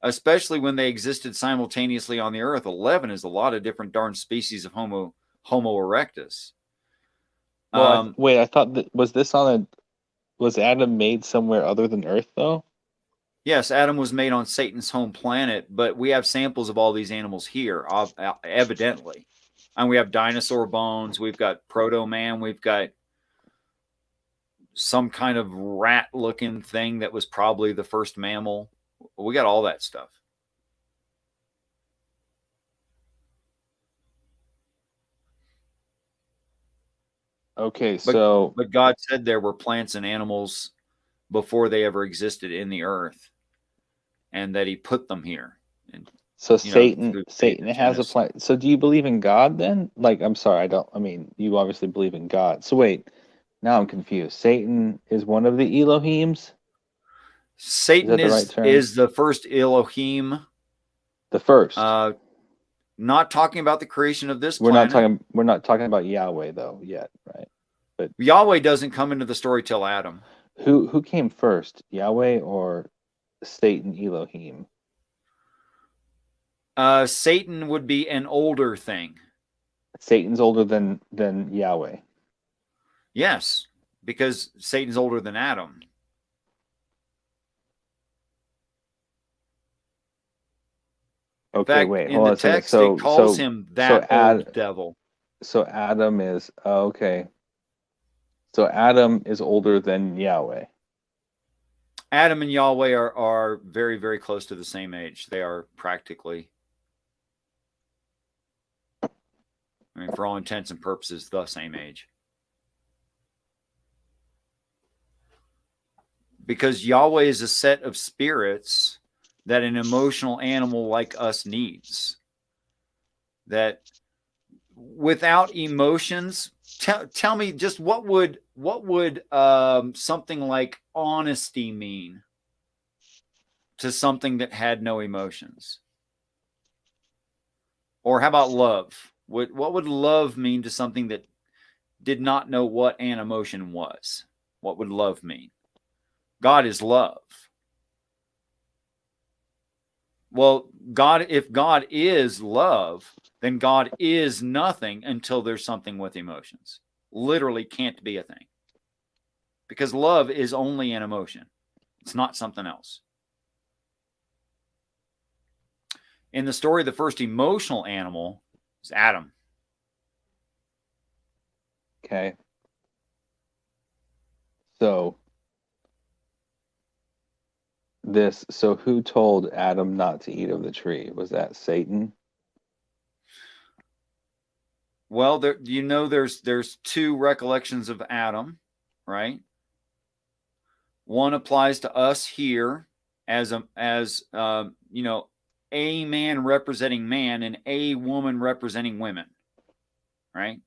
Especially when they existed simultaneously on the Earth. 11 is a lot of different darn species of Homo erectus. Well, wait, I thought was Adam made somewhere other than Earth though? Yes, Adam was made on Satan's home planet, but we have samples of all these animals here, evidently. And we have dinosaur bones. We've got proto-man. We've got some kind of rat-looking thing that was probably the first mammal. We got all that stuff. Okay, but God said there were plants and animals before they ever existed in the earth, and that he put them here. And, so Satan has a plan. So do you believe in God then? I'm sorry, you obviously believe in God. So wait, now I'm confused. Satan is one of the Elohims? Satan is the first Elohim. The first. Not talking about the creation of this planet. We're not talking about Yahweh though yet, right? But Yahweh doesn't come into the story till Adam. Who came first, Yahweh or Satan Elohim? Satan would be an older thing. Satan's older than Yahweh. Yes, because Satan's older than Adam. Okay, fact, wait, in hold the on a second. text, it calls him that old devil. So Adam is okay. So Adam is older than Yahweh. Adam and Yahweh are very, very close to the same age. They are practically, for all intents and purposes, the same age. Because Yahweh is a set of spirits that an emotional animal like us needs. That without emotions, tell me just what would something like honesty mean to something that had no emotions? Or how about love? What would love mean to something that did not know what an emotion was? What would love mean? God is love. Well, if God is love, then God is nothing until there's something with emotions. Literally can't be a thing. Because love is only an emotion. It's not something else. In the story, the first emotional animal is Adam. Okay. So who told Adam not to eat of the tree? Was that Satan? Well, there's two recollections of Adam, right? One applies to us here as a man representing man and a woman representing women, right?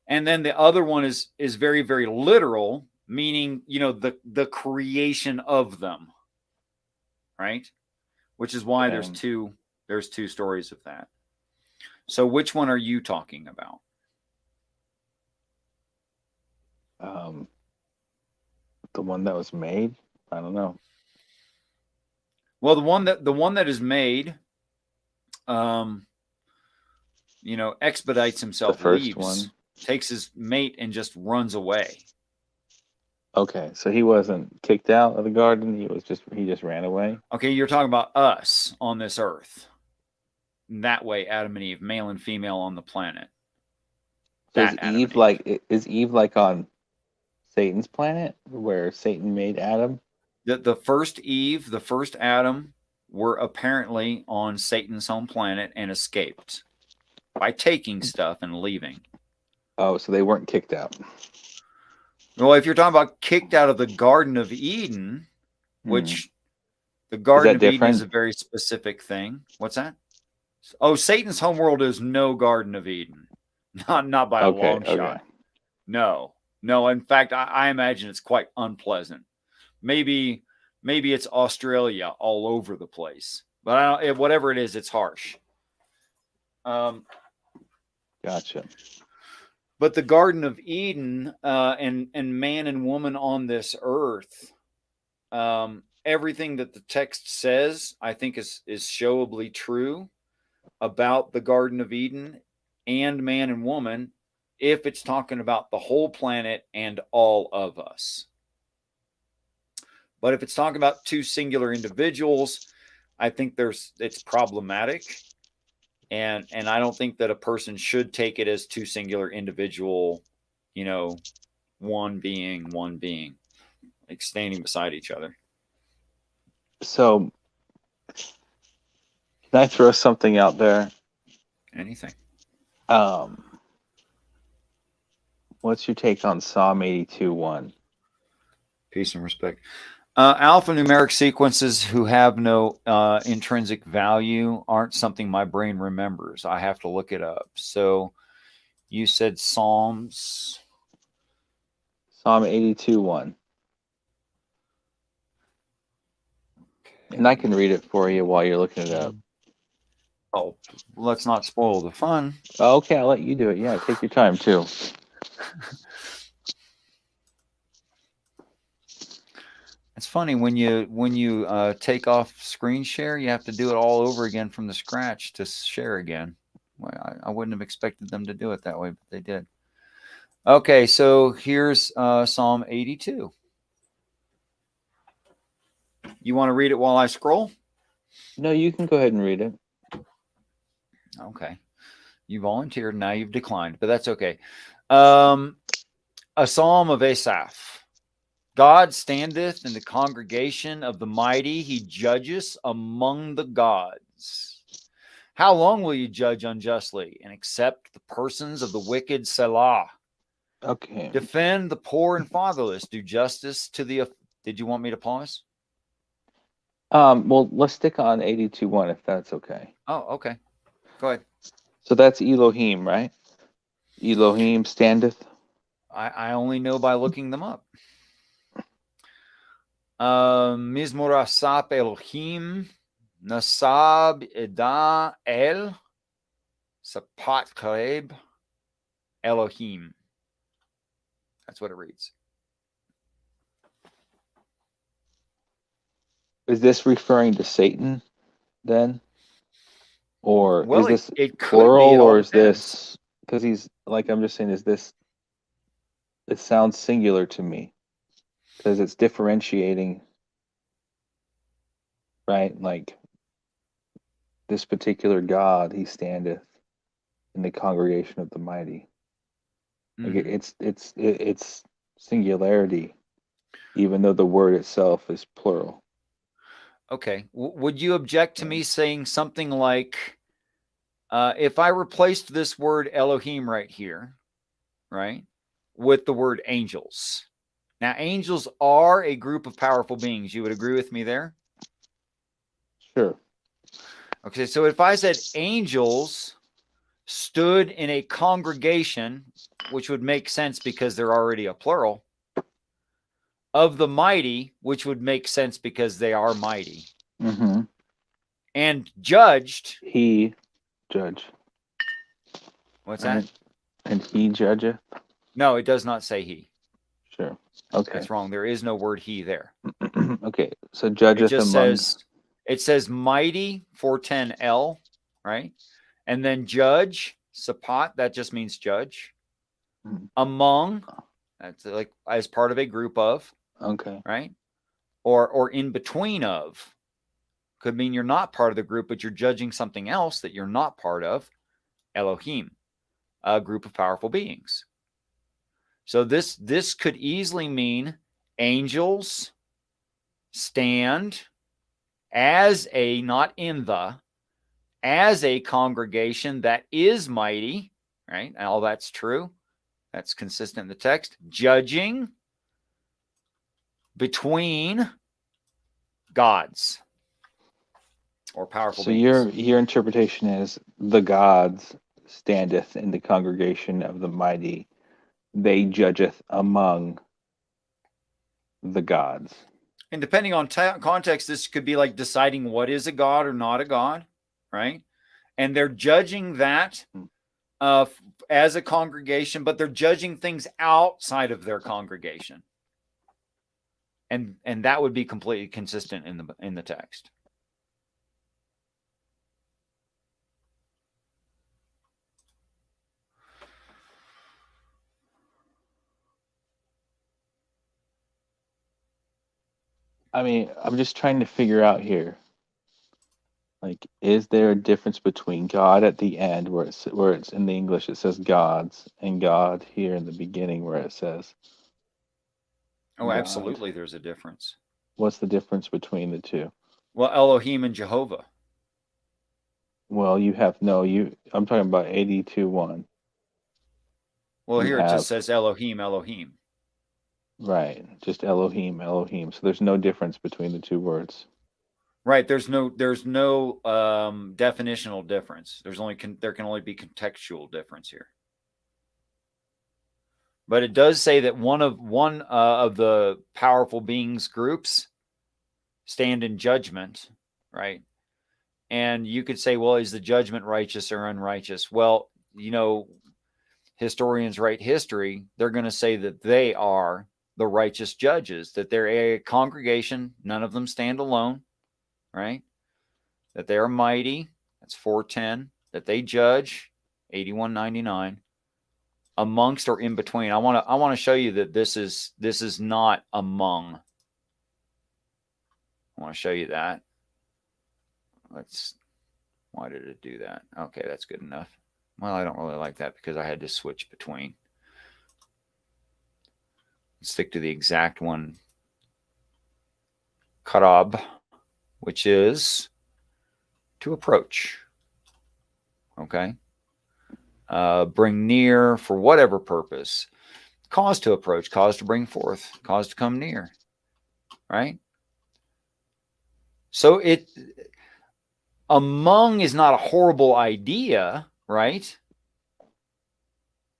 And then the other one is very, very literal, meaning the creation of them, right? Which is why there's two stories of that. So which one are you talking about? The one that was made? I don't know. Well, the one that is made, expedites himself, the first leaves, one takes his mate, and just runs away. Okay, so he wasn't kicked out of the garden. He just ran away. Okay, you're talking about us on this earth. That way, Adam and Eve, male and female on the planet. So is Eve like on Satan's planet where Satan made Adam? The first Eve, the first Adam were apparently on Satan's home planet and escaped by taking stuff and leaving. Oh, so they weren't kicked out. Well, if you're talking about kicked out of the Garden of Eden, which the Garden of Eden is a very specific thing. What's that? Oh, Satan's homeworld is no Garden of Eden. Not by a long shot. No. In fact, I imagine it's quite unpleasant. Maybe it's Australia all over the place. But whatever it is, it's harsh. Gotcha. But the Garden of Eden and man and woman on this earth, everything that the text says, I think is showably true about the Garden of Eden and man and woman, if it's talking about the whole planet and all of us. But if it's talking about two singular individuals, I think it's problematic. And I don't think that a person should take it as two singular individual, one being, like standing beside each other. So, can I throw something out there? Anything. What's your take on Psalm 82:1? Peace and respect. Alphanumeric sequences who have no intrinsic value aren't something my brain remembers. I have to look it up. So you said Psalm 82:1. And I can read it for you while you're looking it up. Oh, let's not spoil the fun. Oh, okay, I'll let you do it. Yeah, take your time too. It's funny when you take off screen share, you have to do it all over again from the scratch to share again. Well, I wouldn't have expected them to do it that way, but they did. Okay, so here's Psalm 82. You want to read it while I scroll? No, you can go ahead and read it. Okay. You volunteered, now you've declined, but that's okay. A psalm of Asaph. God standeth in the congregation of the mighty. He judgeth among the gods. How long will you judge unjustly and accept the persons of the wicked? Selah. Okay. Defend the poor and fatherless. Do justice to the... Did you want me to pause? Well, let's stick on 82:1 if that's okay. Oh, okay. Go ahead. So that's Elohim, right? Elohim standeth. I only know by looking them up. Mizmor Asap Elohim Nasab Eda El Sapat Kareb Elohim. That's what it reads. Is this referring to Satan? then? Or Well, is this it could be. It plural, all or is depends. this, because he's like, I'm just saying, is this, it sounds singular to me because it's differentiating, right? Like this particular God, he standeth in the congregation of the mighty. Like it's singularity, even though the word itself is plural. Okay. Would you object to me saying something like, if I replaced this word Elohim right here, right, with the word angels? Now, angels are a group of powerful beings. You would agree with me there? Sure. Okay. So if I said angels stood in a congregation, which would make sense because they're already a plural, of the mighty, which would make sense because they are mighty, and judged. He judge. What's that? And he judgeth? No, it does not say he. Sure. Okay. That's wrong. There is no word he there. Okay. So judgeth among. It says mighty 410L, right? And then judge, sapat, that just means judge. Among, that's like as part of a group of. Okay. Right? Or in between of. Could mean you're not part of the group, but you're judging something else that you're not part of. Elohim, a group of powerful beings. So this could easily mean angels stand as a, not in the, as a congregation that is mighty, right? And all that's true. That's consistent in the text. Judging between gods or powerful beings. So your interpretation is the gods standeth in the congregation of the mighty, they judgeth among the gods. And depending on context, this could be like deciding what is a god or not a god, right? And they're judging that as a congregation, but they're judging things outside of their congregation. And that would be completely consistent in the text. I mean, I'm just trying to figure out here. Like, is there a difference between God at the end, where it's in the English it says gods, and God here in the beginning where it says? Oh, absolutely, there's a difference. What's the difference between the two? Well, Elohim and Jehovah. Well, I'm talking about 82:1. Well, here it just says Elohim, Elohim. Right, just Elohim, Elohim. So there's no difference between the two words. Right, there's no definitional difference. There can only be contextual difference here. But it does say that one of the powerful beings groups stand in judgment, right? And you could say, well, is the judgment righteous or unrighteous? Well, historians write history. They're going to say that they are the righteous judges, that they're a congregation. None of them stand alone, right? That they are mighty. That's 410. That they judge, 8199. Amongst or in between. I want to show you that this is not among. I want to show you that. Why did it do that? Okay, that's good enough. Well, I don't really like that because I had to switch between. Let's stick to the exact one. Karab, which is to approach. Okay. Bring near for whatever purpose. Cause to approach, cause to bring forth, cause to come near. Right? So among is not a horrible idea, right?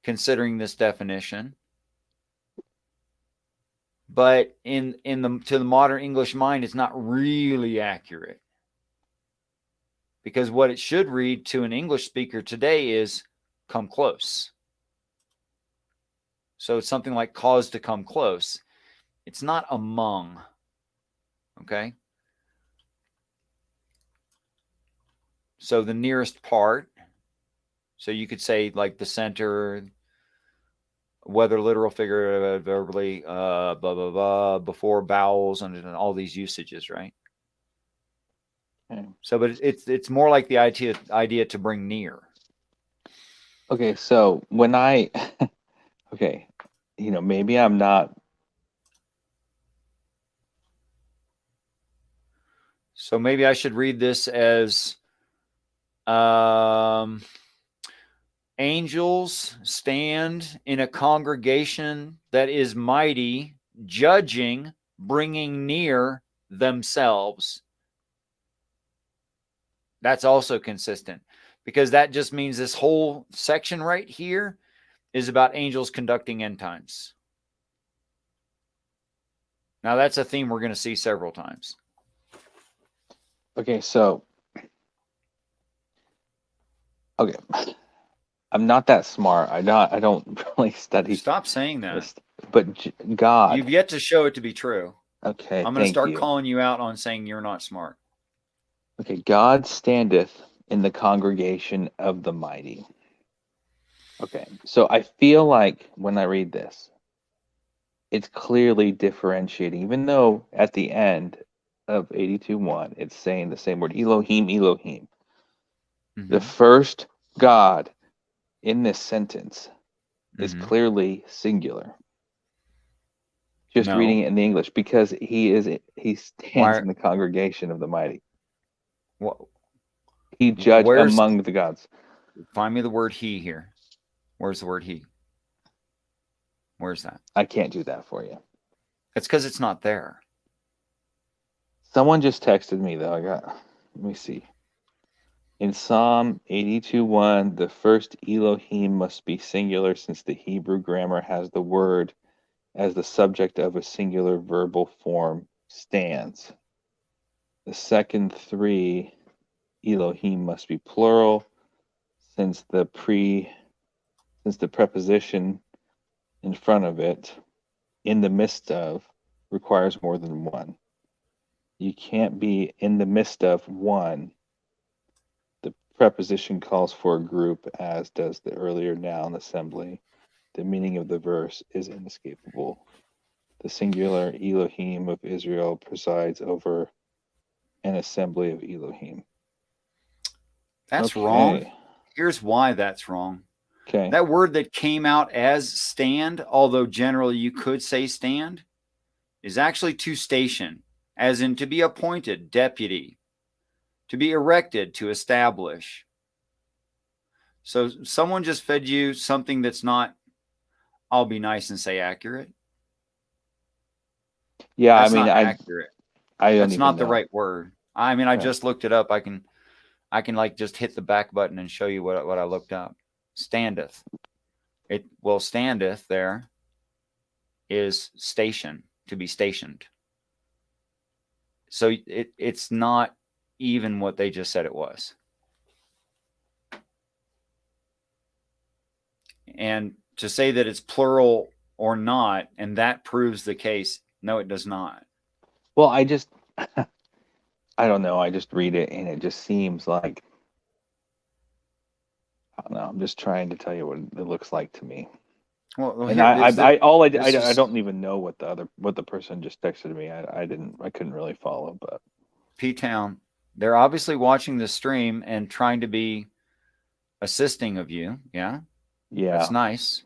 Considering this definition. But to the modern English mind, it's not really accurate. Because what it should read to an English speaker today is come close. So it's something like cause to come close. It's not among. Okay? So the nearest part. So you could say like the center, whether literal, figurative, verbally, blah, blah, blah, before vowels, and all these usages, right? Okay. So, but it's more like the idea to bring near. Okay, so when I, okay, maybe I'm not. So maybe I should read this as angels stand in a congregation that is mighty, judging, bringing near themselves. That's also consistent, because that just means this whole section right here is about angels conducting end times. Now, that's a theme we're going to see several times. Okay, so, okay, I'm not that smart. I don't really study. Stop saying that. This, but God. You've yet to show it to be true. Okay, I'm going to start calling you out on saying you're not smart. Okay, God standeth in the congregation of the mighty. Okay, so I feel like when I read this, it's clearly differentiating, even though at the end of 82:1, it's saying the same word, Elohim, Elohim. Mm-hmm. The first God in this sentence is clearly singular. Just reading it in the English, because he stands in the congregation of the mighty. What? He judged among the gods. Find me the word he here. Where's the word he? Where's that? I can't do that for you. It's because it's not there. Someone just texted me, though. Let me see. In Psalm 82:1, the first Elohim must be singular, since the Hebrew grammar has the word as the subject of a singular verbal form, stands. The second three Elohim must be plural, since the preposition in front of it, in the midst of, requires more than one. You can't be in the midst of one. The preposition calls for a group, as does the earlier noun assembly. The meaning of the verse is inescapable. The singular Elohim of Israel presides over an assembly of Elohim. That's wrong. Here's why that's wrong. Okay. That word that came out as stand, although generally you could say stand, is actually to station, as in to be appointed, deputy, to be erected, to establish. So someone just fed you something that's not, I'll be nice and say accurate. Yeah, that's not accurate. That's not the right word. I mean, I just looked it up. I can like just hit the back button and show you what I looked up. Standeth. Standeth there is station, to be stationed. So it's not even what they just said it was. And to say that it's plural or not, and that proves the case, no, it does not. Well, I don't know. I just read it and it just seems like, I don't know. I'm just trying to tell you what it looks like to me. Well, and I don't even know what the person just texted me. I couldn't really follow, but PTown, they're obviously watching the stream and trying to be assisting of you. Yeah. Yeah. That's nice.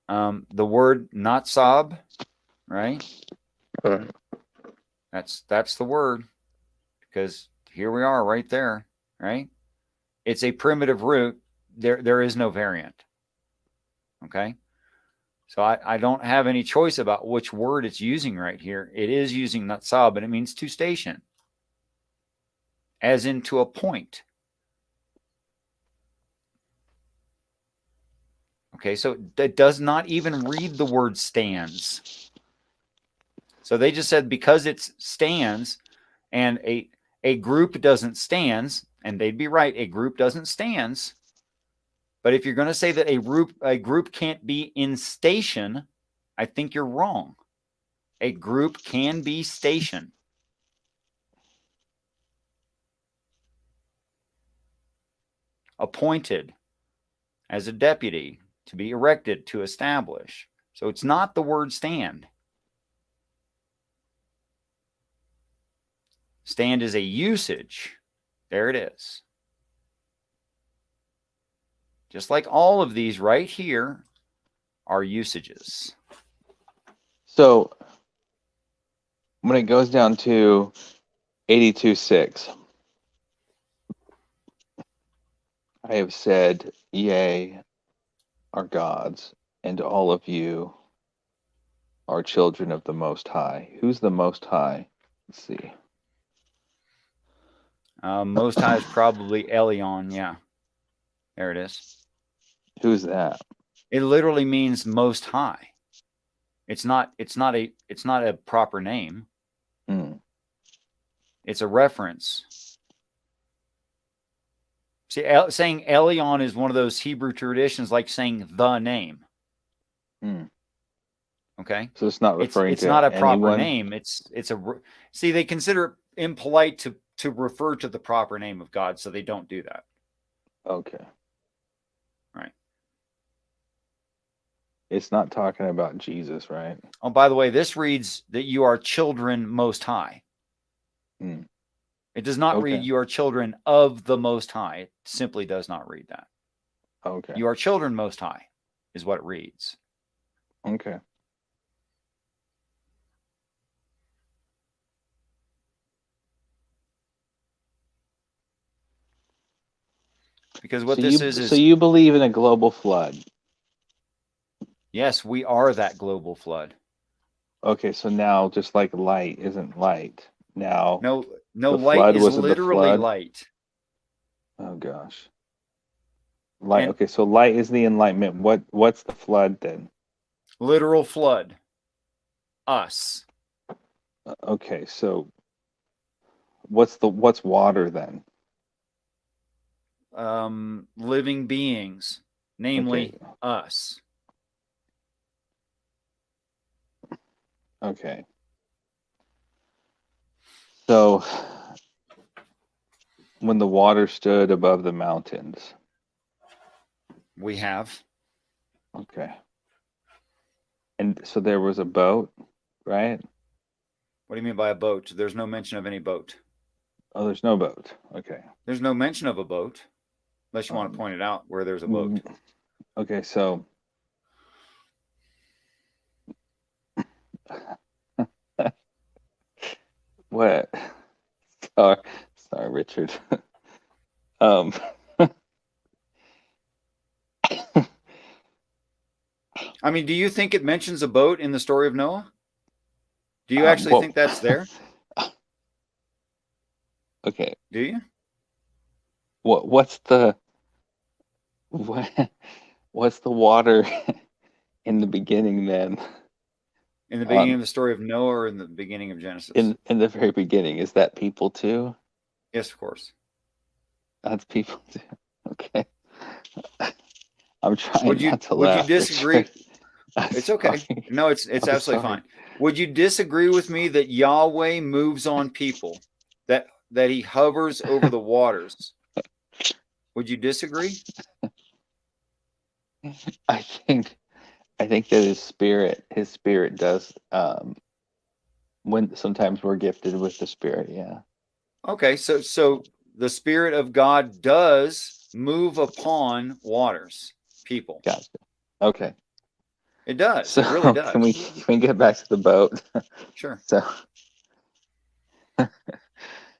The word not sob, right? That's the word, because here we are right there, right? It's a primitive root. There is no variant. Okay. So I don't have any choice about which word it's using right here. It is using natsab, but it means to station, as in to a point. Okay, so that does not even read the word stands. So they just said because it's stands and a group doesn't stands, and they'd be right, a group doesn't stands. But if you're going to say that a group can't be in station, I think you're wrong. A group can be station. appointed as a deputy to be erected to establish. So it's not the word stand. Stand is a usage. There it is. Just like all of these right here are usages. So when it goes down to 82:6, I have said, yea, are gods, and all of you are children of the Most High. Who's the Most High? Let's see. Most High is probably Elion. Yeah, there it is. Who's that? It literally means Most High. It's not a proper name. It's a reference. See, saying Elion is one of those Hebrew traditions, like saying the name. Okay, so it's not referring it's to not a proper anyone? name. It's a see. They consider it impolite to refer to the proper name of God, so they don't do that. Okay. Right. It's not talking about Jesus, right? Oh, by the way, this reads that you are children Most High. It does not read you are children of the Most High. It simply does not read that. Okay. You are children Most High is what it reads. Okay. Because what so this you, is so you believe in a global flood? Yes, we are that global flood. Okay, so now just like light isn't light. Now no the light flood is wasn't literally the flood. light. Oh gosh. Light. Okay, so light is the enlightenment. What's the flood then? Literal flood. Us. Okay, so what's water then? Living beings, namely us. Okay. So when the water stood above the mountains. We have. Okay. And so there was a boat, right? What do you mean by a boat? There's no mention of any boat. Oh, there's no boat. Okay. There's no mention of a boat, unless you want to point it out where there's a boat. Okay, so what? Sorry, Richard. I mean, do you think it mentions a boat in the story of Noah? Do you actually think that's there? Okay. Do you? What's the water in the beginning then? In the beginning of the story of Noah, or in the beginning of Genesis? In the very beginning. Is that people too? Yes, of course. That's people too. Okay. I'm trying not to laugh. Would you disagree? It's okay. No, it's absolutely fine. Would you disagree with me that Yahweh moves on people, that he hovers over the waters? Would you disagree? I think that his spirit does when sometimes we're gifted with the spirit, yeah. Okay, so the Spirit of God does move upon waters, people. Gotcha. Okay. It does. So it really does. Can we get back to the boat? Sure. So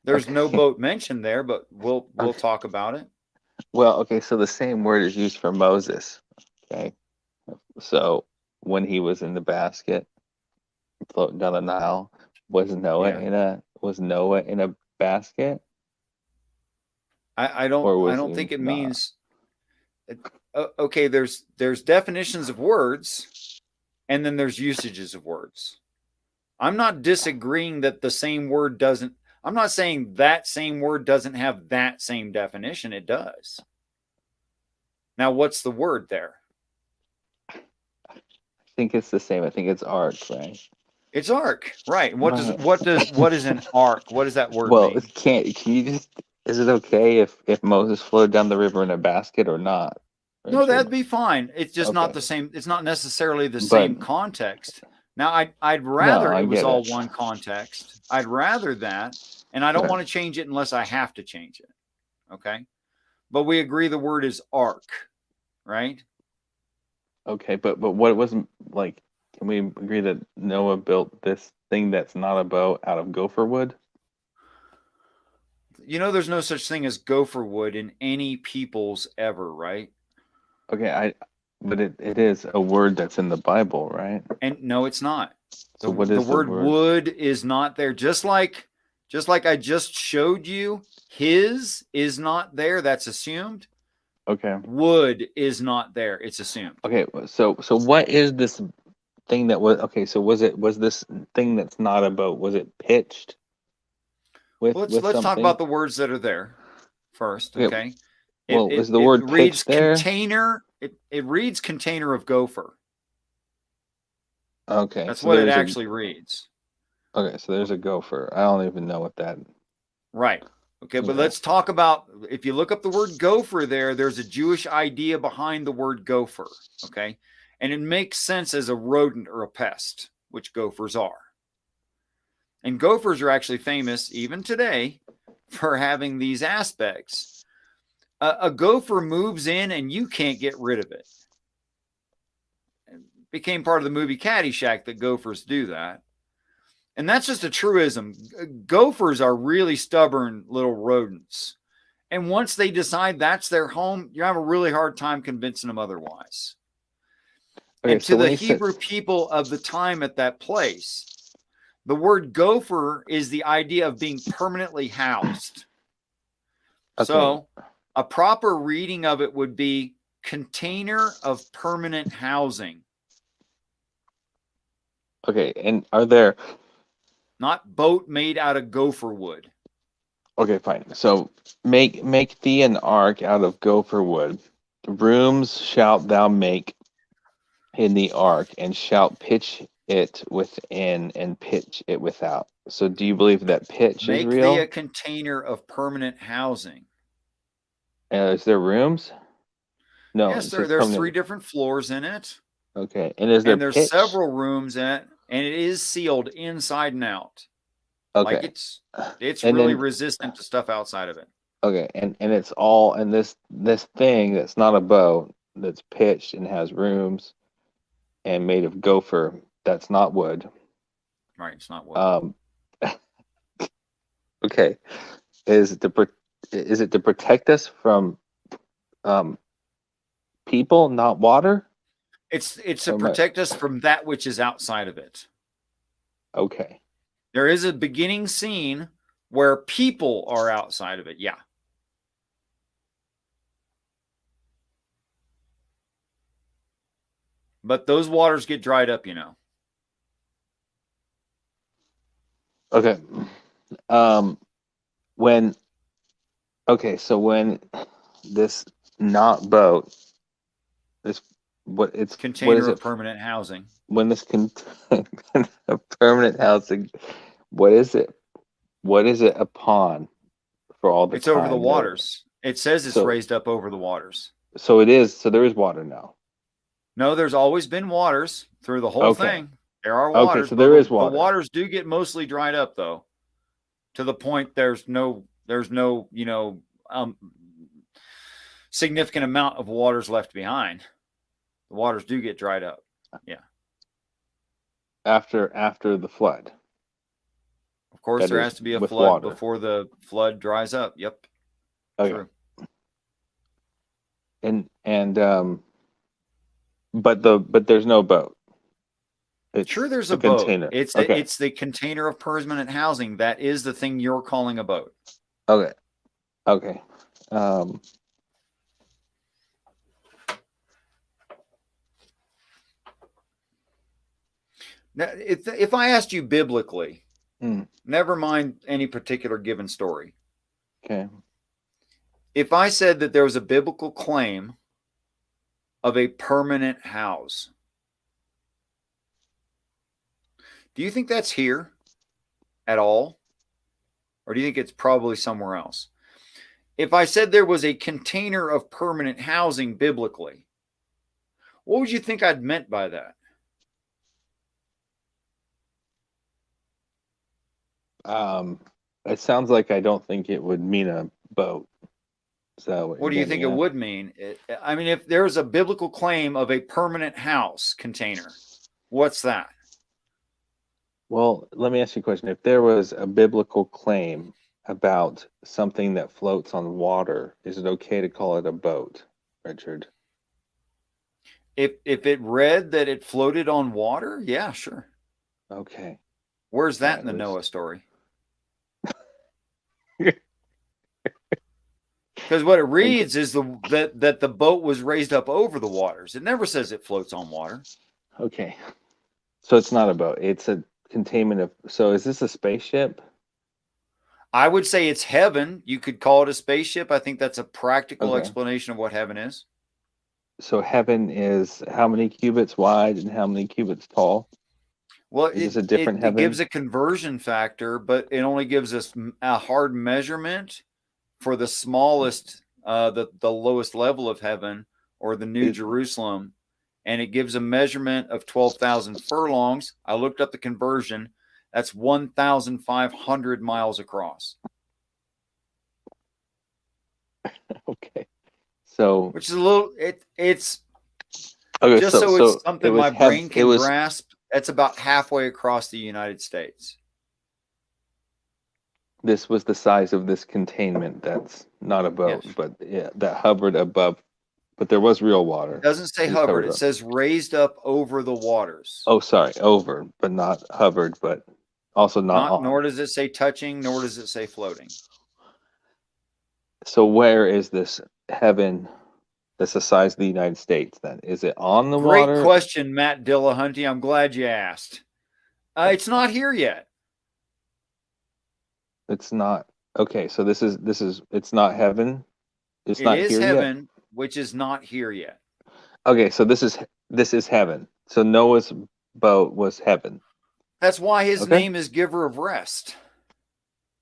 there's no boat mentioned there, but we'll talk about it. Well, okay, so the same word is used for Moses. Okay. So when he was in the basket floating down the Nile, was Noah in a basket? I don't think it means. Okay, there's definitions of words, and then there's usages of words. I'm not disagreeing that the same word doesn't. I'm not saying that same word doesn't have that same definition. It does. Now, what's the word there? I think it's the same. I think it's ark, right? It's ark, right? What is an ark? What does that word mean? Can you just Is it okay if Moses floated down the river in a basket or not? No, Richard? that'd be fine. It's just not Okay. the same. It's not necessarily the But- same context. Now, I'd rather I it was get all it. one context. I'd rather that, and I don't Okay. want to change it unless I have to change it. Okay, but we agree the word is ark, right? Okay, but what wasn't like? Can we agree that Noah built this thing that's not a boat out of gopher wood? You know, there's no such thing as gopher wood in any peoples ever, right? Okay, but it is a word that's in the Bible, right? And no, it's not. So what is the word wood is not there. Just like I just showed you, his is not there. That's assumed. Okay. Wood is not there. It's assumed. Okay, so what is this thing that was okay? So was this thing that's not a boat? Was it pitched? Let's talk about the words that are there first. Okay. Is the word reads pitched there? Container. It reads container of gopher. Okay, that's so what it actually reads. Okay, so there's a gopher. I don't even know what that. Right. Okay, but let's talk about, if you look up the word gopher there's a Jewish idea behind the word gopher, okay? And it makes sense as a rodent or a pest, which gophers are. And gophers are actually famous, even today, for having these aspects. A gopher moves in and you can't get rid of it. It became part of the movie Caddyshack that gophers do that. And that's just a truism. Gophers are really stubborn little rodents. And once they decide that's their home, you have a really hard time convincing them otherwise. Okay, and to the Hebrew people of the time at that place, the word gopher is the idea of being permanently housed. Okay. So a proper reading of it would be container of permanent housing. Okay, and are there... Not boat made out of gopher wood. Okay, fine. So make thee an ark out of gopher wood. Rooms shalt thou make in the ark, and shalt pitch it within and pitch it without. So do you believe that pitch is real? Make thee a container of permanent housing. Is there rooms? No. Yes, there's 3 different floors in it. Okay, and is there there's pitch? Several rooms in it. And it is sealed inside and out. Okay. Like it's really resistant to stuff outside of it. Okay, and it's all, and this thing that's not a boat, that's pitched and has rooms and made of gopher, that's not wood. Right, it's not wood. Okay. Is it to protect us from people, not water? It's to protect us from that which is outside of it. Okay. There is a beginning scene where people are outside of it. Yeah. But those waters get dried up, you know. Okay. So when this not boat, container of permanent housing. When this permanent housing, what is it? What is it upon for all the time? It's over the waters. It says it's raised up over the waters. So it is. So there is water now. No, there's always been waters through the whole thing. There are waters. Okay, so there is water. The waters do get mostly dried up, though, to the point there's no significant amount of waters left behind. The waters do get dried up. Yeah. After the flood. Of course, there has to be a flood before the flood dries up. Yep. Okay. True. But there's no boat. Sure, there's a boat. It's the container of permanent housing. That is the thing you're calling a boat. Okay. Now, if I asked you biblically, never mind any particular given story. Okay. If I said that there was a biblical claim of a permanent house, do you think that's here at all? Or do you think it's probably somewhere else? if I said there was a container of permanent housing biblically, what would you think I'd meant by that? It sounds like I don't think it would mean a boat. So what do you think it would mean? I mean, if there's a biblical claim of a permanent house container, what's that? Well, let me ask you a question. If there was a biblical claim about something that floats on water, is it okay to call it a boat, Richard? If it read that it floated on water, yeah, sure. Okay. Where's that in the Noah story? Because what it reads is that the boat was raised up over the waters. It never says it floats on water. Okay. So it's not a boat. It's a containment of. So is this a spaceship? I would say it's heaven. You could call it a spaceship. I think that's a practical explanation of what heaven is. So heaven is how many cubits wide and how many cubits tall? Well, is this a different heaven? It gives a conversion factor, but it only gives us a hard measurement for the smallest, the lowest level of heaven, or the New Jerusalem, and it gives a measurement of 12,000 furlongs. I looked up the conversion. That's 1,500 miles across. Okay. So, which is a little, it's okay, just so it's something my brain can grasp. That's about halfway across the United States. This was the size of this containment. That's not a boat, but yeah, that hovered above. But there was real water. It doesn't say hovered. It says raised up over the waters. Oh, sorry, over, but not hovered, but also not on. Nor does it say touching, nor does it say floating. So where is this heaven that's the size of the United States then? Is it on the water? Great question, Matt Dillahunty. I'm glad you asked. It's not here yet. It's not. Okay, so this is it's not heaven. It's not here yet. It is heaven, which is not here yet. Okay, so this is heaven. So Noah's boat was heaven. That's why his name is Giver of Rest.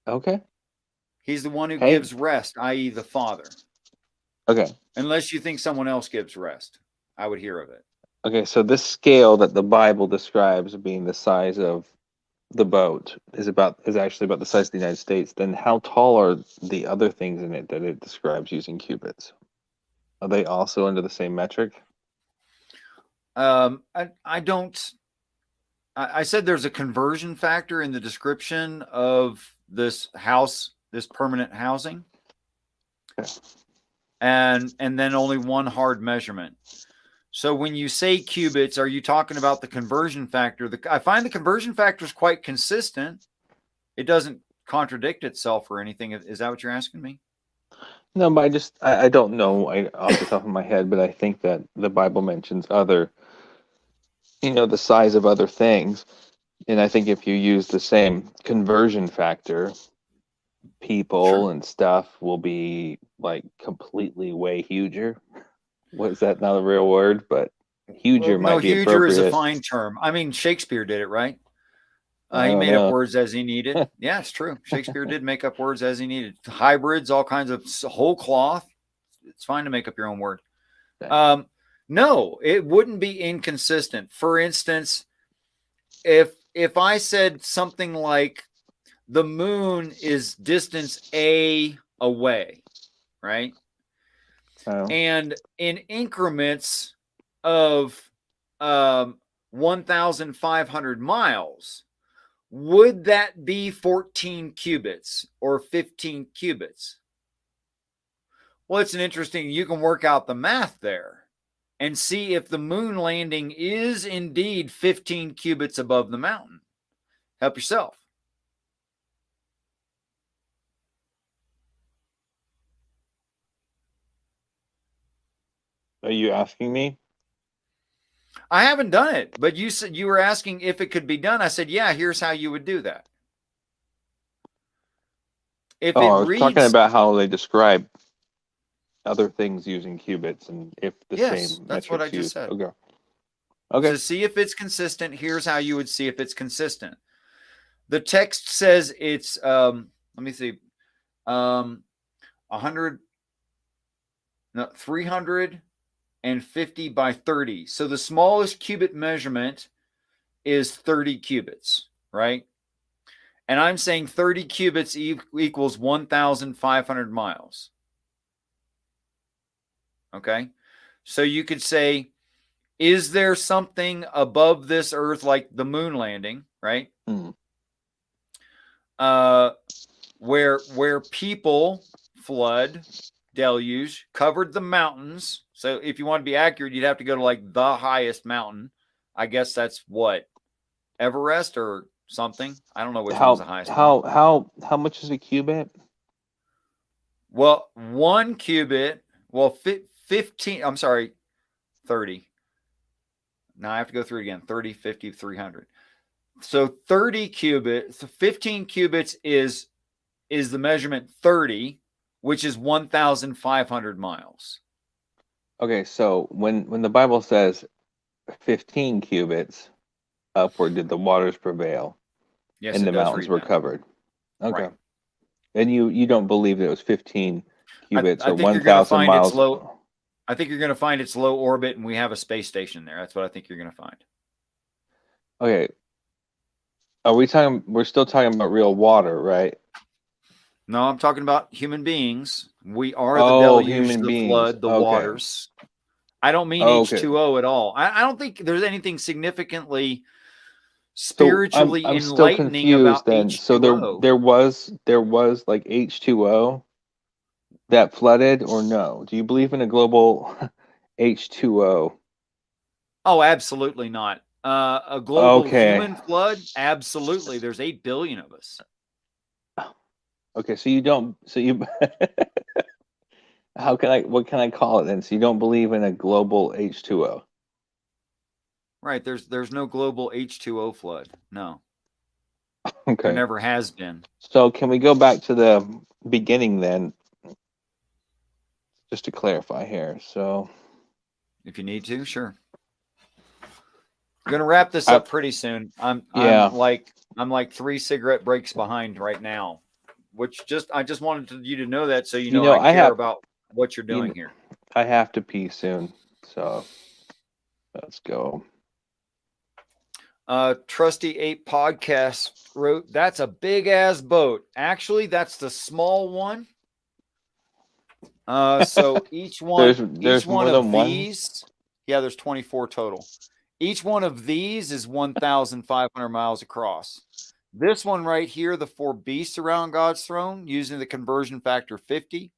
Okay. He's the one who gives rest, i.e. the Father. Okay. Unless you think someone else gives rest, I would hear of it. Okay, so this scale that the Bible describes being the size of the boat is actually about the size of the United States. Then how tall are the other things in it that it describes using cubits? Are they also under the same metric? I said there's a conversion factor in the description of this house, this permanent housing. Okay. And then only one hard measurement. So when you say cubits, are you talking about the conversion factor? I find the conversion factor is quite consistent. It doesn't contradict itself or anything. Is that what you're asking me? No, but I don't know off the top of my head, but I think that the Bible mentions other, the size of other things. And I think if you use the same conversion factor, people and stuff will be like completely way huger. What is that? Not a real word, but huger might be appropriate. Huger is a fine term. I mean, Shakespeare did it, right? He made up words as he needed. Yeah, it's true. Shakespeare did make up words as he needed. Hybrids, all kinds of whole cloth. It's fine to make up your own word. Okay. No, it wouldn't be inconsistent. For instance, if I said something like the moon is distance A away, right? Oh. And in increments of 1,500 miles, would that be 14 cubits or 15 cubits? Well, it's you can work out the math there and see if the moon landing is indeed 15 cubits above the mountain. Help yourself. Are you asking me? I haven't done it, but you said you were asking if it could be done. I said, yeah, here's how you would do that. I was talking about how they describe other things using cubits and if the same. That's what I just said. Okay. Okay. To see if it's consistent, here's how you would see if it's consistent. The text says it's, let me see, 350 by 30. So the smallest cubit measurement is 30 cubits, right? And I'm saying 30 cubits equals 1,500 miles. Okay. So you could say, is there something above this earth like the moon landing, right? Where people flood, deluge, covered the mountains. So if you want to be accurate, you'd have to go to like the highest mountain. I guess that's what, Everest or something. I don't know which one's the highest. How much is a cubit? Well, 1 cubit. Well, 15. I'm sorry, 30. Now I have to go through it again. 30, 50, 300. So 30 cubits. So 15 cubits is the measurement 30, which is 1,500 miles. Okay, so when the Bible says 15 cubits upward did the waters prevail, yes, and the mountains were covered. Okay. Right. And you don't believe that it was 15 cubits or 1,000 miles? I think you're going to find its low orbit, and we have a space station there. That's what I think you're going to find. Okay. Are we talking? We're still talking about real water, right? No, I'm talking about human beings. We are the deluge, the flood, the waters. I don't mean H2O at all. I don't think there's anything significantly spiritually I'm enlightening about then. H2O. So there was like H2O that flooded, or no? Do you believe in a global H2O? Oh, absolutely not. A global human flood? Absolutely. There's 8 billion of us. Okay, so you don't. So you. What can I call it then? So you don't believe in a global H2O? Right. There's no global H2O flood. No. Okay. There never has been. So can we go back to the beginning then? Just to clarify here. So if you need to, sure. I'm gonna wrap this up pretty soon. I'm like 3 cigarette breaks behind right now. I just wanted you to know that, so you know I care about what you're doing here. I have to pee soon, so let's go. Trusty 8 Podcast wrote, that's a big ass boat. Actually, that's the small one. So each one, there's one more of than these, yeah, there's 24 total. Each one of these is 1,500 miles across. This one right here, the 4 beasts around God's throne, using the conversion factor 50,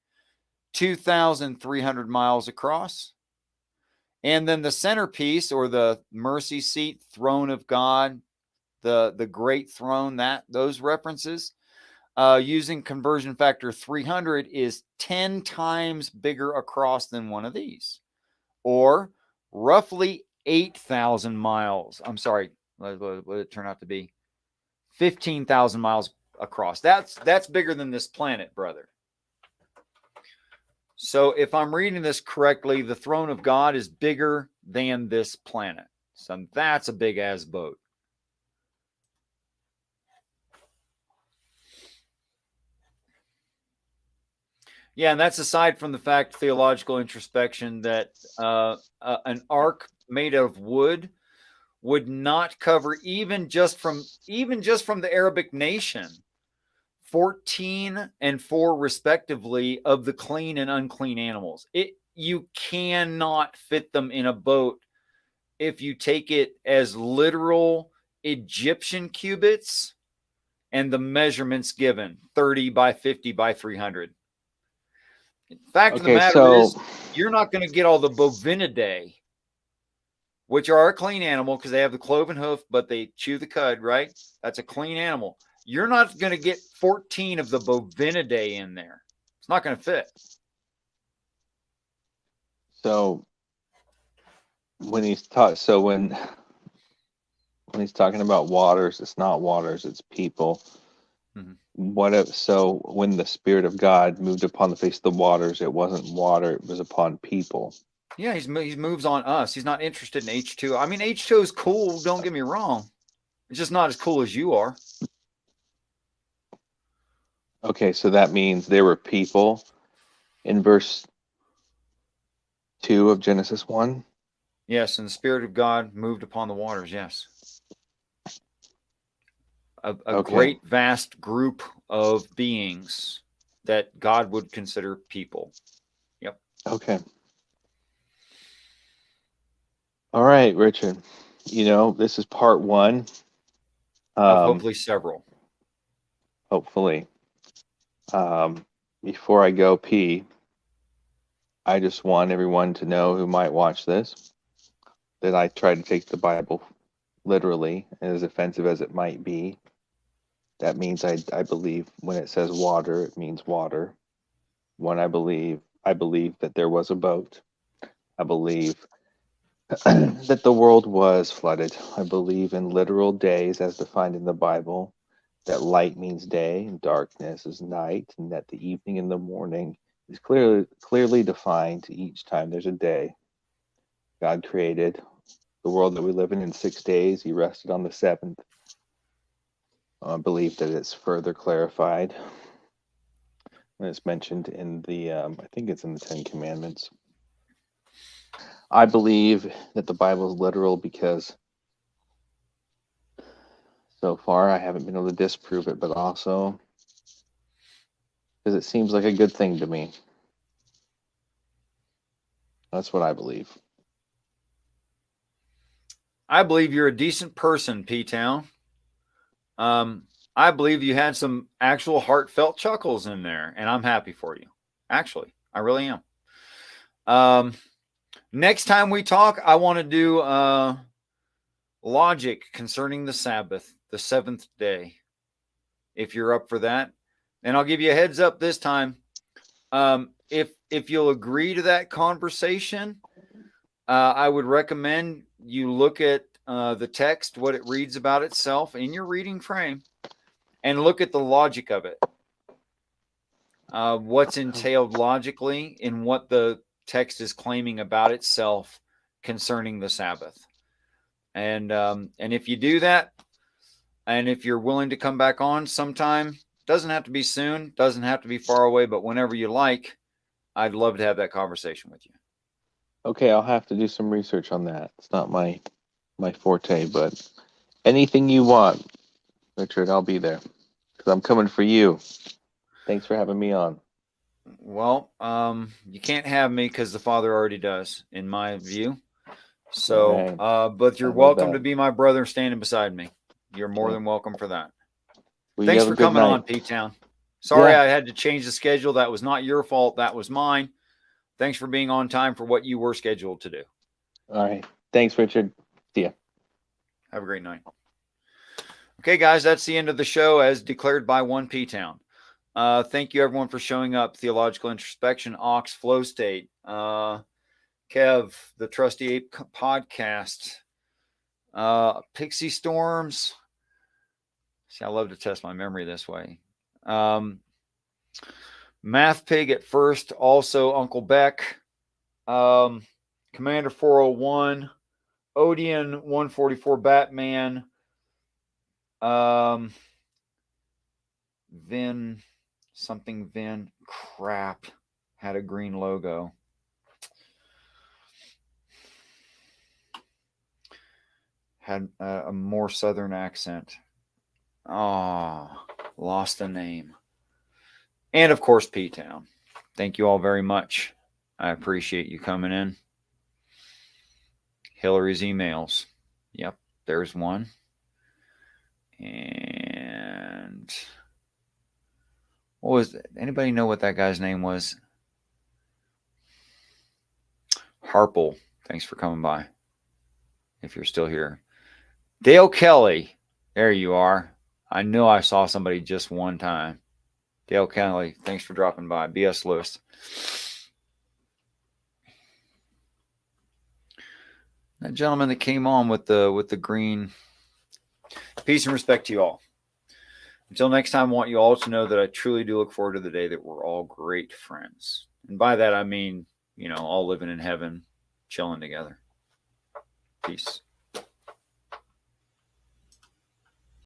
2,300 miles across. And then the centerpiece, or the mercy seat, throne of God, the great throne, those references, using conversion factor 300 is 10 times bigger across than one of these, or roughly 8,000 miles. I'm sorry, what did it turn out to be? 15,000 miles across. That's bigger than this planet, brother. So if I'm reading this correctly, the throne of God is bigger than this planet. So that's a big ass boat. Yeah, and that's aside from the fact, theological introspection, that an ark made of wood would not cover even just from the Arabic nation 14 and 4 respectively of the clean and unclean animals. You cannot fit them in a boat if you take it as literal Egyptian cubits and the measurements given 30 by 50 by 300. Fact of the matter is, you're not going to get all the bovinidae, which are a clean animal because they have the cloven hoof, but they chew the cud, right? That's a clean animal. You're not going to get 14 of the bovinidae in there. It's not going to fit. So when he's talking about waters, it's not waters, it's people. Mm-hmm. When the Spirit of God moved upon the face of the waters, it wasn't water, it was upon people. Yeah, he moves on us. He's not interested in H2O. I mean, H2O is cool, don't get me wrong. It's just not as cool as you are. Okay, so that means there were people In verse 2 of Genesis 1? Yes, and the Spirit of God moved upon the waters, yes. A Okay. great, vast group of beings that God would consider people. Yep. Okay. All right, Richard. You know, this is part 1. Of hopefully several. Hopefully. Before I go pee, I just want everyone to know who might watch this that I try to take the Bible literally, as offensive as it might be. That means I believe when it says water, it means water. When I believe that there was a boat. I believe that the world was flooded. I believe in literal days as defined in the Bible, that light means day and darkness is night, and that the evening and the morning is clearly defined each time there's a day. God created the world that we live in 6 days. He rested on the 7th. I believe that it's further clarified. And it's mentioned in the, I think it's in the 10 Commandments. I believe that the Bible is literal because so far I haven't been able to disprove it, but also because it seems like a good thing to me. That's what I believe. I believe you're a decent person, PTown. I believe you had some actual heartfelt chuckles in there, and I'm happy for you. Actually, I really am. Next time we talk, I want to do logic concerning the Sabbath, the 7th day. If you're up for that, and I'll give you a heads up this time. If you'll agree to that conversation, I would recommend you look at the text, what it reads about itself in your reading frame, and look at the logic of it. What's entailed logically in what the text is claiming about itself concerning the Sabbath. And if you do that, and if you're willing to come back on sometime, doesn't have to be soon, doesn't have to be far away, but whenever you like, I'd love to have that conversation with you. Okay, I'll have to do some research on that. It's not my forte, but anything you want, Richard, I'll be there because I'm coming for you. Thanks for having me on. Well, you can't have me because the Father already does, in my view. So, right. But you're welcome to be my brother standing beside me. You're more than welcome for that. Well, thanks for coming on, PTown. Sorry I had to change the schedule. That was not your fault. That was mine. Thanks for being on time for what you were scheduled to do. All right. Thanks, Richard. See ya. Have a great night. Okay, guys, that's the end of the show as declared by one PTown. Thank you, everyone, for showing up. Theological Introspection, Ox, Flow State, Kev, the Trusty Ape Podcast, Pixie Storms. See, I love to test my memory this way. Math Pig at first, also Uncle Beck, Commander 401, Odeon 144 Batman, Vin crap, had a green logo. Had a more southern accent. Oh, lost the name. And of course, PTown. Thank you all very much. I appreciate you coming in. Hillary's emails. Yep, there's one. And what was it? Anybody know what that guy's name was? Harple. Thanks for coming by. If you're still here. Dale Kelly. There you are. I know I saw somebody just one time. Dale Kelly, thanks for dropping by. B.S. Lewis. That gentleman that came on with the green. Peace and respect to you all. Until next time, I want you all to know that I truly do look forward to the day that we're all great friends. And by that, I mean, all living in heaven, chilling together. Peace.